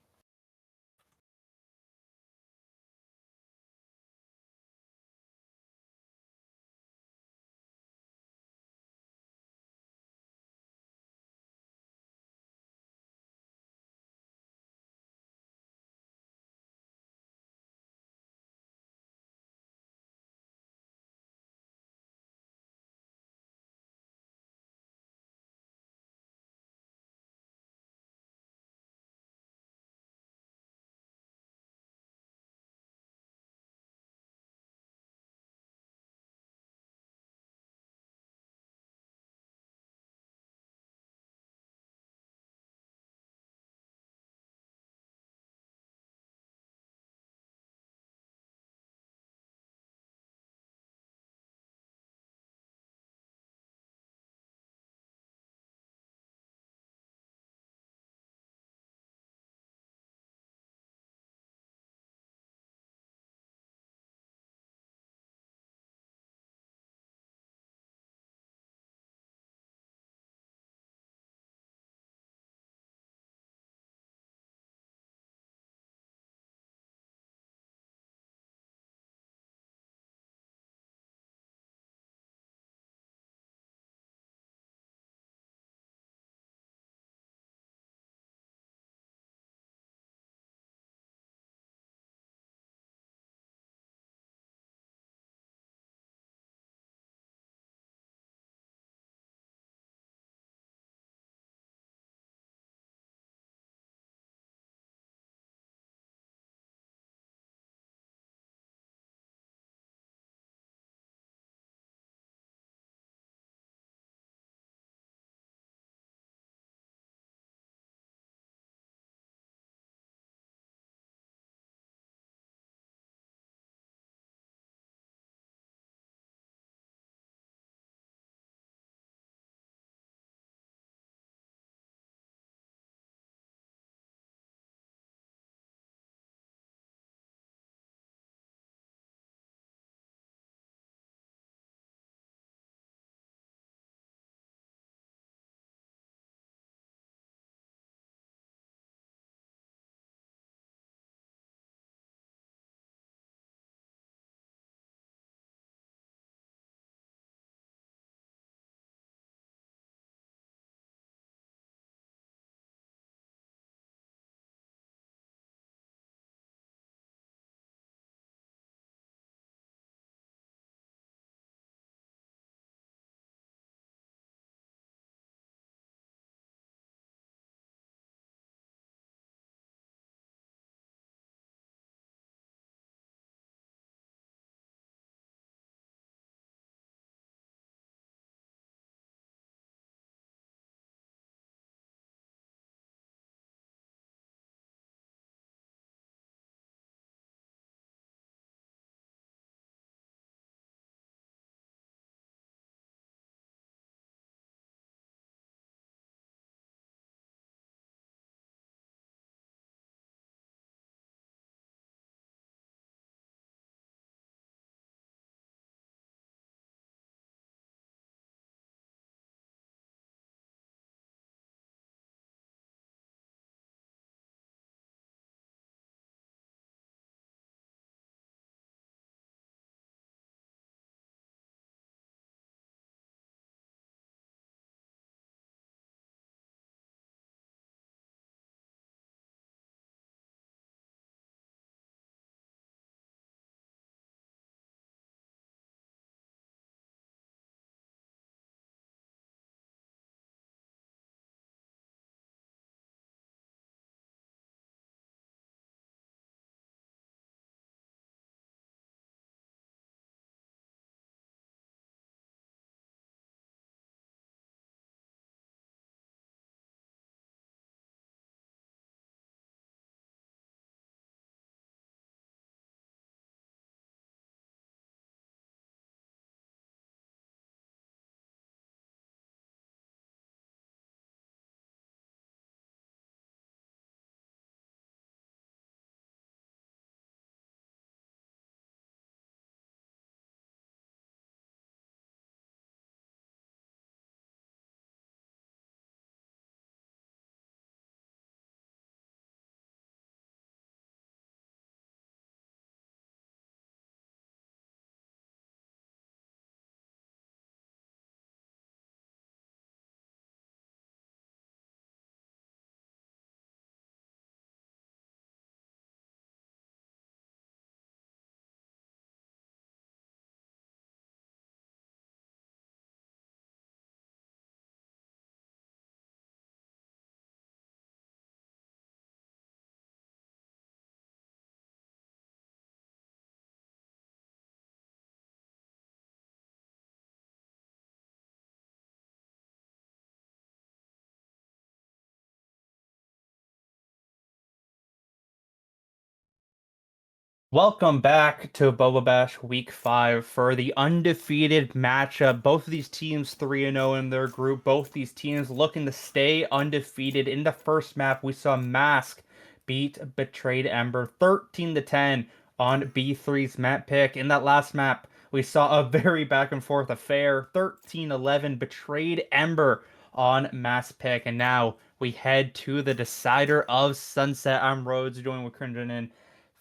Welcome back to Boba Bash Week 5 for the undefeated matchup. Both of these teams 3-0 in their group. Both these teams looking to stay undefeated. In the first map, we saw Mask beat Betrayed Ember 13-10 on B3's map pick. In that last map, we saw a very back and forth affair. 13-11 Betrayed Ember on Mask pick. And now we head to the decider of Sunset. I'm Rhodes, joined with Cringeon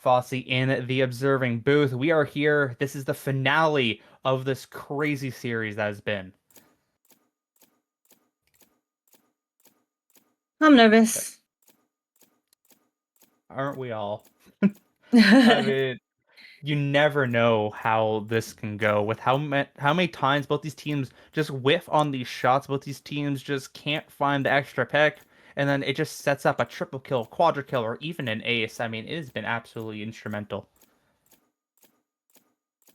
Fossey in the observing booth. We are here. This is the finale of this crazy series that has been. I'm nervous. Aren't we all? I mean, you never know how this can go with how many times both these teams just whiff on these shots. Both these teams just can't find the extra pick, and then it just sets up a triple kill, quadra kill, or even an ace. I mean, it has been absolutely instrumental.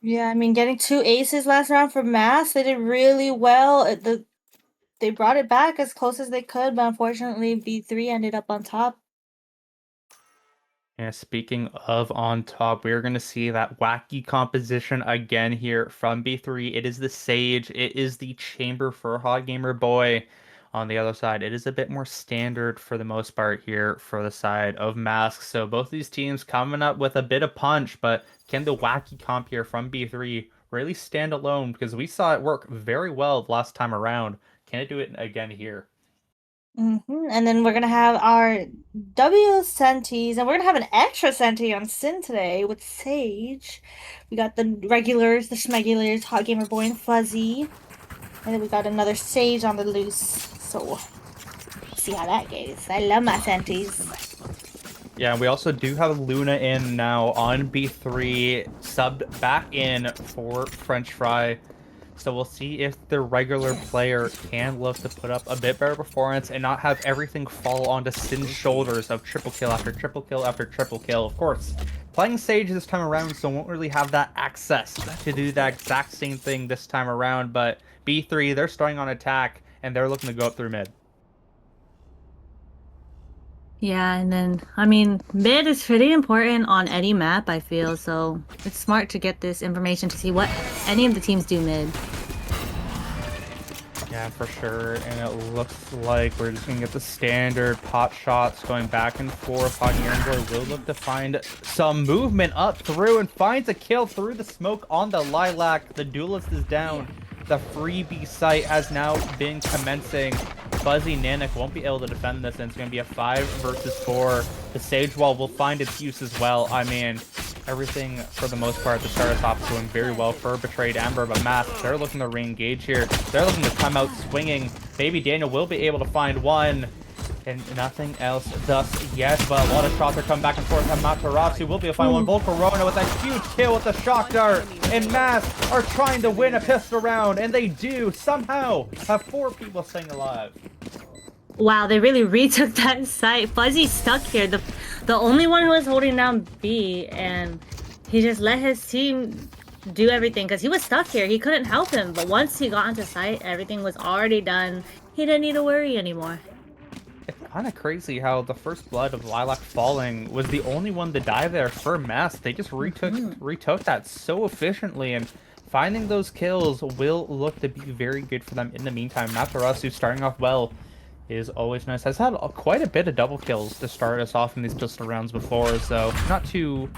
Yeah, I mean, getting 2 aces last round for Mass, they did really well. They brought it back as close as they could, but unfortunately, B3 ended up on top. And speaking of on top, we're going to see that wacky composition again here from B3. It is the Sage. It is the Chamber for Hot Gamer Boy. On the other side, it is a bit more standard for the most part here for the side of Masks. So both these teams coming up with a bit of punch, but can the wacky comp here from B3 really stand alone? Because we saw it work very well last time around. Can it do it again here? And then we're gonna have our W Sentis, and we're gonna have an extra Senti on Sin today with Sage. We got the regulars, the schmegulars, Hot Gamer Boy and Fuzzy. And then we got another Sage on the loose. So, see how that goes. I love my Sentis. Yeah, we also do have Luna in now on B3, subbed back in for French Fry. So we'll see if the regular player can look to put up a bit better performance and not have everything fall onto Sin's shoulders of triple kill after triple kill after triple kill. Of course, playing Sage this time around, so won't really have that access to do that exact same thing this time around. But B3, they're starting on attack, and they're looking to go up through mid. Yeah, and then, I mean, mid is pretty important on any map, I feel, so it's smart to get this information to see what any of the teams do mid. Yeah, for sure, and it looks like we're just gonna get the standard pot shots going back and forth. Hot Gamer will look to find some movement up through and finds a kill through the smoke on the Lilac. The duelist is down. The freebie site has now been commencing. Fuzzy Nanik won't be able to defend this, and it's going to be a 5 versus 4. The Sage Wall will find its use as well. I mean, everything for the most part to start us off is doing very well for Betrayed Ember, but Mask, they're looking to re-engage here. They're looking to come out swinging. Baby Daniel will be able to find one, and nothing else thus yet, but a lot of shots are coming back and forth. Amaterasu will be able to find one. Volcarona with a huge kill with the shock dart, and Mask are trying to win a pistol round, and they do somehow have 4 people staying alive. Wow, they really retook that site. Fuzzy's stuck here. The only one who was holding down B, and he just let his team do everything because he was stuck here. He couldn't help him, but once he got into sight, everything was already done. He didn't need to worry anymore. It's kind of crazy how the first blood of Lilac falling was the only one to die there for Mask. They just retook that so efficiently, and finding those kills will look to be very good for them in the meantime. Matarasu starting off well is always nice. Has had quite a bit of double kills to start us off in these pistol rounds before, so not too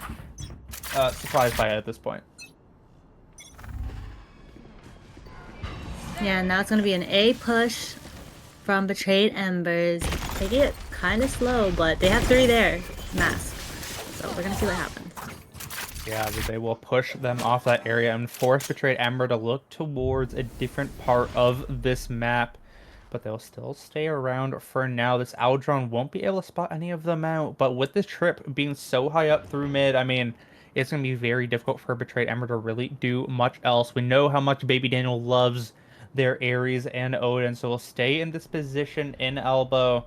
surprised by it at this point. Yeah, now it's going to be an A push from Betrayed Embers. They get kind of slow, but they have 3 there. Mask. So we're going to see what happens. Yeah, but they will push them off that area and force Betrayed Ember to look towards a different part of this map. But they'll still stay around for now. This Aldron won't be able to spot any of them out. But with this trip being so high up through mid, I mean, it's going to be very difficult for Betrayed Ember to really do much else. We know how much Baby Daniel loves their Ares and Odin, so we'll stay in this position in elbow.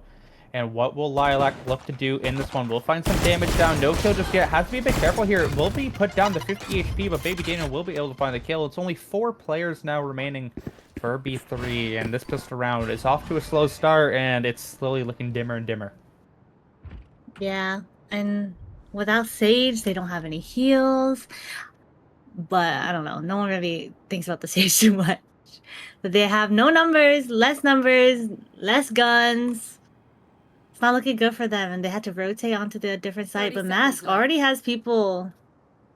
And what will Lilac look to do in this one? We'll find some damage down. No kill just yet. Has to be a bit careful here. It will be put down to 50 HP, but Baby Daniel will be able to find the kill. It's only 4 players now remaining for B3, and this pistol round is off to a slow start, and it's slowly looking dimmer and dimmer. Yeah, and without Sage, they don't have any heals. But I don't know. No one really thinks about the Sage too much. But they have no numbers, less guns. It's not looking good for them, and they had to rotate onto the different side. But Mask already has people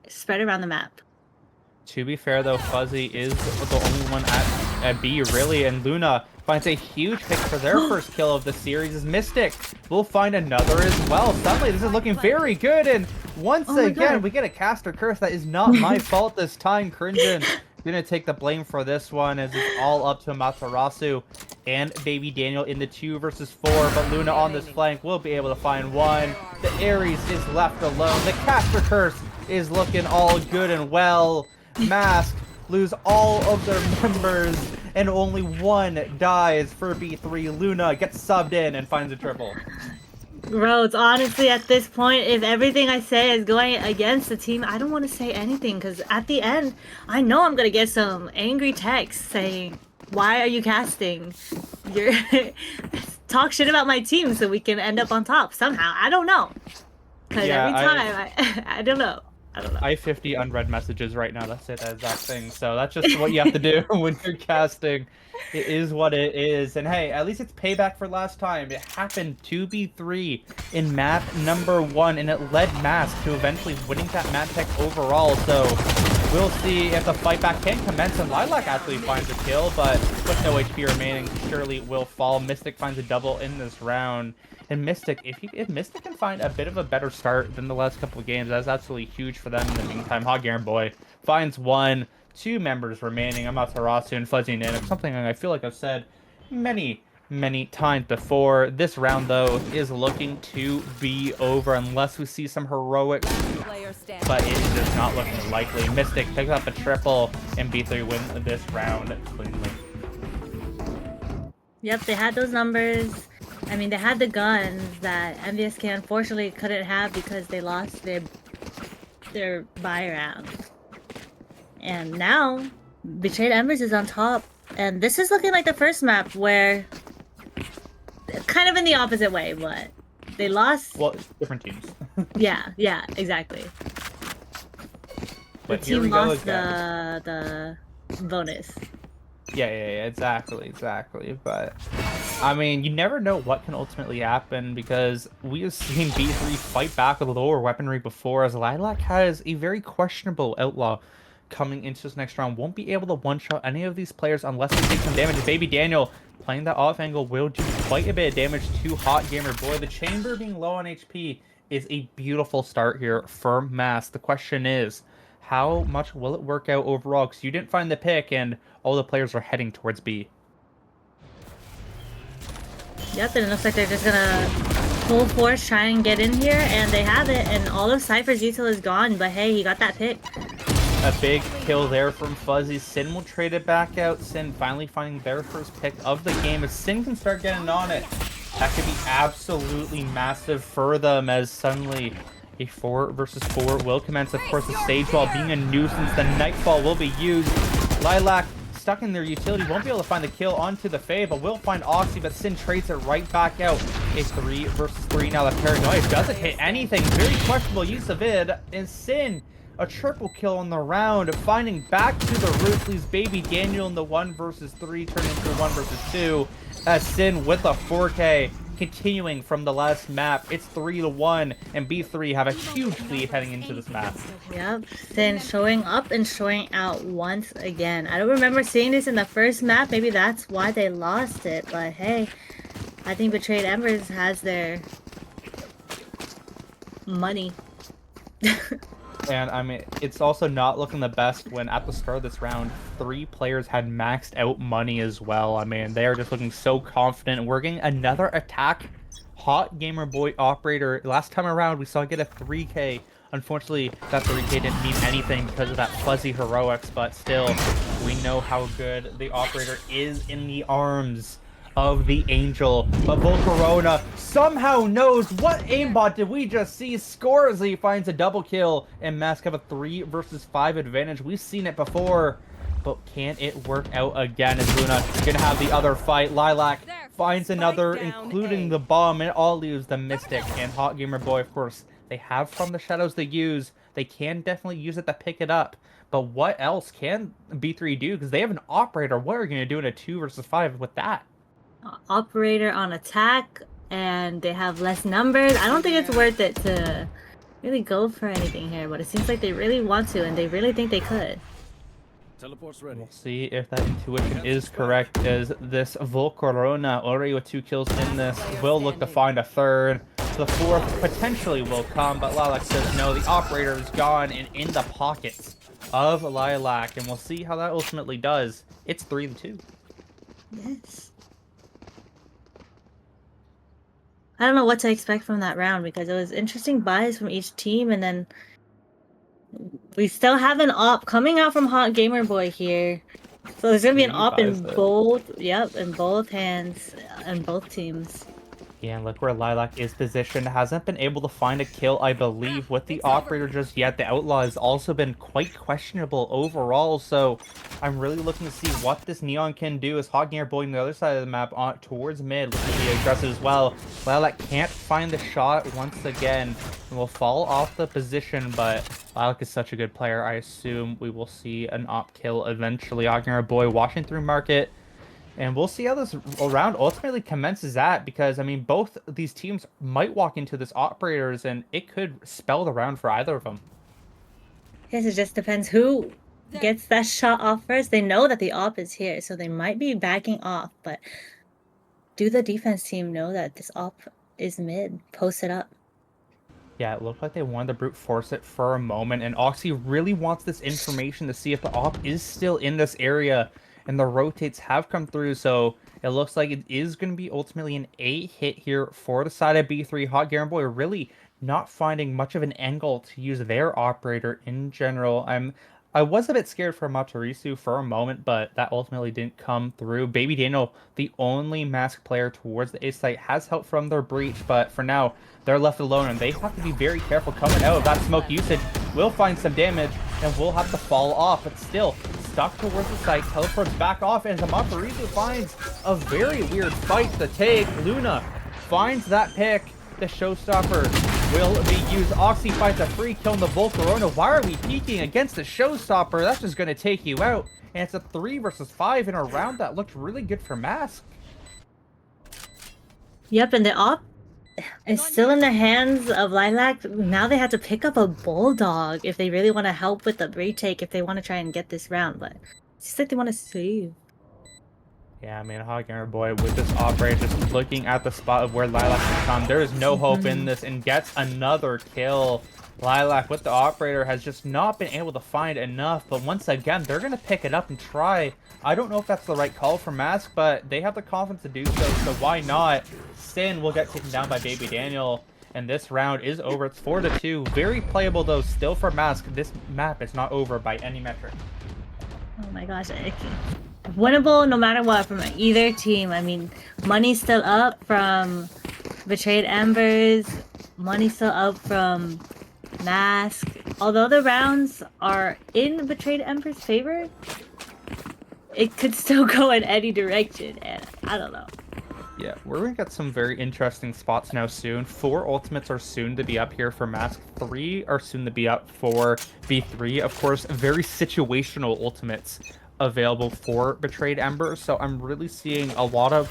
spread around the map. To be fair, though, Fuzzy is the only one at B, really, and Luna finds a huge pick for their first kill of the series. As Mystic will find another as well. Suddenly, this is looking very good, and once again, we get a caster curse. That is not my fault this time. Cringeon gonna take the blame for this one, as it's all up to Amaterasu and Baby Daniel in the 2 versus 4, but Luna on this flank will be able to find one. The Ares is left alone. The caster curse is looking all good and well. Mask lose all of their members, and only one dies for B3. Luna gets subbed in and finds a triple. Rhodes, honestly, at this point, if everything I say is going against the team, I don't want to say anything, because at the end, I know I'm going to get some angry texts saying, why are you casting? You're talk shit about my team so we can end up on top somehow. I don't know. Because every time, I don't know. I have 50 unread messages right now that say that exact thing, so that's just what you have to do when you're casting. It is what it is, and hey, at least it's payback for last time. It happened 2v3 in map number 1, and it led Mask to eventually winning that map tech overall, so we'll see if the fight back can commence, and Lilac actually finds a kill, but with no HP remaining, surely will fall. Mystic finds a double in this round. And Mystic, if Mystic can find a bit of a better start than the last couple of games, that's absolutely huge for them in the meantime. Hot Garen Boy finds 1, 2 members remaining. Amaterasu and Fuzzy Nanook, something I feel like I've said many times before. This round, though, is looking to be over unless we see some heroics, but it is just not looking likely. Mystic picks up a triple, and B3 win this round cleanly. Yep, they had those numbers. I mean, they had the guns that MVSK unfortunately couldn't have because they lost their buy round. And now, Betrayed Embers is on top. And this is looking like the first map where, kind of in the opposite way, but they lost. Well, different teams. yeah, exactly. But the team lost the bonus. Yeah, exactly. But, I mean, you never know what can ultimately happen, because we have seen B3 fight back with lower weaponry before, as Lilac has a very questionable outlaw coming into this next round. Won't be able to one-shot any of these players unless they take some damage. Baby Daniel playing that off angle will do quite a bit of damage to Hot Gamer Boy. The chamber being low on HP is a beautiful start here for Mask. The question is, how much will it work out overall? Because you didn't find the pick, and all the players are heading towards B. Yep, and it looks like they're just gonna full force try and get in here, and they have it, and all of Cypher's util is gone, but hey, he got that pick. A big kill there from Fuzzy. Sin will trade it back out. Sin finally finding their first pick of the game. If Sin can start getting on it, that could be absolutely massive for them, as suddenly a 4 versus 4 will commence. Of course, the Sage Wall being a nuisance. The Nightfall will be used. Lilac stuck in their utility, won't be able to find the kill onto the Fae, but will find Oxy, but Sin trades it right back out. A 3 versus 3 now. The Paranoia doesn't hit anything. Very questionable use of it. And Sin, a triple kill on the round, finding back to the roof, leaves Baby Daniel in the 1 versus 3, turning into 1 versus 2. As Sin with a 4K, continuing from the last map. It's 3-1, and B3 have a huge lead heading into this map. Yep, Sin showing up and showing out once again. I don't remember seeing this in the first map. Maybe that's why they lost it, but hey, I think Betrayed Embers has their money. And I mean, it's also not looking the best when at the start of this round, 3 players had maxed out money as well. I mean, they are just looking so confident. We're getting another attack. Hot Gamer Boy Operator. Last time around, we saw get a 3K. Unfortunately, that 3K didn't mean anything because of that Fuzzy heroics, but still, we know how good the Operator is in the arms of the Angel. But Volcarona somehow knows what aimbot did we just see. Scoresly finds a double kill, and Mask have a 3 versus 5 advantage. We've seen it before, but can it work out again? As Luna gonna have the other fight. Lilac finds another, including the bomb, and all leaves the Mystic. And Hot Gamer Boy, of course, They have From the Shadows to use. They can definitely use it to pick it up. But what else can B3 do? Because they have an operator. What are you going to do in a 2 versus 5 with that? Operator on attack, and they have less numbers. I don't think it's worth it to really go for anything here, but it seems like they really want to, and they really think they could. Teleport's ready. We'll see if that intuition is correct, as this Volcorona, already with 2 kills in this, will look to find a third. The 4th potentially will come, but Lilac says no. The operator is gone and in the pockets of Lilac, and we'll see how that ultimately does. It's 3-2. Yes. I don't know what to expect from that round, because it was interesting buys from each team, and then we still have an op coming out from Hot Gamer Boy here. So there's gonna be an op in both, in both hands and both teams. Yeah, and look where Lilac is positioned. Hasn't been able to find a kill, I believe, with the operator just yet. The Outlaw has also been quite questionable overall, so I'm really looking to see what this Neon can do as Hot Gamer Boy on the other side of the map towards mid, looking to be aggressive as well. Lilac can't find the shot once again, and will fall off the position, but Lilac is such a good player. I assume we will see an op kill eventually. Hot Gamer Boy watching through market. And we'll see how this round ultimately commences at, because, I mean, both these teams might walk into this operators, and it could spell the round for either of them. Yes, it just depends who gets that shot off first. They know that the op is here, so they might be backing off, but do the defense team know that this op is mid? Post it up. Yeah, it looked like they wanted to brute force it for a moment, and Oxy really wants this information to see if the op is still in this area. And the rotates have come through, so it looks like it is going to be ultimately an 8 hit here for the side of B3. Hot Gamer Boy really not finding much of an angle to use their operator in general. I was a bit scared for Matarisu for a moment, but that ultimately didn't come through. Baby Daniel, the only mask player towards the A site, has help from their breach, but for now, they're left alone, and they have to be very careful coming out of that smoke usage. Will find some damage, and will have to fall off, but still stuck towards the site, teleports back off, and Matarisu finds a very weird fight to take. Luna finds that pick. The showstopper will be used. Oxy finds a free kill in the Volcorona. Why are we peeking against the showstopper? That's just going to take you out. And it's a 3 versus 5 in a round that looked really good for Mask. Yep, and the op is still in the hands of Lilac. Now they have to pick up a Bulldog if they really want to help with the retake, if they want to try and get this round. But it's just like they want to save. Yeah, I mean, Hot Gamer Boy with this operator just looking at the spot of where Lilac can come. There is no hope in this, and gets another kill. Lilac with the operator has just not been able to find enough, but once again, they're going to pick it up and try. I don't know if that's the right call for Mask, but they have the confidence to do so why not? Sin will get taken down by Baby Daniel, and this round is over. It's 4-2. Very playable, though, still for Mask. This map is not over by any metric. Oh my gosh, winnable no matter what from either team. I mean, money's still up from Betrayed Embers, money's still up from Mask. Although the rounds are in Betrayed Embers' favor, it could still go in any direction, and I don't know. Yeah, we're going to get some very interesting spots now soon. 4 ultimates are soon to be up here for Mask. 3 are soon to be up for B3. Of course, very situational ultimates available for Betrayed Ember. So I'm really seeing a lot of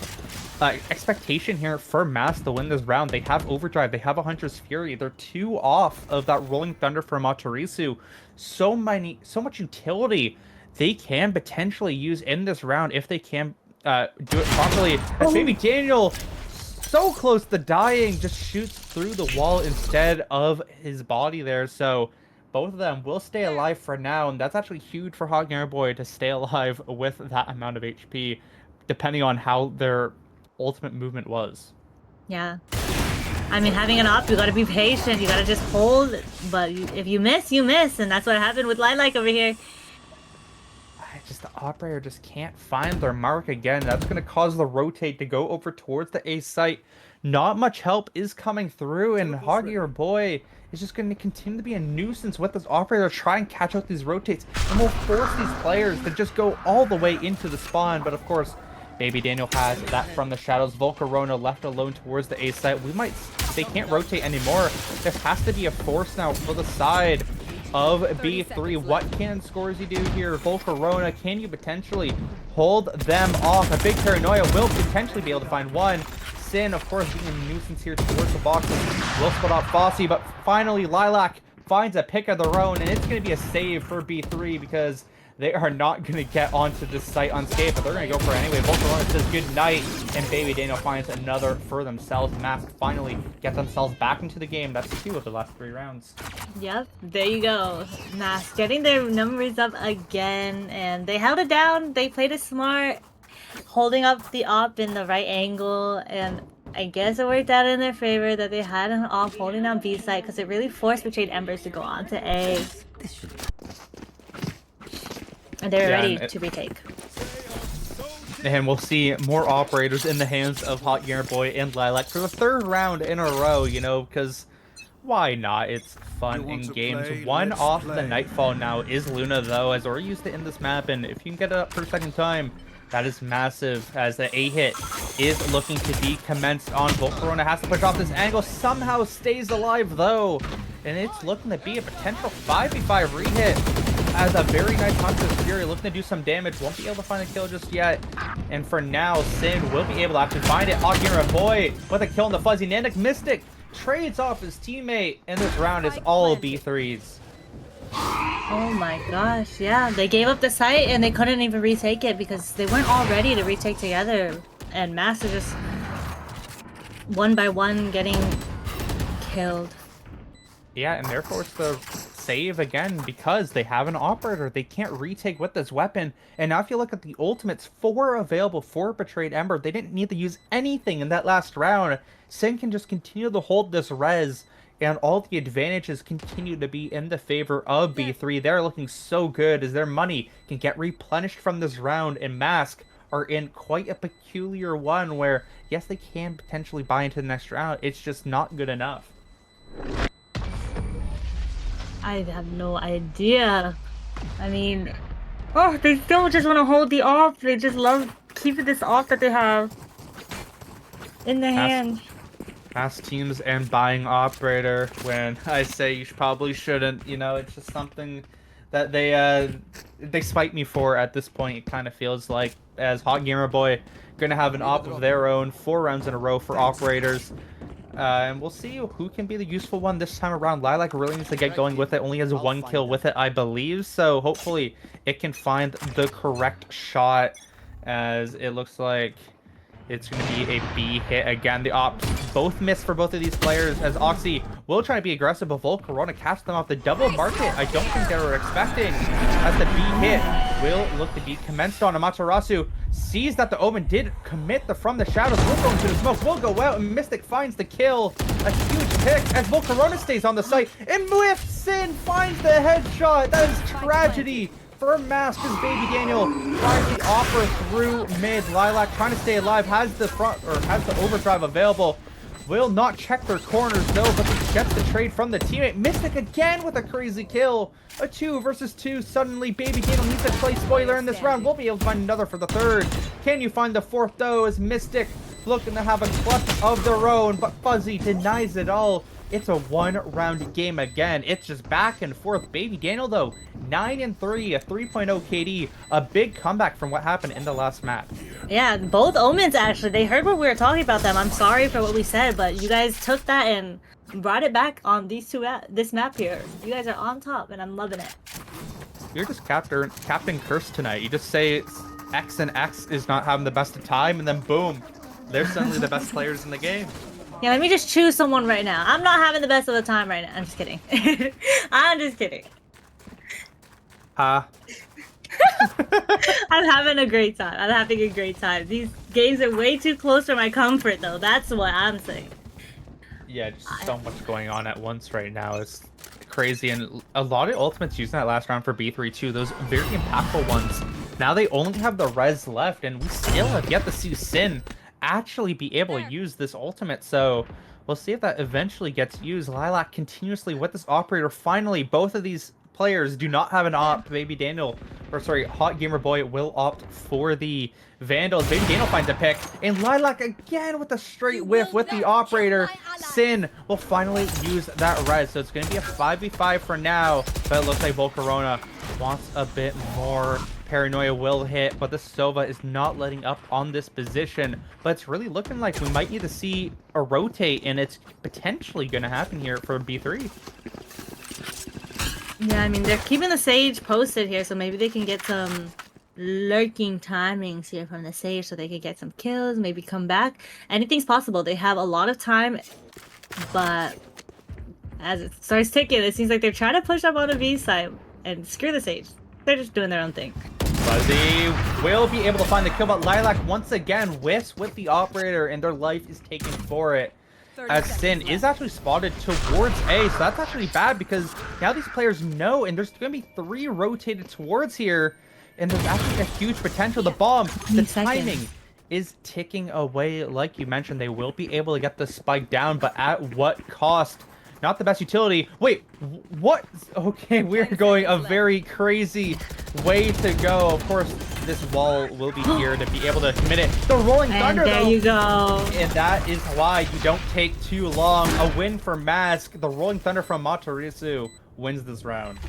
expectation here for Mask to win this round. They have Overdrive. They have a Hunter's Fury. They're 2 off of that Rolling Thunder for Matarisu. So much utility they can potentially use in this round if they can do it properly. As Baby Daniel, so close to dying, just shoots through the wall instead of his body there. So both of them will stay alive for now, and that's actually huge for Hot Gamer Boy to stay alive with that amount of HP, depending on how their ultimate movement was. Yeah. I mean, having an op, you gotta be patient, you gotta just hold, but if you miss, you miss, and that's what happened with Lilac over here. Just the operator just can't find their mark again. That's going to cause the rotate to go over towards the A site. Not much help is coming through, and Hot Gamer Boy is just going to continue to be a nuisance with this operator, try and catch out these rotates, and will force these players to just go all the way into the spawn. But of course, Baby Daniel has that from the shadows. Volcorona left alone towards the A site. We might they can't rotate anymore. There has to be a force now for the side of B3. What can Scorzy do here? Volcarona, can you potentially hold them off? A big paranoia will potentially be able to find one. Sin, of course, being a nuisance here towards the boxes, will split off Fossey, but finally Lilac finds a pick of their own, and it's going to be a save for B3 because they are not going to get onto this site unscathed, but they're going to go for it anyway. Volcarona says good night, and Baby Daniel finds another for themselves. Mask finally get themselves back into the game. That's 2 of the last 3 rounds. Yep, there you go. Mask getting their numbers up again, and they held it down. They played it smart, holding up the op in the right angle, and I guess it worked out in their favor that they had an op holding down B site because it really forced Betrayed Embers to go on to A. And they're ready to retake. And we'll see more operators in the hands of Hot Gamer Boy and Lilac for the 3rd round in a row, you know, because why not? It's fun in games. One off the Nightfall now is Luna, though, as already used it in this map, and if you can get it up for a 2nd time, that is massive, as the A hit is looking to be commenced on. Volcarona has to push off this angle, somehow stays alive, though, and it's looking to be a potential 5v5 re-hit. As a very nice Hunter's Fury looking to do some damage, won't be able to find a kill just yet. And for now, Sin will be able to actually find it. Hot Gamer Boy with a kill on the Fuzzy. Nandic Mystic trades off his teammate, and this round is all B3s. Oh my gosh, yeah. They gave up the site and they couldn't even retake it because they weren't all ready to retake together. And Master just one by one getting killed. Yeah, and therefore it's the save again because they have an operator. They can't retake with this weapon. And now if you look at the ultimates, 4 available for Betrayed Ember. They didn't need to use anything in that last round. Sin can just continue to hold this res, and all the advantages continue to be in the favor of B3. They're looking so good as their money can get replenished from this round, and Mask are in quite a peculiar one where, yes, they can potentially buy into the next round. It's just not good enough. I have no idea. I mean, oh, they still just want to hold the off. They just love keeping this off that they have in their hand. Past teams and buying operator when I say you probably shouldn't. You know, it's just something that they spite me for at this point. It kind of feels like, as Hot Gamer Boy going to have an op of their own, 4 rounds in a row for operators. And we'll see who can be the useful one this time around. Lilac really needs to get going with it. Only has 1 kill with it, I believe. So hopefully it can find the correct shot, as it looks like it's going to be a B hit again. The ops both miss for both of these players, as Oxy will try to be aggressive, but Volcarona caps them off. The double market I don't think they were expecting, as the B hit will look to be commenced on. Amaterasu sees that the Omen did commit the From the Shadows. Will go into the smoke, will go out, and Mystic finds the kill. A huge pick as Volcarona stays on the site, and with Sin finds the headshot. That is tragedy for Mask, as Baby Daniel finds the offer through mid. Lilac trying to stay alive, has the front, or has the overdrive available. Will not check their corners though, but gets the trade from the teammate. Mystic again with a crazy kill. A 2 versus 2. Suddenly Baby Daniel needs to play spoiler in this round. We'll be able to find another for the 3rd. Can you find the 4th though, as Mystic looking to have a clutch of their own, but Fuzzy denies it all. It's a 1-round game again. It's just back and forth. Baby Daniel, though, 9-3, a 3.0 KD. A big comeback from what happened in the last match. Yeah, both Omens, actually. They heard what we were talking about them. I'm sorry for what we said, but you guys took that and brought it back on this map here. You guys are on top, and I'm loving it. You're just Captain Curse tonight. You just say X and X is not having the best of time, and then boom, they're suddenly the best players in the game. Yeah, let me just choose someone right now. I'm not having the best of the time right now. I'm just kidding. I'm just kidding. I'm having a great time. I'm having a great time. These games are way too close for my comfort, though. That's what I'm saying. Yeah, just so much going on at once right now. It's crazy. And a lot of ultimates using that last round for B3 too. Those very impactful ones. Now they only have the res left, and we still have yet to see Sin actually be able to use this ultimate, so we'll see if that eventually gets used. Lilac continuously with this operator. Finally, both of these players do not have an op. Baby Daniel, or sorry, Hot Gamer Boy will opt for the Vandals. Baby Daniel finds a pick, and Lilac again with a straight whiff with the operator. Sin will finally use that res, so it's going to be a 5v5 for now, but it looks like Volcarona wants a bit more. Paranoia will hit, but the Sova is not letting up on this position. But it's really looking like we might need to see a rotate, and it's potentially going to happen here for B3. Yeah, I mean, they're keeping the Sage posted here, so maybe they can get some lurking timings here from the Sage so they can get some kills, maybe come back. Anything's possible. They have a lot of time, but as it starts ticking, it seems like they're trying to push up on the B side and screw the Sage. They're just doing their own thing. Fuzzy will be able to find the kill, but Lilac once again whiffs with the operator, and their life is taken for it. As Sin is actually spotted towards A, so that's actually bad because now these players know, and there's going to be 3 rotated towards here, and there's actually a huge potential. The bomb, the timing is ticking away. Like you mentioned, they will be able to get the spike down, but at what cost? Not the best utility. Wait, what? Okay, we're going a very crazy way to go. Of course, this wall will be here to be able to commit it. The Rolling Thunder, there though. You go. And that is why you don't take too long. A win for Mask. The Rolling Thunder from Matarisu wins this round.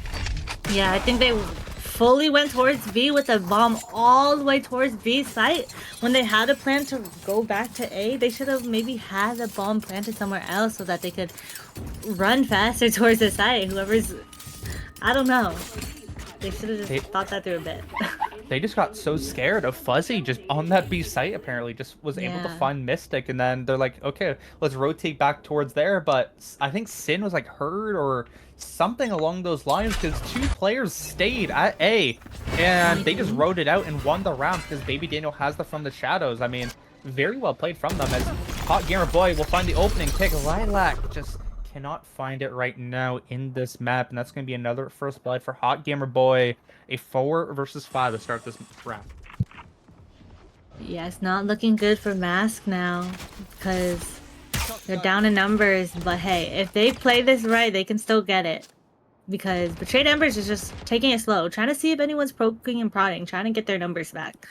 Yeah, I think they fully went towards B with the bomb all the way towards B site. When they had a plan to go back to A, they should have maybe had the bomb planted somewhere else so that they could run faster towards the site. Whoever's... I don't know. They should have just thought that through a bit. They just got so scared of Fuzzy just on that B site, apparently. Just was able to find Mystic, and then they're like, okay, let's rotate back towards there. But I think Sin was like hurt or something along those lines because 2 players stayed at A, and they just rode it out and won the round because Baby Daniel has the From the Shadows. I mean, very well played from them as Hot Gamer Boy will find the opening pick. Lilac just cannot find it right now in this map, and that's going to be another first blood for Hot Gamer Boy. A 4 versus 5 to start this round. Yeah, it's not looking good for Mask now because they're down in numbers. But hey, if they play this right, they can still get it. Because Betrayed Embers is just taking it slow, trying to see if anyone's poking and prodding, trying to get their numbers back.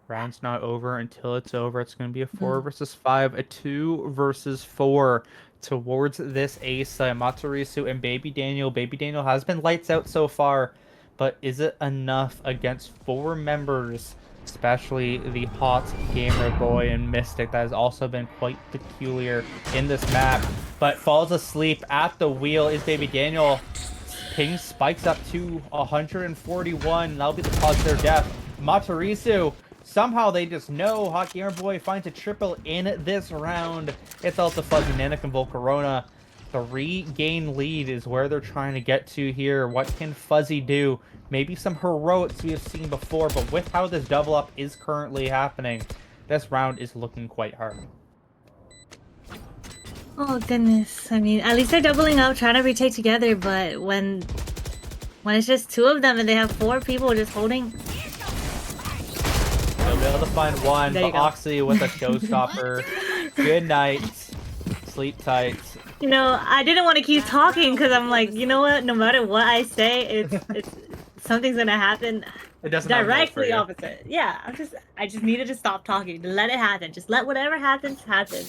Round's not over until it's over. It's going to be a 4 versus 5, a 2 versus 4 towards this A side. Matarisu and Baby Daniel. Baby Daniel has been lights out so far, but is it enough against 4 members, especially the Hot Gamer Boy and Mystic? That has also been quite peculiar in this map, but falls asleep at the wheel is Baby Daniel. Ping spikes up to 141. That'll be the cause of their death. Matarisu, somehow they just know Hot Gamer Boy finds a triple in this round. It's also Fuzzy, Nanik, and Volcarona. The regain lead is where they're trying to get to here. What can Fuzzy do? Maybe some heroics we have seen before, but with how this double up is currently happening, this round is looking quite hard. Oh goodness. I mean, at least they're doubling up, trying to retake together, but when it's just 2 of them and they have 4 people just holding... They'll be able to find one, but Oxy with a showstopper. Good night. Sleep tight. You know, I didn't want to keep talking because I'm like, you know what? No matter what I say, it's something's gonna happen. It doesn't directly opposite. Yeah, I just needed to stop talking. Let it happen. Just let whatever happens happen.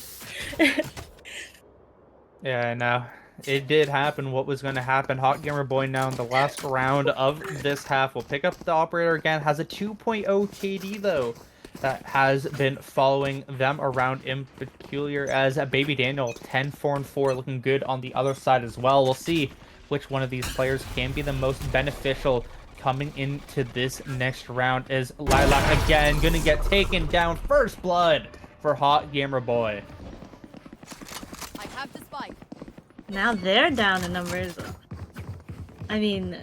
Yeah, I know. It did happen. What was going to happen? Hot Gamer Boy now in the last round of this half will pick up the operator again. Has a 2.0 KD though. That has been following them around in peculiar as Baby Daniel 10-4-4 looking good on the other side as well. We'll see which one of these players can be the most beneficial coming into this next round as Lilac again gonna get taken down. First blood for Hot Gamer Boy. I have the spike. Now they're down in numbers. I mean,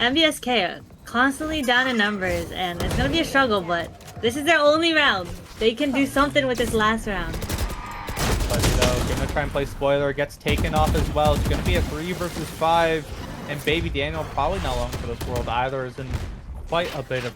MVSK are constantly down in numbers, and it's gonna be a struggle, but this is their only round. They can do something with this last round. But though, gonna try and play spoiler, gets taken off as well. It's gonna be a 3 versus 5, and Baby Daniel probably not long for this world either. Is in quite a bit of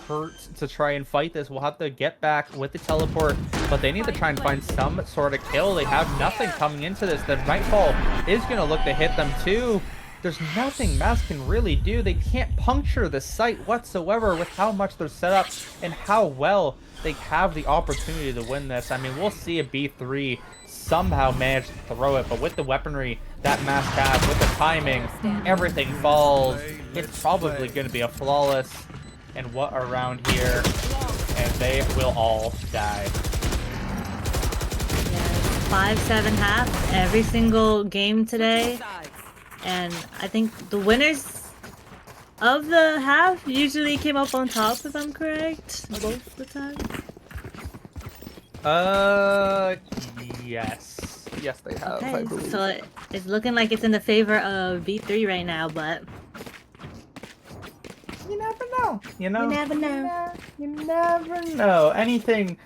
hurt to try and fight this. We'll have to get back with the teleport, but they need to try and find some sort of kill. They have nothing coming into this. The Nightfall is gonna look to hit them too. there's nothing Mask can really do. They can't puncture the site whatsoever with how much they're set up and how well they have the opportunity to win this. I mean, we'll see if B3 somehow manage to throw it, but with the weaponry that Mask has, with the timing, everything falls. It's probably going to be a flawless and what around here, and they will all die. Yeah, 5-7 half every single game today, and I think the winners of the half usually came up on top, if I'm correct, both the time. Yes, they have, I Okay, believe. so it's looking like it's in the favor of B3 right now, but you never know. You know? you never know. You never know. Anything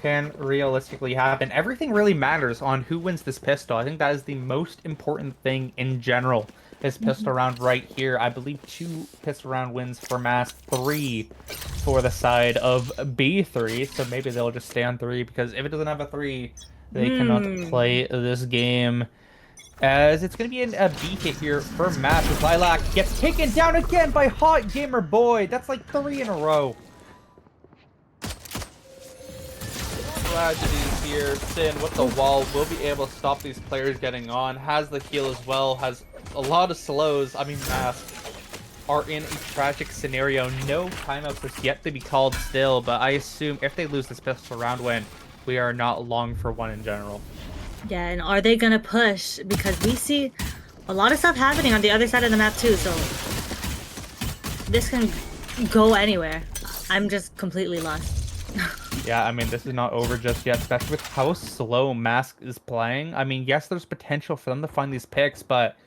can realistically happen. Everything really matters on who wins this pistol. I think that is the most important thing in general. This pistol round right here. I believe 2 pistol round wins for Mask, 3 for the side of B3. So maybe they'll just stay on 3, because if it doesn't have a 3, they cannot play this game. As it's going to be a B hit here for Mask, as Lilac gets taken down again by Hot Gamer Boy. That's like 3 in a row. Tragedies here. Sin with the wall will be able to stop these players getting on. Has the heal as well. Has a lot of slows. I mean, Mask are in a tragic scenario. No timeouts is yet to be called still, but I assume if they lose this pistol round win, we are not long for one in general. Yeah, and are they gonna push? Because we see a lot of stuff happening on the other side of the map too, so this can go anywhere. I'm just completely lost. Yeah, I mean, this is not over just yet, especially with how slow Mask is playing. I mean, yes, there's potential for them to find these picks, but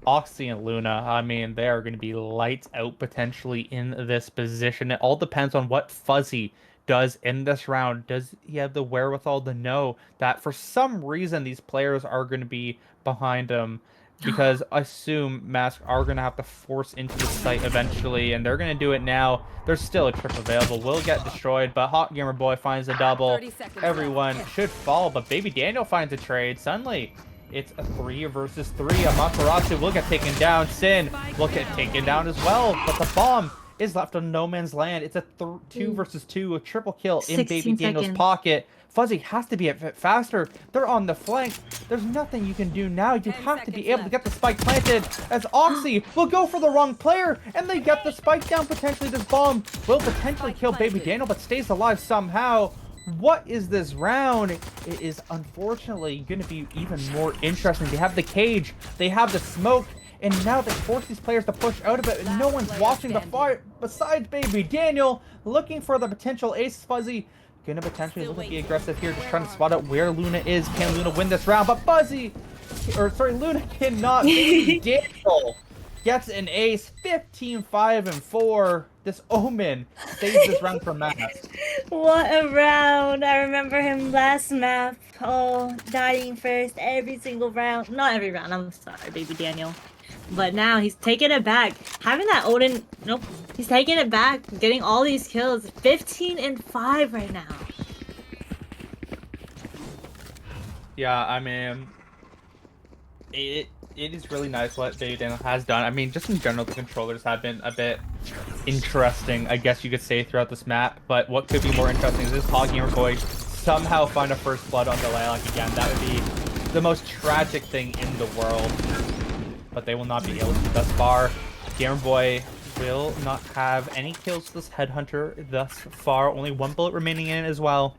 Oxy and Luna, I mean, they are going to be lights out potentially in this position. It all depends on what Fuzzy does in this round. Does he have the wherewithal to know that for some reason these players are going to be behind him? Because I assume Mask are going to have to force into the site eventually, and they're going to do it now. There's still a trip available. Will get destroyed, but Hot Gamer Boy finds a double. Everyone should fall, but Baby Daniel finds a trade. Suddenly, it's a 3 versus 3. Amaterasu will get taken down. Sin will get taken down as well, but the bomb is left on no man's land. It's a 2 versus 2, a triple kill in Baby Daniel's pocket. Fuzzy has to be a bit faster. They're on the flank. There's nothing you can do now. You have to be able to get the spike planted, as Oxy will go for the wrong player, and they get the spike down. Potentially this bomb will potentially kill Baby Daniel, but stays alive somehow. What is this round? It is unfortunately going to be even more interesting. They have the cage, they have the smoke, and now they force these players to push out of it, and no one's watching the fight besides Baby Daniel, looking for the potential ace. Fuzzy gonna potentially look to be aggressive here, just trying to spot out where Luna is. Can Luna win this round? But Luna cannot. Baby Daniel gets an ace. 15-5-4. This Omen saves this round from Mask. What a round! I remember him last map. Oh, dying first every single round. Not every round, I'm sorry, Baby Daniel. But now he's taking it back. Having that Odin, nope. He's taking it back, getting all these kills. 15-5 right now. Yeah, I mean, it is really nice what Baby Daniel has done. I mean, just in general, the controllers have been a bit interesting, I guess you could say, throughout this map. But what could be more interesting is this Hog Gamer Boy somehow find a first blood on the Lilac again. That would be the most tragic thing in the world. But they will not be able to thus far. Gamer Boy will not have any kills to this Headhunter thus far. Only 1 bullet remaining in it as well.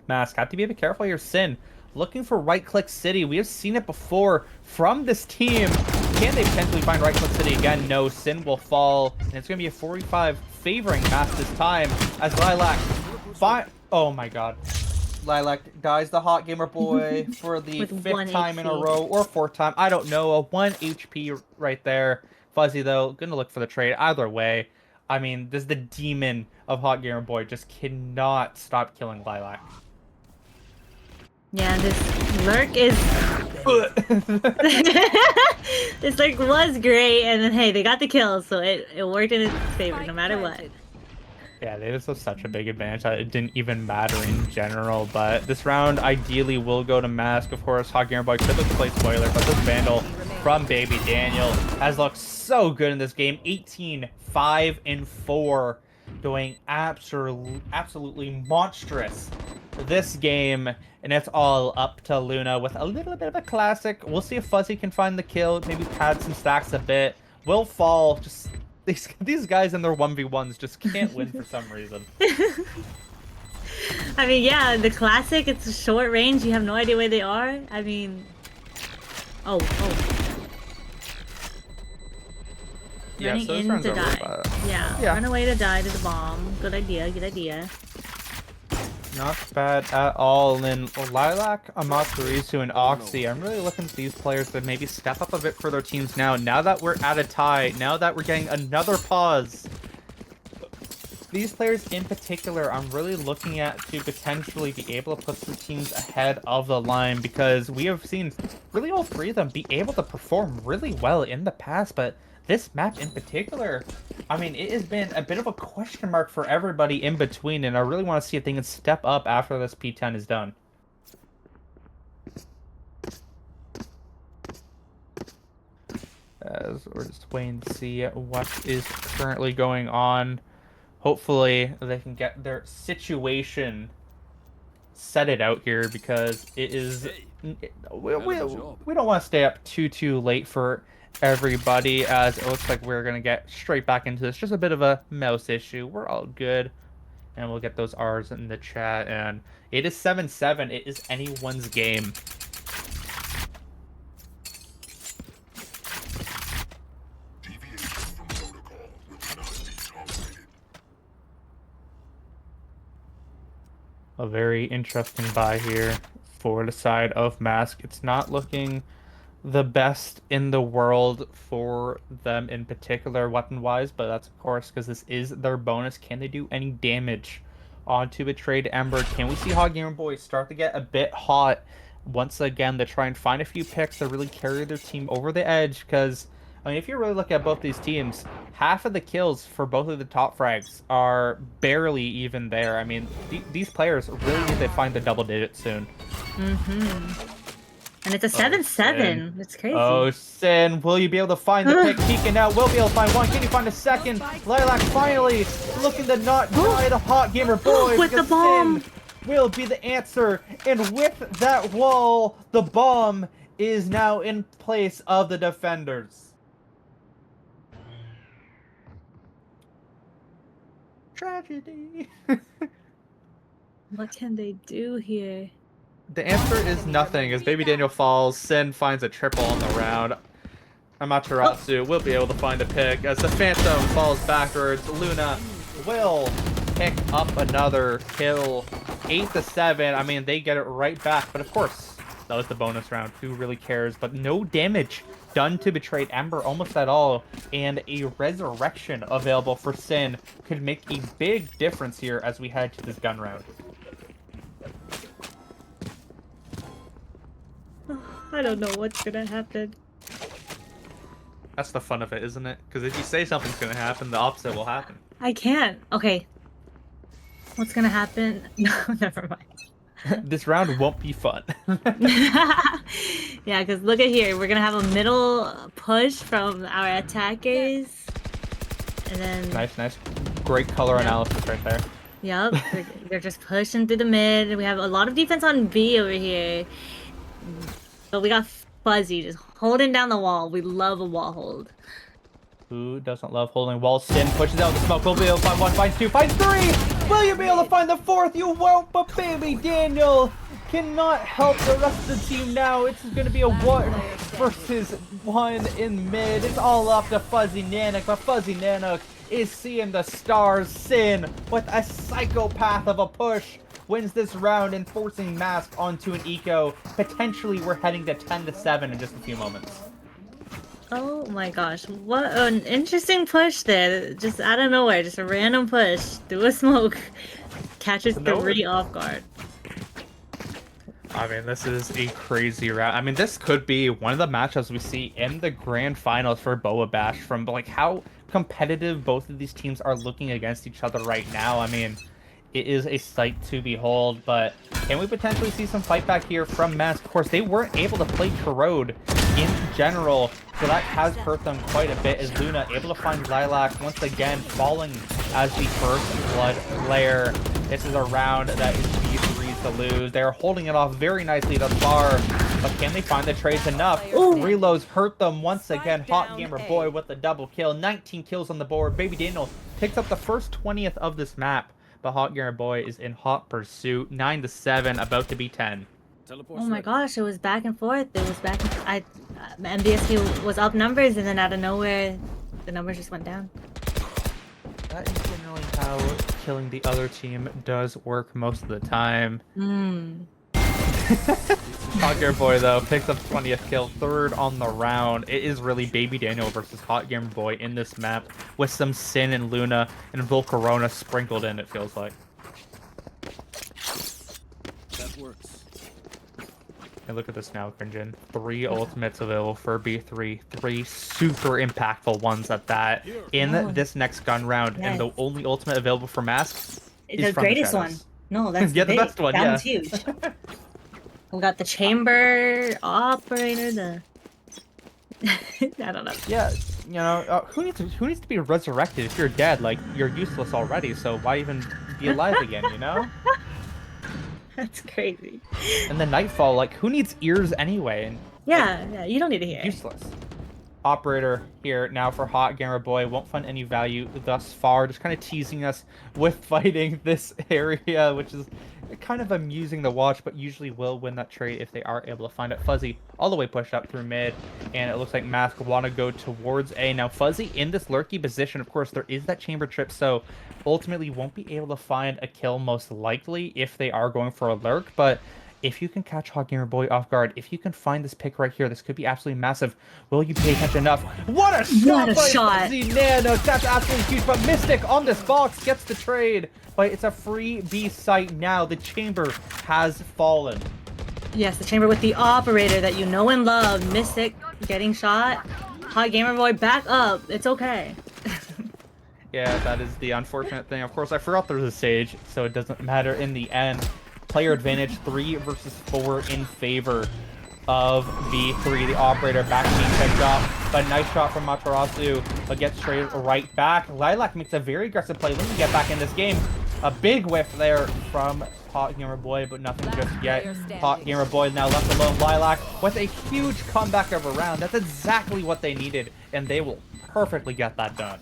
Mask, have to be a bit careful here. Sin looking for Right Click City. We have seen it before from this team. Can they potentially find Right Click City again? No, Sin will fall. And it's going to be a 45 favoring Mask this time. As Lilac oh my god. Lilac dies the Hot Gamer Boy for the 5th time in a row, or 4th time. I don't know. A 1 HP right there. Fuzzy, though, gonna look for the trade. Either way, I mean, this is the demon of Hot Gamer Boy. Just cannot stop killing Lilac. Yeah, this lurk is... this lurk was great, and then, hey, they got the kill, so it worked in its favor no matter what. Yeah, they just have such a big advantage that it didn't even matter in general. But this round ideally will go to Mask. Of course, Hot Gamer Boy could look to play spoiler, but this Vandal from Baby Daniel has looked so good in this game. 18, 5, and 4, doing absolutely monstrous this game, and it's all up to Luna with a little bit of a classic. We'll see if Fuzzy can find the kill, maybe pad some stacks a bit. Will Fall, just these guys in their 1v1s just can't win for some reason. I mean, yeah, the classic, it's a short range, you have no idea where they are. I mean... Oh. Yeah, Running so in rounds to are die. over, Yeah, run away to die to the bomb. Good idea, good idea. Not bad at all. And then Lilac, Amaterasu, and Oxy, I'm really looking for these players to maybe step up a bit for their teams now. Now that we're at a tie, now that we're getting another pause. These players in particular, I'm really looking at to potentially be able to put their teams ahead of the line, because we have seen really all three of them be able to perform really well in the past, but this map in particular, I mean, it has been a bit of a question mark for everybody in between, and I really want to see if they can step up after this P10 is done. As we're just waiting to see what is currently going on. Hopefully they can get their situation set it out here, because it is we don't want to stay up too late for everybody, as it looks like we're gonna get straight back into this. Just a bit of a mouse issue. We're all good, and we'll get those R's in the chat. And it is 7-7. It is anyone's game. A very interesting buy here for the side of Mask. It's not looking the best in the world for them in particular, weapon-wise, but that's of course because this is their bonus. Can they do any damage onto Betrayed Ember? Can we see Hog Gamer Boys start to get a bit hot once again to try and find a few picks to really carry their team over the edge? Because, I mean, if you really look at both these teams, half of the kills for both of the top frags are barely even there. I mean, these players really need to find the double digits soon. And it's a 7-7. It's crazy. Oh, Sin, will you be able to find the pick? Peeking out, will be able to find one. Can you find a second? Lilac finally looking to not die to Hot Gamer Boys. With the bomb. Sin will be the answer. And with that wall, the bomb is now in place of the defenders. Tragedy. What can they do here? The answer is nothing, as Baby Daniel falls. Sin finds a triple on the round. Amaterasu will be able to find a pick as the Phantom falls backwards. Luna will pick up another kill. 8-7. I mean, they get it right back, but of course, that was the bonus round. Who really cares? But no damage done to Betrayed Ember almost at all, and a resurrection available for Sin could make a big difference here as we head to this gun round. I don't know what's gonna happen. That's the fun of it, isn't it? Because if you say something's gonna happen, the opposite will happen. I can't. Okay. What's gonna happen? No, never mind. This round won't be fun. Yeah, because look at here. We're gonna have a middle push from our attackers. And then... Nice. Great color analysis right there. Yup. They're just pushing through the mid. We have a lot of defense on B over here. But we got Fuzzy just holding down the wall. We love a wall hold. Who doesn't love holding walls? Sin pushes out the smoke. Will be able to find one, finds two, finds three! Will you be able to find the fourth? You won't, but Baby Daniel cannot help the rest of the team now. It's going to be a 1-versus-1 in mid. It's all up to Fuzzy Nanook, but Fuzzy Nanook is seeing the stars. Sin with a psychopath of a push wins this round and forcing Mask onto an eco. Potentially we're heading to 10-7 in just a few moments. Oh my gosh, what an interesting push there. Just out of nowhere, just a random push through a smoke. Catches three off guard. I mean, this is a crazy round. I mean, this could be one of the matchups we see in the grand finals for Boa Bash, from like how competitive both of these teams are looking against each other right now. I mean, it is a sight to behold, but can we potentially see some fight back here from Mask? Of course, they weren't able to play Corrode in general. So that has hurt them quite a bit, as Luna able to find Lilac once again, falling as the first blood player. This is a round that is B3's to lose. They're holding it off very nicely thus far, but can they find the trades enough? Ooh. Reloads hurt them once again. Hot down Gamer A. Boy with the double kill. 19 kills on the board. Baby Daniel picks up the first 20th of this map, but Hot Gamer Boy is in hot pursuit. 9-7, about to be 10. Teleport's Oh my ready. gosh, it was back and forth. It was back and MVSK was up numbers, and then out of nowhere, the numbers just went down. That is generally how killing the other team does work most of the time. Hot Gamer Boy, though, picks up 20th kill, third on the round. It is really Baby Daniel versus Hot Gamer Boy in this map, with some Sin and Luna and Volcarona sprinkled in, it feels like. That works. And look at this now, Cringeon. 3 ultimates available for B3. 3 super impactful ones at that. In Oh. this next gun round, and the Yes. only ultimate available for Mask is The from greatest one. shadows. No, that's Yeah, the big. best one, That yeah. one's huge. We got the chamber operator, the I don't know. Yeah, you know, who needs to be resurrected if you're dead? Like, you're useless already, so why even be alive again, you know? That's crazy. And the Nightfall, like, who needs ears anyway? And Yeah, you don't need to hear. useless. Operator here now for Hot Gamer Boy. Won't find any value thus far. Just kind of teasing us with fighting this area, which is kind of amusing to watch, but usually will win that trade if they are able to find it. Fuzzy all the way pushed up through mid, and it looks like Mask want to go towards A. Now Fuzzy in this lurky position, of course, there is that chamber trip, so ultimately won't be able to find a kill most likely if they are going for a lurk, but if you can catch Hot Gamer Boy off guard, if you can find this pick right here, this could be absolutely massive. Will you pay attention enough? What a shot! What a by shot. Fuzzy Nano! That's absolutely huge, but Mystic on this box gets the trade. But it's a free B site now. The chamber has fallen. Yes, the chamber with the operator that you know and love. Mystic getting shot. Hot Gamer Boy back up. It's okay. Yeah, that is the unfortunate thing. Of course, I forgot there's a stage, so it doesn't matter in the end. Player advantage 3 versus 4 in favor of B3. The operator back being picked up, but nice shot from Matarasu, but gets straight right back. Lilac makes a very aggressive play. Let me get back in this game. A big whiff there from Hot Gamer Boy, but nothing just yet. Hot Gamer Boy now left alone. Lilac with a huge comeback of a round. That's exactly what they needed, and they will perfectly get that done.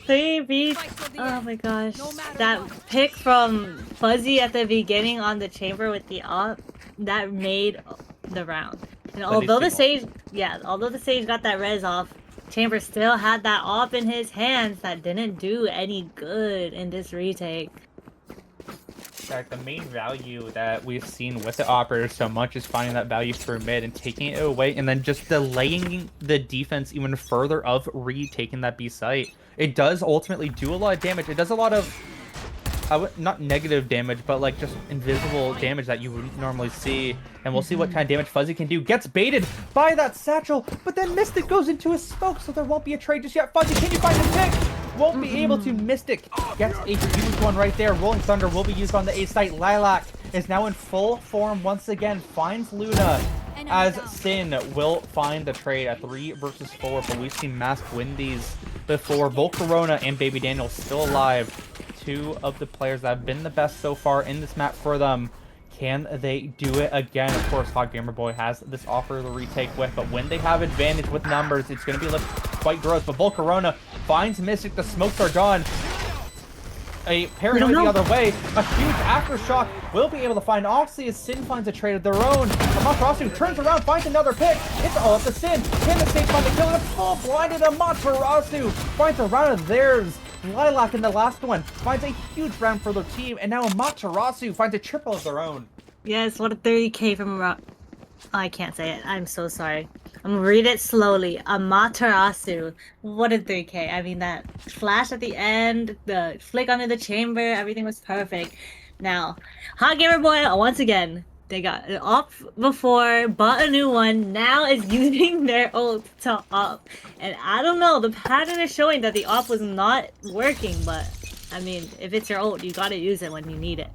3v. Oh my gosh. That pick from Fuzzy at the beginning on the chamber with the op, that made the round. And although the Sage, although the Sage got that res off, Chamber still had that op in his hands that didn't do any good in this retake. The main value that we've seen with the operator so much is finding that value through mid and taking it away, and then just delaying the defense even further of retaking that B site. It does ultimately do a lot of damage. It does a lot of not negative damage, but like just invisible damage that you wouldn't normally see. And we'll see what kind of damage Fuzzy can do. Gets baited by that satchel, but then Mystic goes into a smoke, so there won't be a trade just yet. Fuzzy, can you find the pick? Won't be able to. Mystic gets a huge one right there. Rolling Thunder will be used on the A site. Lilac is now in full form once again. Finds Luna as Sin will find the trade at 3 versus 4. But we've seen Mask win these before. Volcarona and Baby Daniel still alive. 2 of the players that have been the best so far in this map for them. Can they do it again? Of course, Hot Gamer Boy has this offer to retake with, but when they have advantage with numbers, it's going to be quite gross. But Volcarona finds Mystic. The smokes are gone. A paranoid the other way. A huge aftershock will be able to find Oxley as Sin finds a trade of their own. Amaterasu turns around, finds another pick. It's all up to Sin. Can the Sage find the kill? And a full blinded Amaterasu finds a round of theirs. Lilac in the last one finds a huge round for their team, and now Amaterasu finds a triple of their own. Yes, what a 30k from I can't say it. I'm so sorry. I'm gonna read it slowly. Amaterasu. What a 3k. I mean, that flash at the end, the flick onto the chamber, everything was perfect. Now, Hot Gamer Boy, once again, they got it off before, bought a new one, now is using their ult to op. And I don't know, the pattern is showing that the op was not working, but I mean, if it's your ult, you gotta use it when you need it.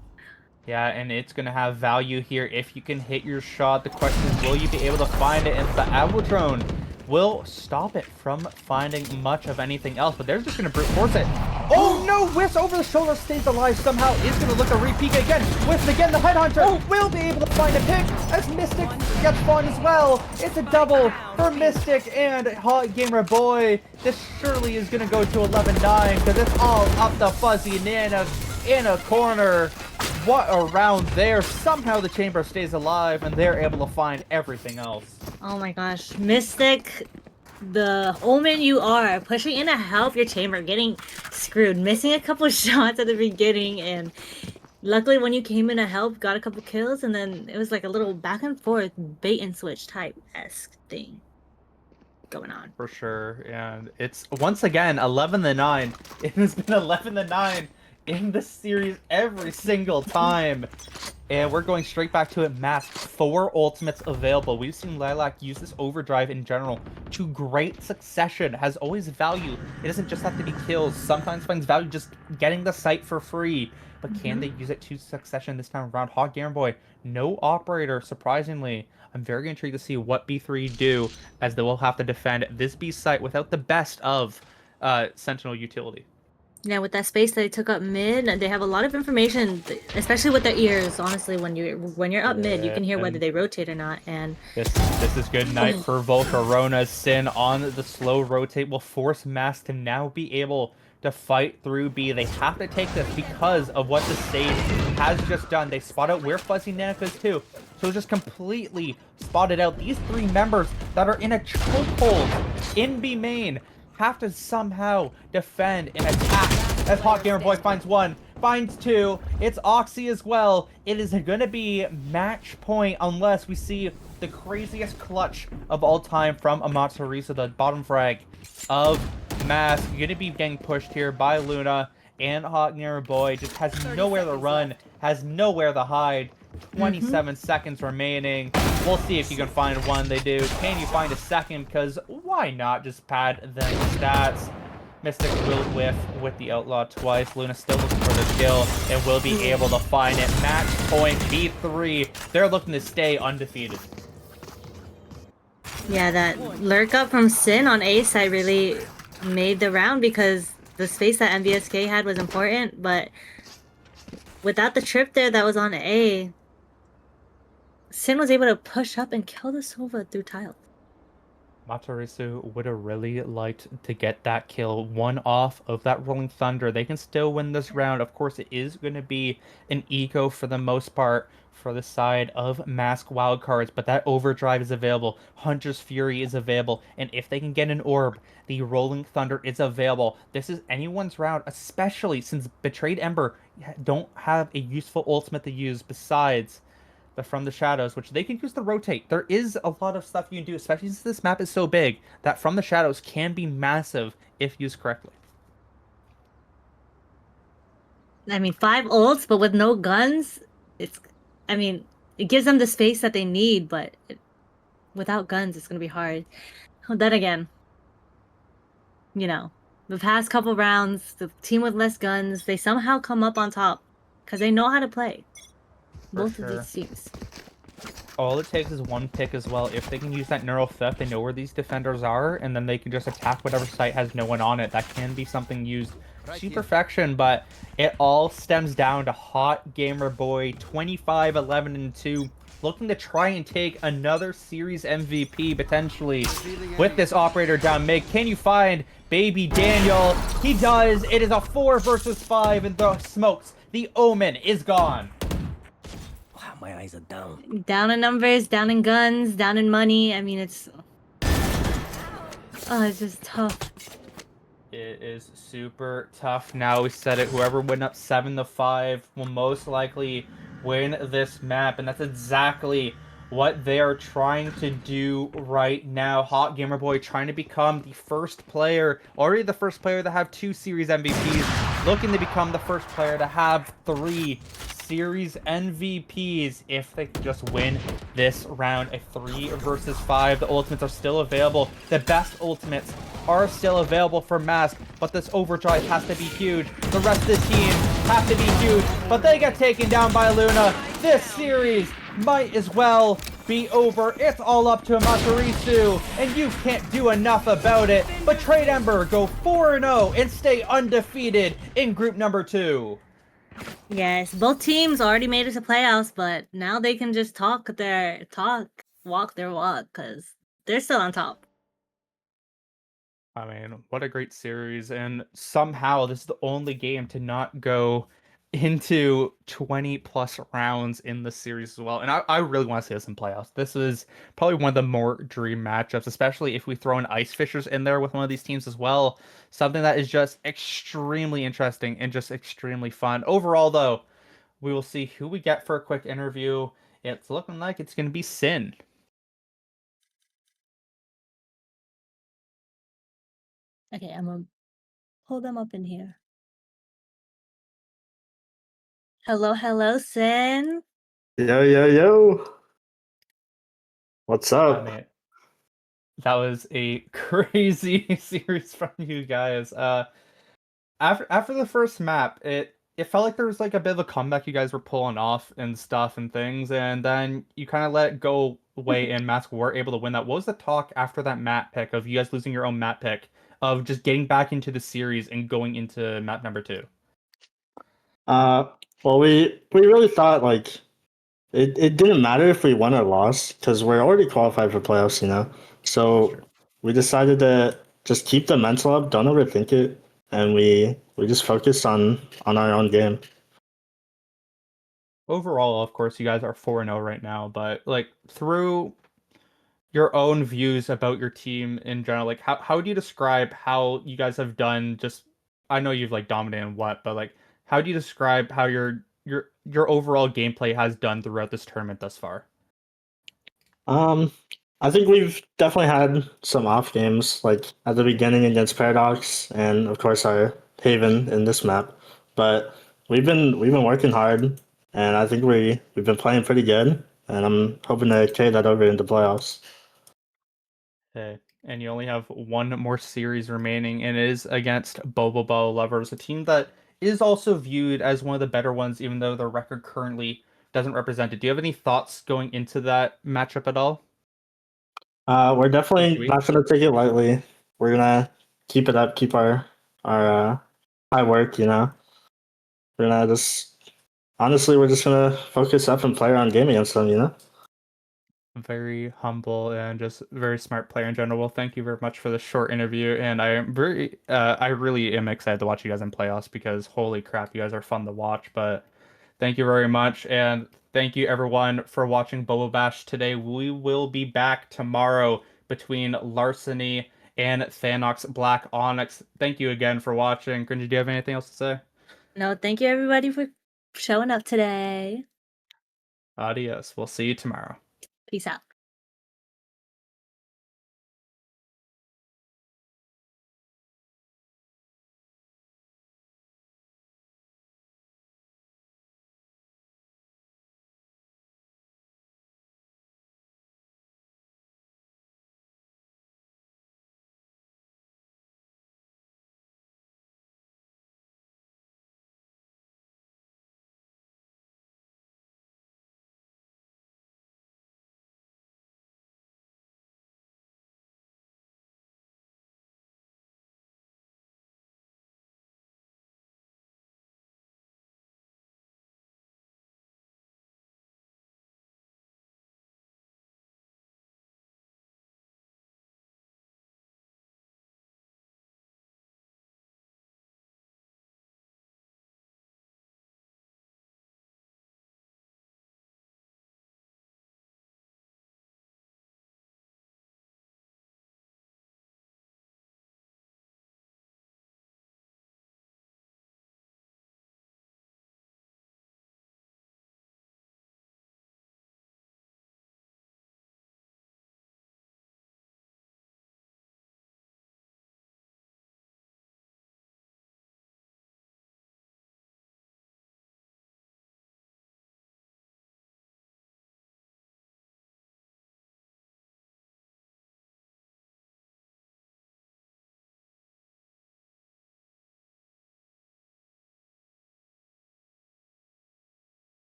Yeah, and it's going to have value here if you can hit your shot. The question is, will you be able to find it? And the Avalodrone will stop it from finding much of anything else, but they're just going to brute force it. Oh no! Whiffs over the shoulder, stays alive somehow. Is going to look a repeat again. Whiffs again. The Headhunter will be able to find a pick as Mystic gets fun as well. It's a double for Mystic and Hot Gamer Boy. This surely is going to go to 11-9 because it's all up the fuzzy Nana in a corner. What a round there. Somehow the chamber stays alive and they're able to find everything else. Oh my gosh. Mystic, the omen you are, pushing in to help your chamber, getting screwed, missing a couple shots at the beginning, and luckily when you came in to help, got a couple kills, and then it was like a little back and forth bait and switch type-esque thing going on. For sure. And it's once again 11-9. It has been 11-9 in this series every single time. And we're going straight back to it. Mask, 4 ultimates available. We've seen Lilac use this overdrive in general to great succession. Has always value. It doesn't just have to be kills. Sometimes finds value just getting the site for free. But can they use it to succession this time around? Hot Gamer Boy, no operator, surprisingly. I'm very intrigued to see what B3 do, as they will have to defend this B site without the best of Sentinel utility. Yeah, with that space they took up mid, they have a lot of information, especially with their ears. Honestly, when you're up mid, you can hear whether they rotate or not. And this is good night for Volcarona. Sin on the slow rotate will force Mask to now be able to fight through B. They have to take this because of what the stage has just done. They spot out where Fuzzy Nanak is too. So just completely spotted out these 3 members that are in a chokehold in B main. Have to somehow defend and attack as Hot Gamer Boy finds 1, finds 2. It's Oxy as well. It is going to be match point unless we see the craziest clutch of all time from Amaterasu, the bottom frag of Mask. Going to be getting pushed here by Luna, and Hot Gamer Boy just has nowhere to run, has nowhere to hide. 27 seconds remaining. We'll see if you can find one. They do. Can you find a second? Because why not just pad the stats? Mystic will whiff with the Outlaw twice. Luna still looking for the kill and will be able to find it. Match point B3. They're looking to stay undefeated. yeah, that lurk up from Sin on A side really made the round because the space that MVSK had was important, but without the trip there that was on A, Sin was able to push up and kill the Sova through tiles. Matarisu would have really liked to get that kill, 1 off of that Rolling Thunder. They can still win this round. Of course, it is going to be an eco for the most part for the side of Mask wildcards, but that overdrive is available. Hunter's Fury is available, and if they can get an orb, the Rolling Thunder is available. This is anyone's round, especially since Betrayed Ember don't have a useful ultimate to use besides the From the Shadows, which they can use to rotate. There is a lot of stuff you can do, especially since this map is so big, that From the Shadows can be massive if used correctly. I mean, 5 ults, but with no guns, it gives them the space that they need, but without guns, it's going to be hard. Then again, the past couple rounds, the team with less guns, they somehow come up on top because they know how to play. Both of these teams. All it takes is 1 pick as well. If they can use that neural theft, they know where these defenders are, and then they can just attack whatever site has no one on it. That can be something used to perfection, but it all stems down to Hot Gamer Boy, 25-11-2, looking to try and take another series MVP potentially with this operator down mid. Can you find Baby Daniel? He does. It is a 4 versus 5 in the smokes. The Omen is gone. My eyes are down. Down in numbers, down in guns, down in money. I mean, it's just tough. It is super tough. Now we said it. Whoever went up 7-5 will most likely win this map, and that's exactly what they are trying to do right now. Hot Gamer Boy trying to become the first player, already the first player to have 2 series MVPs, looking to become the first player to have 3 series MVPs if they just win this round. A 3 versus 5. The ultimates are still available. The best ultimates are still available for Mask, but this overdrive has to be huge. The rest of the team have to be huge, but they get taken down by Luna. This series might as well be over. It's all up to Amaterasu, and you can't do enough about it. But Trade Ember go 4-0 and stay undefeated in group number 2. Yes, both teams already made it to playoffs, but now they can just walk their walk, because they're still on top. I mean, what a great series, and somehow this is the only game to not go into 20 plus rounds in the series as well. And I really want to see this in playoffs. This is probably one of the more dream matchups, especially if we throw in Ice Fishers in there with one of these teams as well. Something that is just extremely interesting and just extremely fun. Overall, though, we will see who we get for a quick interview. It's looking like it's going to be Sin. Okay, I'm gonna pull them up in here. Hello, Sin. Yo, yo, yo. What's I up? mean, that was a crazy series from you guys. After the first map, it felt like there was like a bit of a comeback you guys were pulling off and stuff and things, and then you kind of let it go away, and Mask were able to win that. What was the talk after that map pick of you guys losing your own map pick of just getting back into the series and going into map number 2? Uh, well, we really thought like it didn't matter if we won or lost because we're already qualified for playoffs, you know. So we decided to just keep the mental up, don't overthink it, and we just focused on our own game. Overall, of course, you guys are 4-0 right now, but like through your own views about your team in general, like how do you describe how you guys have done? Just I know you've like dominated and what, but like how do you describe how your overall gameplay has done throughout this tournament thus far? Um, I think we've definitely had some off games, like at the beginning against Paradox, and of course our Haven in this map. But we've been working hard, and I think we've been playing pretty good, and I'm hoping to carry that over into playoffs. Okay. And you only have one more series remaining, and it is against Bobo Lovers, a team that is also viewed as one of the better ones, even though their record currently doesn't represent it. Do you have any thoughts going into that matchup at all? We're definitely Sweet. not gonna take it lightly. We're gonna keep it up, keep our high work. You know, we're gonna just honestly, we're just gonna focus up and play our own game against them. You know. Very humble and just very smart player in general. Well, thank you very much for the short interview, and I really am excited to watch you guys in playoffs because holy crap, you guys are fun to watch. But thank you very much, and thank you everyone for watching Bobo Bash today. We will be back tomorrow between Larceny and Thanox Black Onyx. Thank you again for watching. Cringy, do you have anything else to say? No, thank you everybody for showing up today. Adios. We'll see you tomorrow. Peace out.